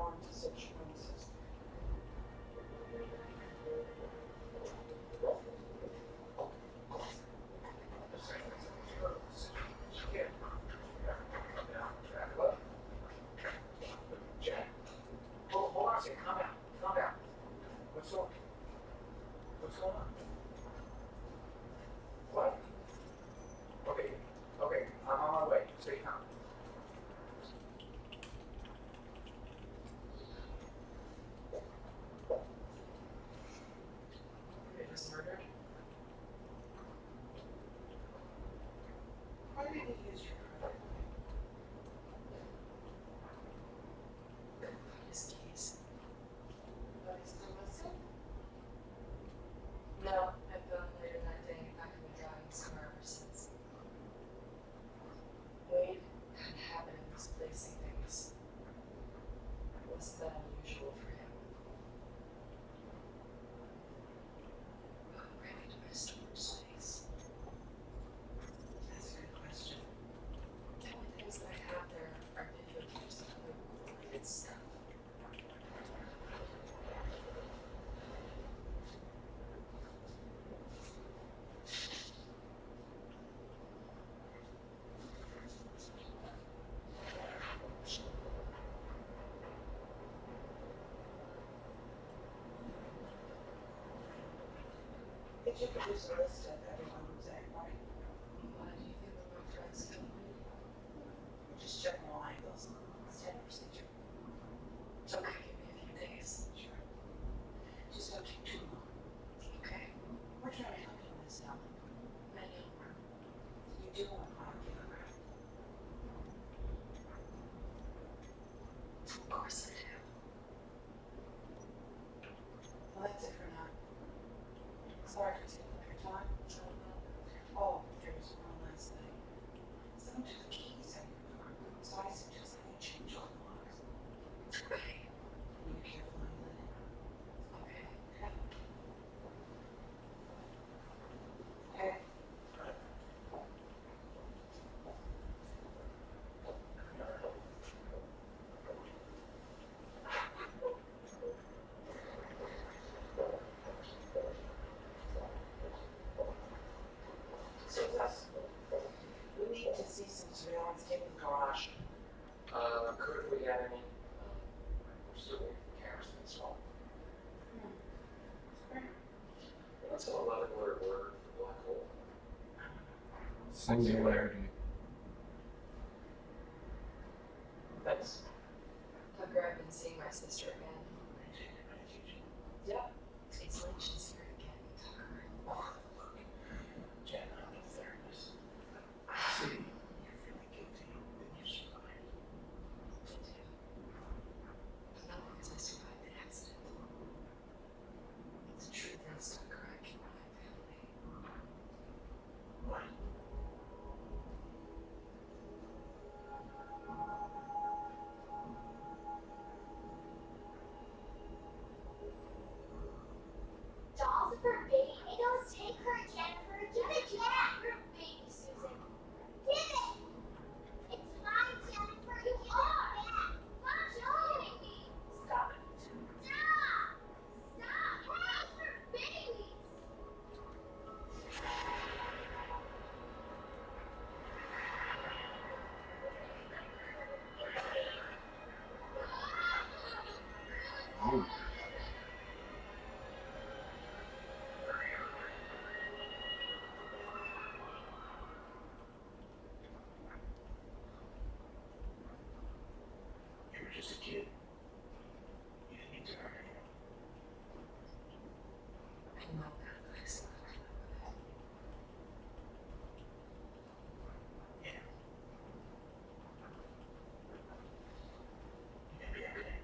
power to such premises. Jack. Hold on a second. Calm down. Calm down. What's going on? What? Okay. I'm on my way. Stay calm. It was murdered? Why did he use your credit? His keys. But he's still missing? No, I found him later that day back in the driving scar ever since. Wade had a habit of misplacing things. Wasn't that unusual for him? But where did my storage space? That's a good question. The only things that I have there are videotapes and other related stuff. Did you produce a list of everyone who's at right? Why do you think that my friends killed me? Just checking all angles. Standard procedure. It's okay, give me a few days. Sure. Just don't take too long. Okay, We're trying to help you in this, Ellen. I know. You do want to find Gillibrand. Of course I do. Well, that's it for now. Sorry for taking up your time. Oh, there was one last thing. Someone took the keys out of your car, so I suggest that you change all the locks. Okay. Be careful how you let in. Okay. Okay. So that's, we need to see some surveillance tape in the garage. Could if we had any, we're still waiting for cameras to install. What's an 11-word word for black hole? Singularity. Thanks. Tucker, I've been seeing my sister again. Yep. It's like she's here again, Tucker. Jen, I'm a therapist. See, you're feeling guilty that you survived. I do. But not because I survived the accident. The truth is, Tucker, I killed my family. What? Dolls for baby. Don't take her, Jennifer. Give it back. Her baby, Susan. Give it. It's mine, Jennifer. You are. Stop showing me. Stop it. Stop. Stop. Dolls for babies. Ooh. You were just a kid. You didn't need to hurt anyone. I know that, but I still have to live with it. Yeah. You're gonna be okay.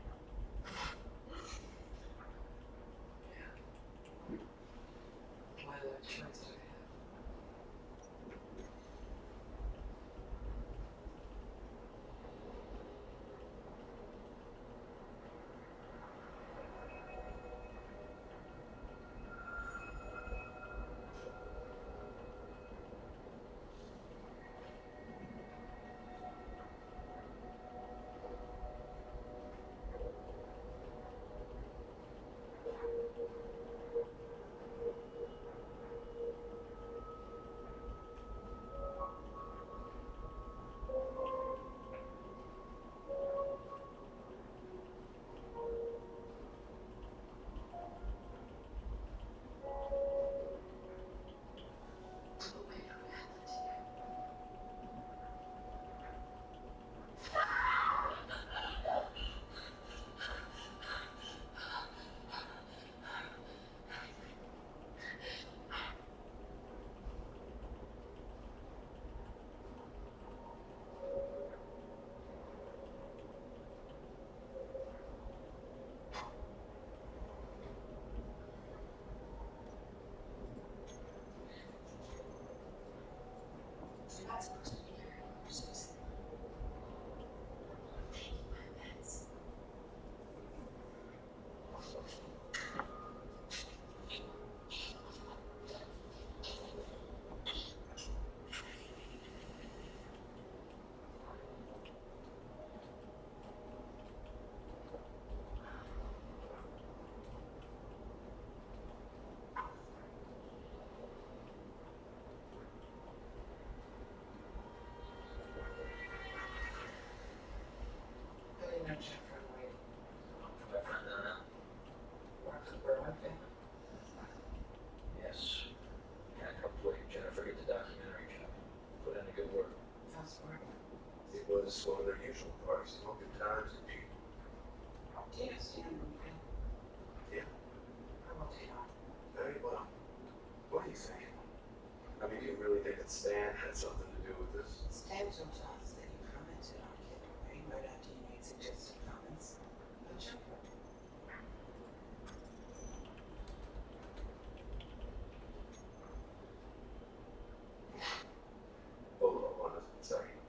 You're not supposed to be here anymore, Susan. I'm taking my meds. I didn't know Jennifer and Wade Did I find that out? worked for the Berwin family. Yes. Yeah, I helped Wade and Jennifer get the documentary job. Put in a good word. How smart. It was one of their usual parties, you know, good times and people. Do you understand what you feel? Yeah. How well do you know? Very well. What do you think? I mean, do you really think that Stan had something to do with this? Stan told us that you commented on Kid Wayne right after you made suggestive comments about Jennifer. Hold on a second.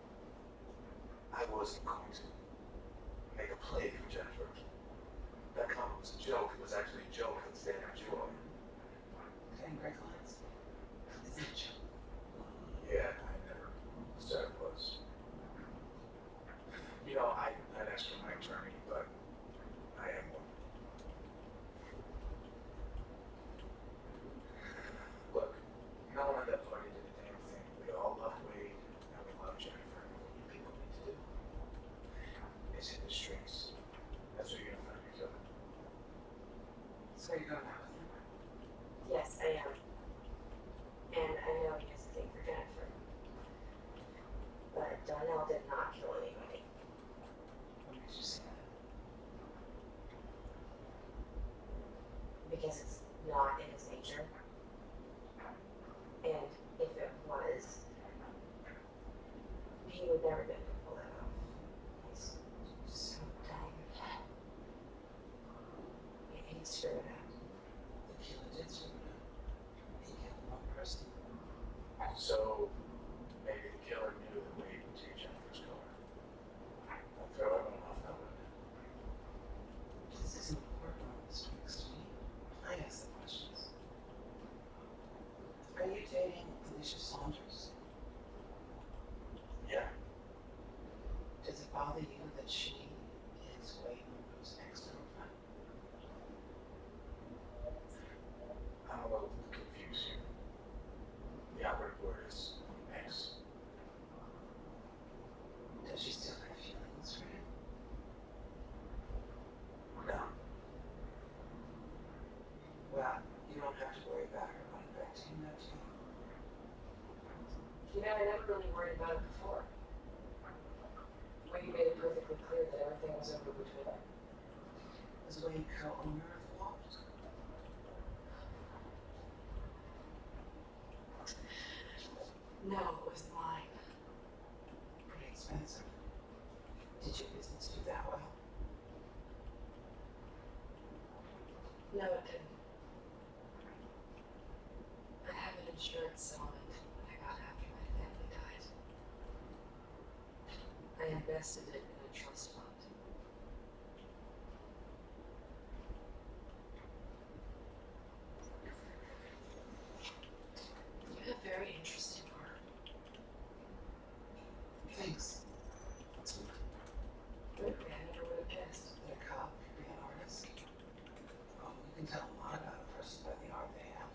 I wasn't going to make a play for Jennifer. That comment was a joke. It was actually a joke that Stan had you on. Cutting brake lines? Isn't it true? Yeah, I never said it was. You know, I'd ask for my attorney, but I am one. Look, no one at that party did a damn thing. We all loved Wade, and we love Jennifer. What you people need to do is hit the streets. That's what you're gonna find yourself. So you're going out with him? Yes, I am. And I know he has a thing for Jennifer. But Donnell did not kill anybody. What makes you say that? Because it's not in his nature. And if it was, he would never be able to pull that off. He's so dumb. He'd screw it up. The killer did screw it up. He killed the wrong person. So maybe the killer knew that Wade would take Jennifer's car. I'll throw everyone off that window. This isn't a courtroom, Mr. McSweeney. I ask the questions. Are you dating Alicia Saunders? Yeah. Does it bother you that she is Wade Monroe's ex-girlfriend? I'm a little confused here. The operative word is ex. Does she still have feelings for him? No. Well, you don't have to worry about her running back to him, do you? You know, I never really worried about it before. When you made it perfectly clear that everything was over between them. Is Wade co-owner of the loft? No, it was mine. Pretty expensive. Did your business do that well? No, it didn't. I have an insurance settlement that I got after my family died. I invested it in a trust fund. You have very interesting art. Thanks. Really, I never would have guessed. That a cop could be an artist? Oh, you can tell a lot about a person by the art they have.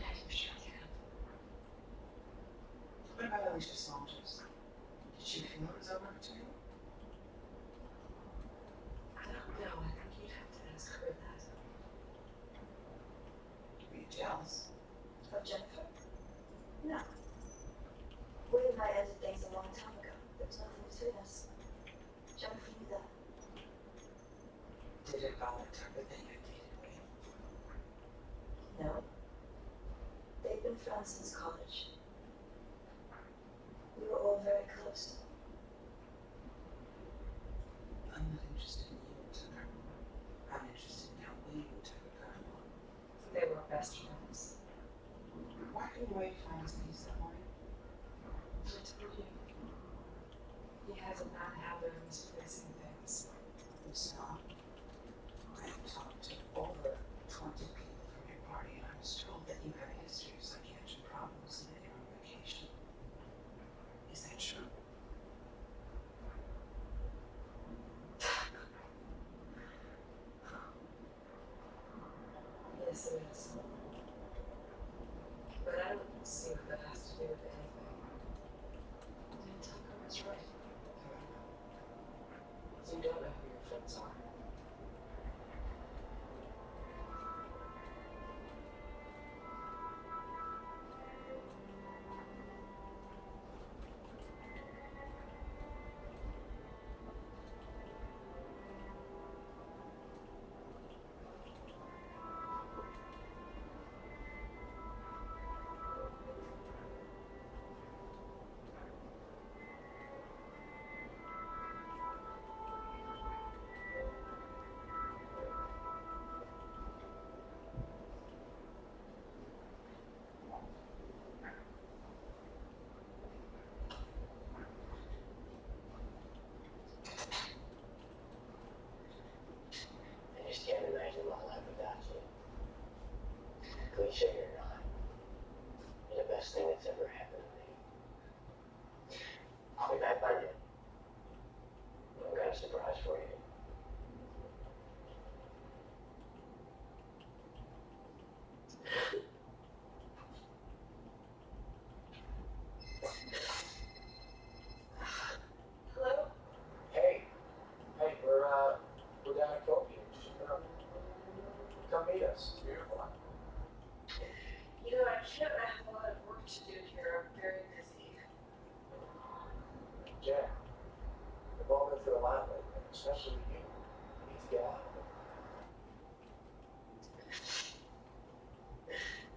Yeah, you sure can. What about Alicia Saunders? Did she feel it was over between you? I don't know. I think you'd have to ask her that. Were you jealous? Of Jennifer? No. Wade and I ended things a long time ago. There was nothing between us. Jennifer knew that. Did it bother Tucker that you dated Wade? No. They've been friends since college. We were all very close. I'm not interested in you and Tucker. I'm interested in how Wade and Tucker got along. They were best friends. Why couldn't Wade find his peace out? Yes, it is. But I don't see what that has to do with anything. Dan Tucker was right. You don't know who your friends are. I just can't imagine my life without you. Cliche or not, you're the best thing that's ever happened to me. I'll be back by then. I've got a surprise for you. Hello? Hey, we're down at Kobe. Come meet us. It's beautiful. You know, I can't. I have a lot of work to do here. I'm very busy. Jack, we've all been through a lot lately, especially you. You need to get out of it.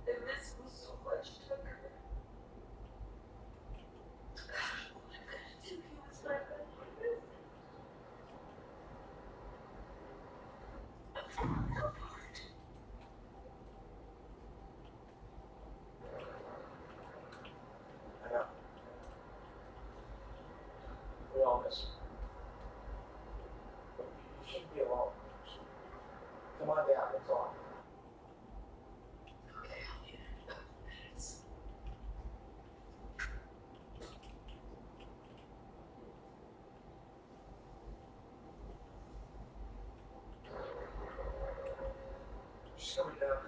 I miss you so much, Tucker. What am I gonna do? He was my best friend. I'm falling apart. I know. We all miss you. But you shouldn't be alone. Come on down, let's talk. Okay, I'll be there in a couple minutes. She's coming down.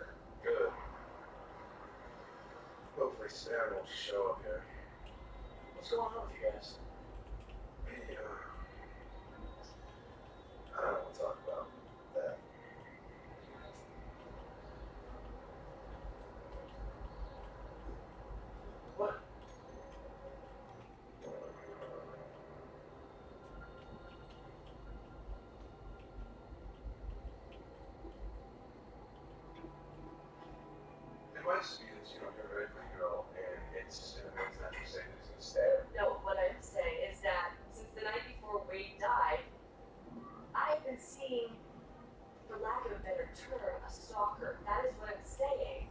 Good. Hopefully Sam will show up here. What's going on with you guys? I don't want to talk about that. What? It might just be that you don't hear every girl, and it's an amazing that you say that it's gonna stay. No, what I'm saying is that since the night before Wade died, I've been seeing, for lack of a better term, a stalker. That is what I'm saying.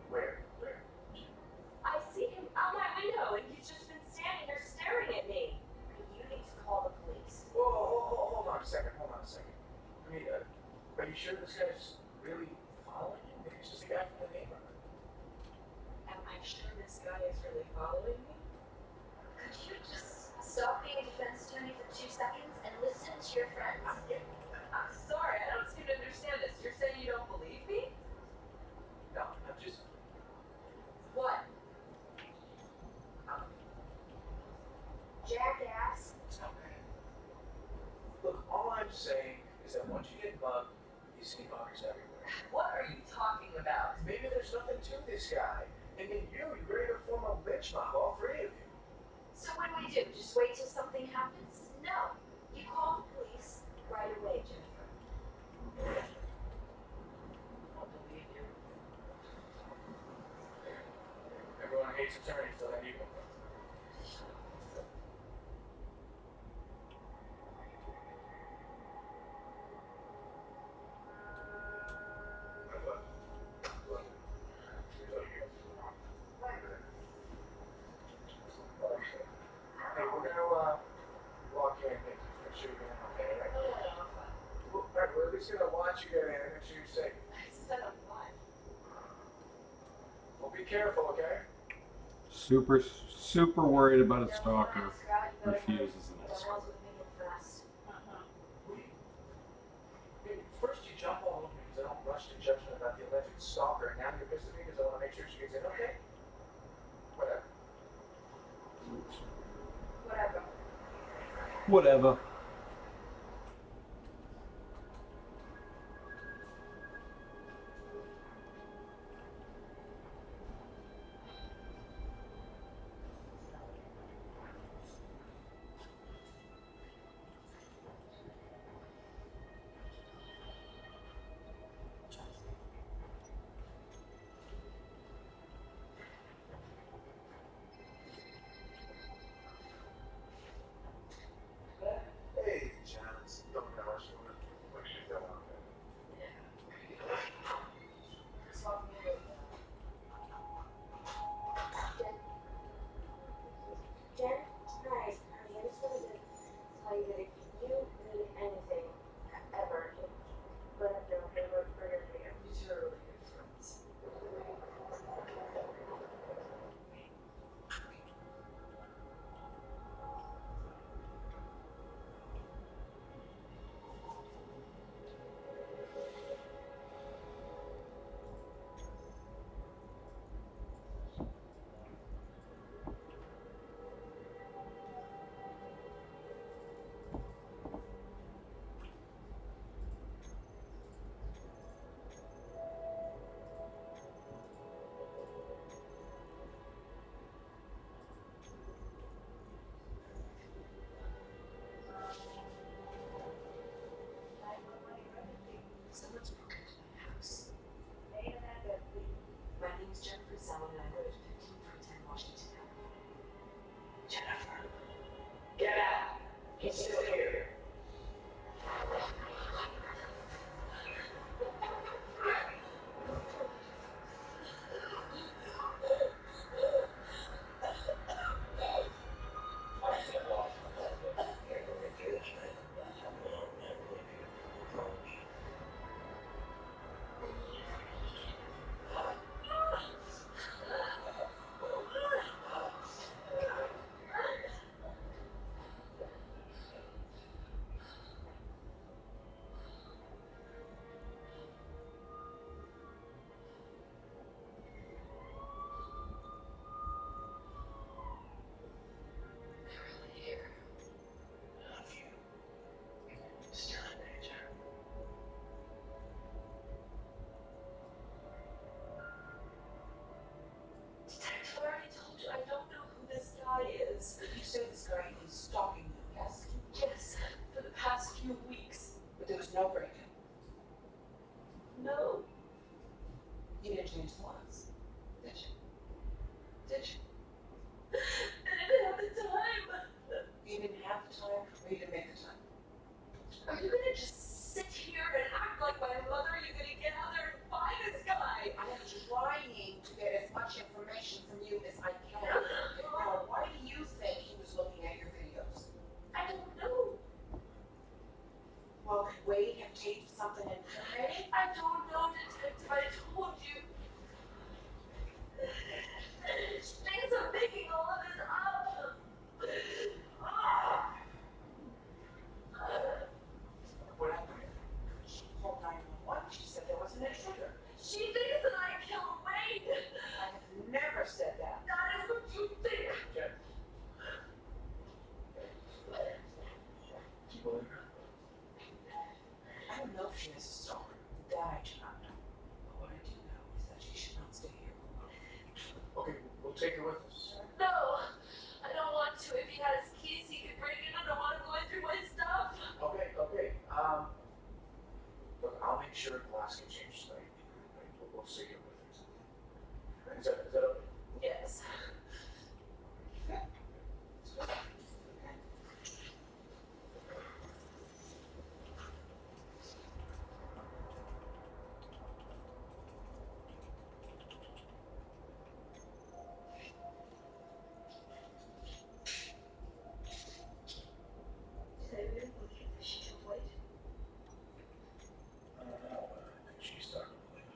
Where? I see him out my window and he's just been standing there staring at me. You need to call the police. Whoa, hold on a second. I mean, are you sure this guy's really following you? Maybe he's just a guy from the neighborhood. Am I sure this guy is really following me? Could you just stop being a defense attorney for 2 seconds and listen to your friends? I'm sorry, I don't seem to understand this. You're saying you don't believe me? No, I'm just. What? Jackass. Stop that. Look, all I'm saying is that once you get mugged, you see buggers everywhere. What are you talking about? Maybe there's nothing to this guy. And then you're ready to form a lynch mob, all 3 of you. So what do? Just wait till something happens? No. You call the police right away, Jennifer. I don't believe you. Everyone hates attorneys till then you go. Hey, we're gonna walk in and make sure you're doing okay, right? No, I'm fine. Alright, we're at least gonna watch you get in and make sure you're safe. I said I'm fine. Well, be careful, okay? Super worried about a stalker. Don't Refuses an escort. also make it fast. First you jump all over me because I don't run rushed to judgment about the alleged stalker, and now you're pissed at me because I want to make sure she gets in okay? Whatever. Whatever. Whatever. Hey, Janice. Don't know what you want. What are you doing? Jen, hi. I just wanted to tell you that if you need anything ever, let us know. We're here for you. You two are really good friends. Someone's broken into my house. My name's Jennifer Salmon and I live at 15 Washington Avenue. Jennifer. Get out! He's still here. Still in danger. Detective, I already told you I don't know who this guy is. You say this guy is stalking you, yes? Yes, for the past few weeks. But there was no break-in. No. You didn't change the locks, did you? Did you? I didn't have the time. You didn't have the time, or you didn't make the time? Are you gonna just sit here and act like my mother? Are you gonna get out there and find this guy? I am trying to get as much information from you as I can. Now, why do you think he was looking at your videos? I don't know. Well, could Wade have taped something incriminating? I don't know, Detective. I told you. She thinks I'm making all of this up. What happened? She called 911. She said there was an intruder. She thinks that I killed Wade. I have never said that. That is what you think. Jen. Keep on her. I don't know if she has a stalker. That I do not know. But what I do know is that she should not stay here alone. Okay, we'll take her with us. No, I don't want to. If he had his keys, he could break in. I don't want him going through my stuff. Okay. Look, I'll make sure glass can change tonight. We'll see you with her. Is that okay? Yes. Did I really look at the sheet of white? I don't know, but I think she's starting to believe it.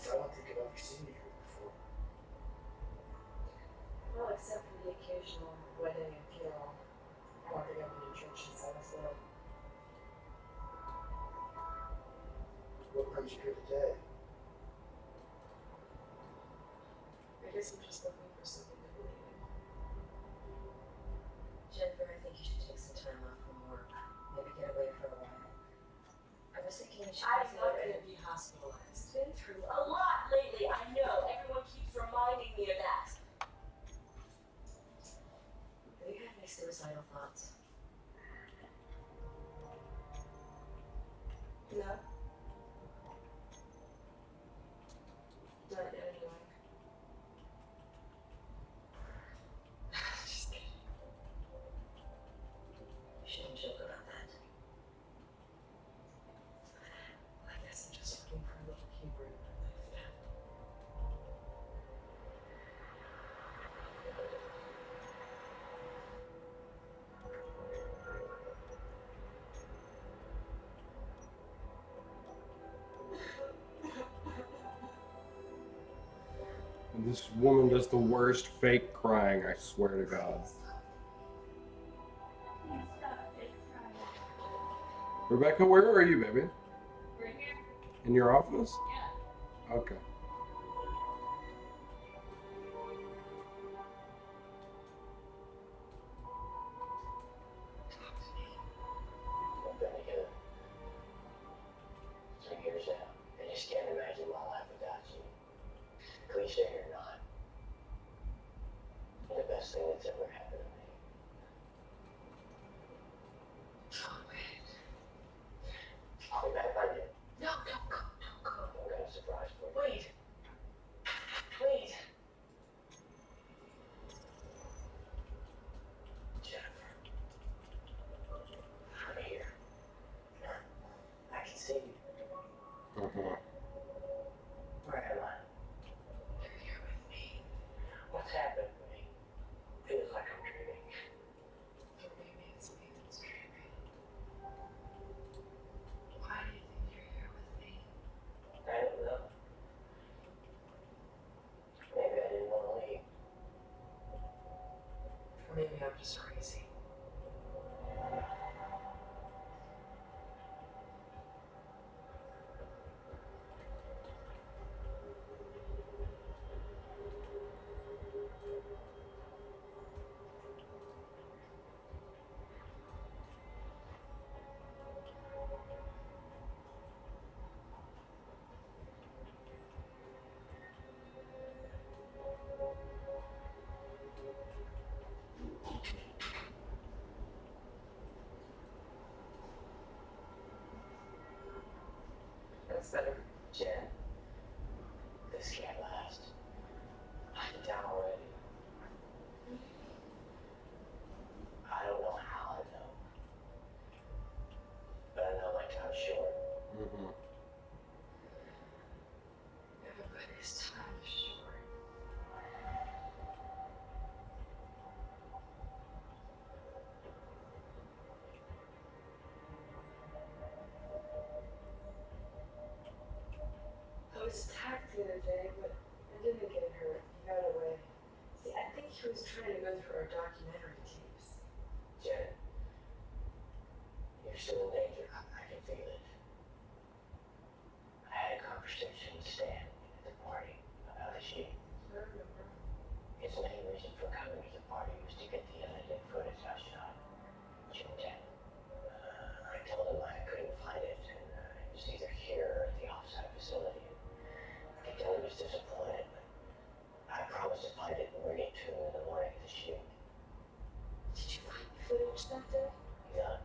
honest, I don't think I've ever seen you here before. Well, except for the occasional wedding and funeral. I don't think I've been in church since I was little. What brings you here today? I guess I'm just looking for something to believe in. Jennifer, I think you should take some time off from work. Maybe get away for a while. I was thinking you should consider it be hospitalized. Been through a lot lately, I know. Everyone keeps reminding me of that. Have you had any suicidal thoughts? No? Not yet, anyway. Just kidding. You shouldn't joke about that. I guess I'm just looking for a little humor in my life now. This woman does the worst fake crying, I swear to God. Rebecca, where are you, baby? Right here? In your office? Yeah. Okay. We've been together 3 years now. I just can't imagine my life without you. Cliche or not, you're the best thing that's ever happened to me. Oh, wait. I'll be back by then. No, don't go, don't go. I've got a surprise for you. Wait. Wait. Jennifer. I'm here. I can see you. Uh-huh. Where am I? You're here with me. What's happened to me? Feels like I'm dreaming. Or maybe it's me that's dreaming. Why do you think you're here with me? I don't know. Maybe I didn't want to leave. Or maybe I'm just crazy. That's better. Jen, this can't last. I'm down already. I don't know how I know. But I know my time's short. Mm-hmm. Everybody's time is short. I was attacked the other day, but I didn't get hurt. He got away. See, I think he was trying to go through our documentary tapes. Jen, you're still in danger. I can feel it. I had a conversation with Stan at the party about the sheet. I remember. His main reason for coming to the party was to get the edited footage I shot. June 10th. I told him I couldn't find it, and it was either here or at the offsite facility. I could tell he was disappointed, but I promised to find it and bring it to him in the morning of the shoot. Did you find the footage that day? Yeah.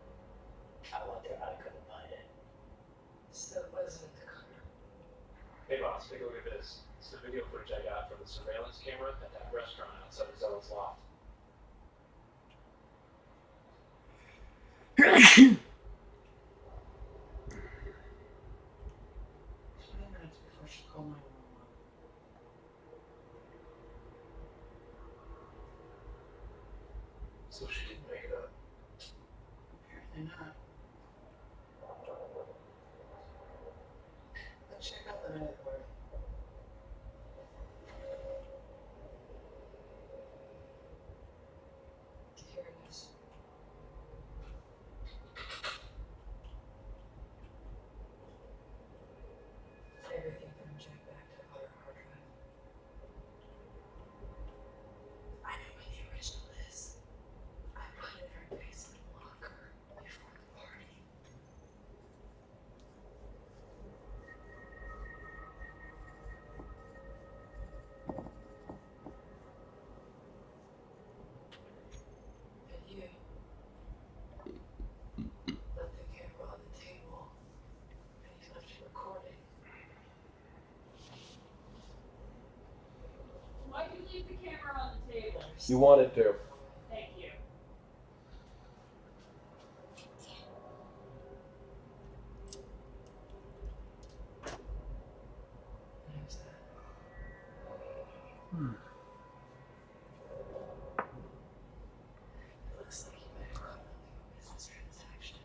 I went there, but I couldn't find it. So it wasn't the car. Hey boss, take a look at this. It's the video footage I got from the surveillance camera at that restaurant outside of Zealot's Loft. 20 minutes before she called 911. So she didn't make it up. Apparently not. Let's check out the night of the party. You wanted to. Thank you. Who's that? It looks like you might have caught up in a business transaction.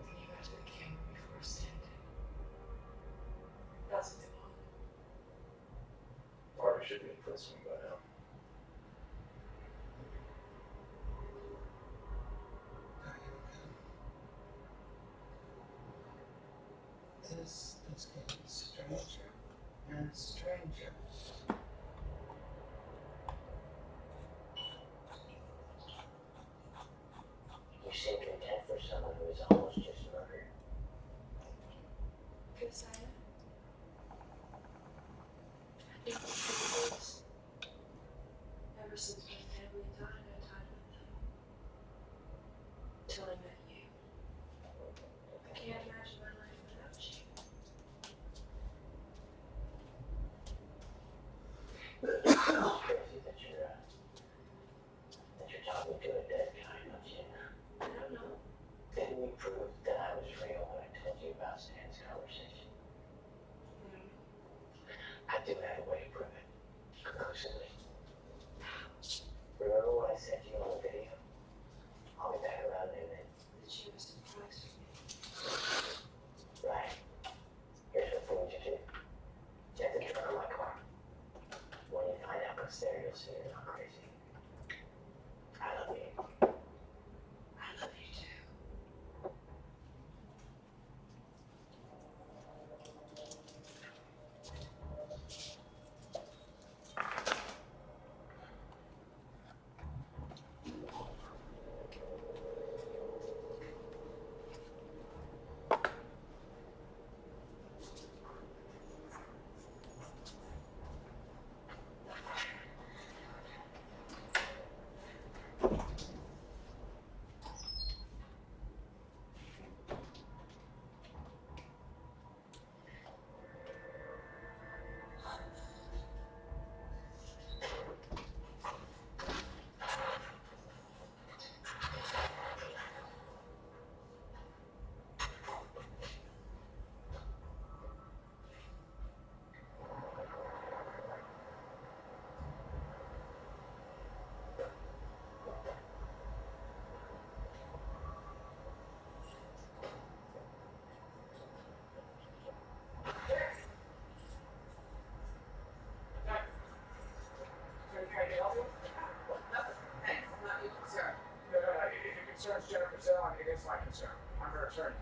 You got to the camera before standing. That's what they want. Probably should be in full swing by now. This is getting stranger and stranger. You seem content for someone who is almost just murdered. Because I think the truth is, ever since my family died, I died with them. Till I met you. I can't imagine my life without you. It's crazy that you're talking to a dead guy, don't you? I don't know. Didn't you prove that I was real when I told you about Stan's conversation? I do have a way to prove it. Conclusively. Remember what I said to you on the video? I'll be back around noon. That you were surprised with me. Right. Here's what we need to do. Check the trunk of my car. When you find out what's there, you'll see you're not crazy. I love you. I love you too. Thanks, I'm not your concern. No, if it concerns Jennifer Zellin, it is my concern. I'm her attorney.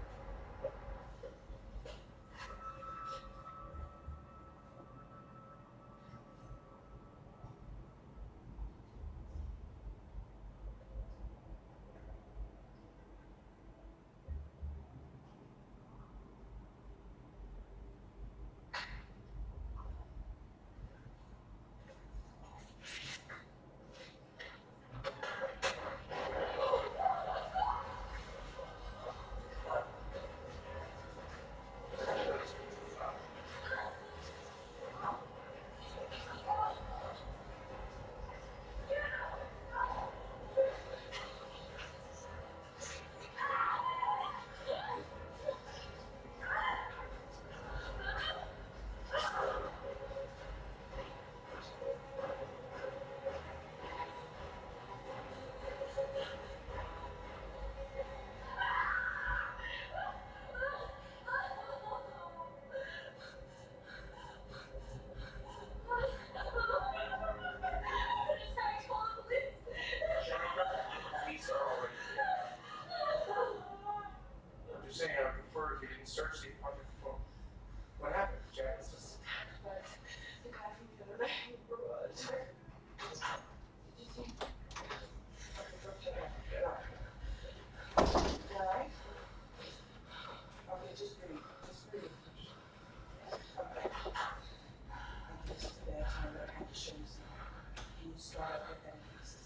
search the apartment for what happened, Jack. This was But the guy from the other night was. Did you see? Alright? Okay, just breathe. Just breathe. Okay. This is a bad time, but I have to show you something. Can you start up with that piece?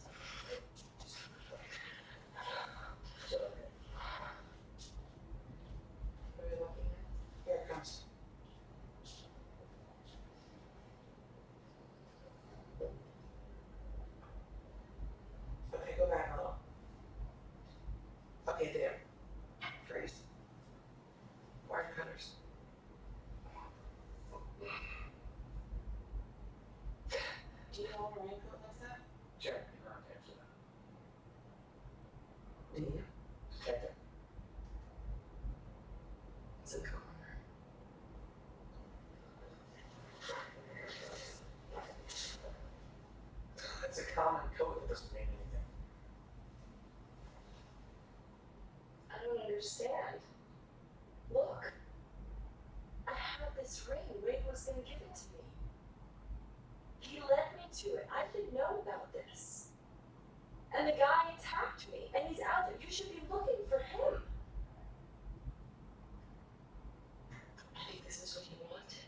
It's in the corner. That's a common code that doesn't mean anything. I don't understand. Look. I have this ring. Wade was gonna give it to me. He led me to it. I didn't know about this. And the guy attacked me, and he's out there. You should be looking for him. I think this is what he wanted.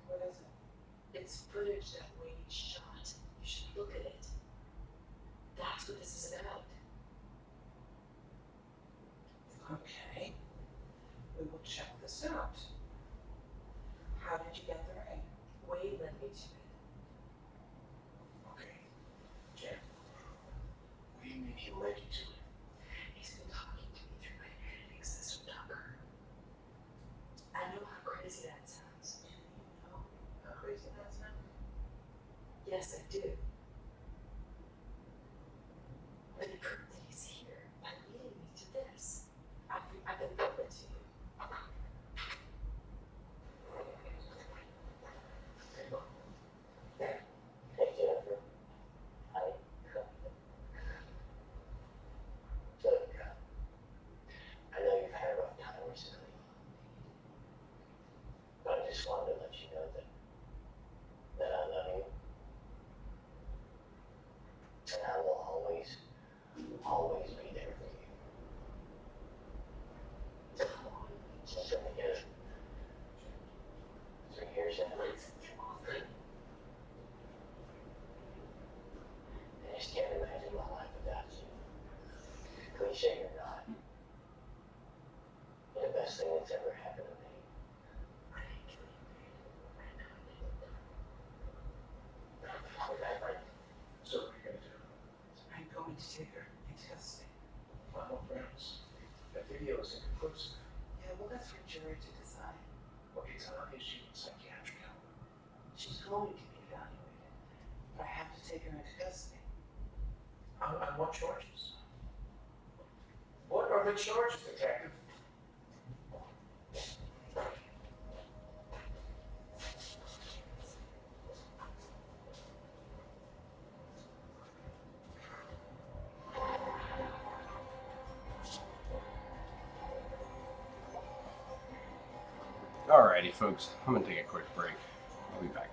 What is it? It's footage that Wade shot. You should look at it. That's what this is about. Okay. We will check this out. How did you get the ring? Wade led me to it. Okay. Jen. What do you mean he led you to it? He's been talking to me through my editing system, Tucker. I know how crazy that sounds. Do you know how crazy that sounds? Yes, I do. But he proved that he's here by leading me to this. I've been prove it to you. Hey, Jennifer. Honey. Look, I know you've had a rough time recently. But I just wanted to let you know that I love you. And I will always be there for you. It's been together 3 years now. I just can't imagine my life without you. Cliche or not, you're the best thing that's ever happened to me. I'll be back, right? So what are you gonna do? I'm going to take her into custody. Final friends. That video is inconclusive. Yeah, well, that's for jury to decide. Okay, so how is she in psychiatric help? She's going to be evaluated, but I have to take her into custody. On what charges? What are the charges, detective? Alrighty, folks, I'm gonna take a quick break. I'll be back.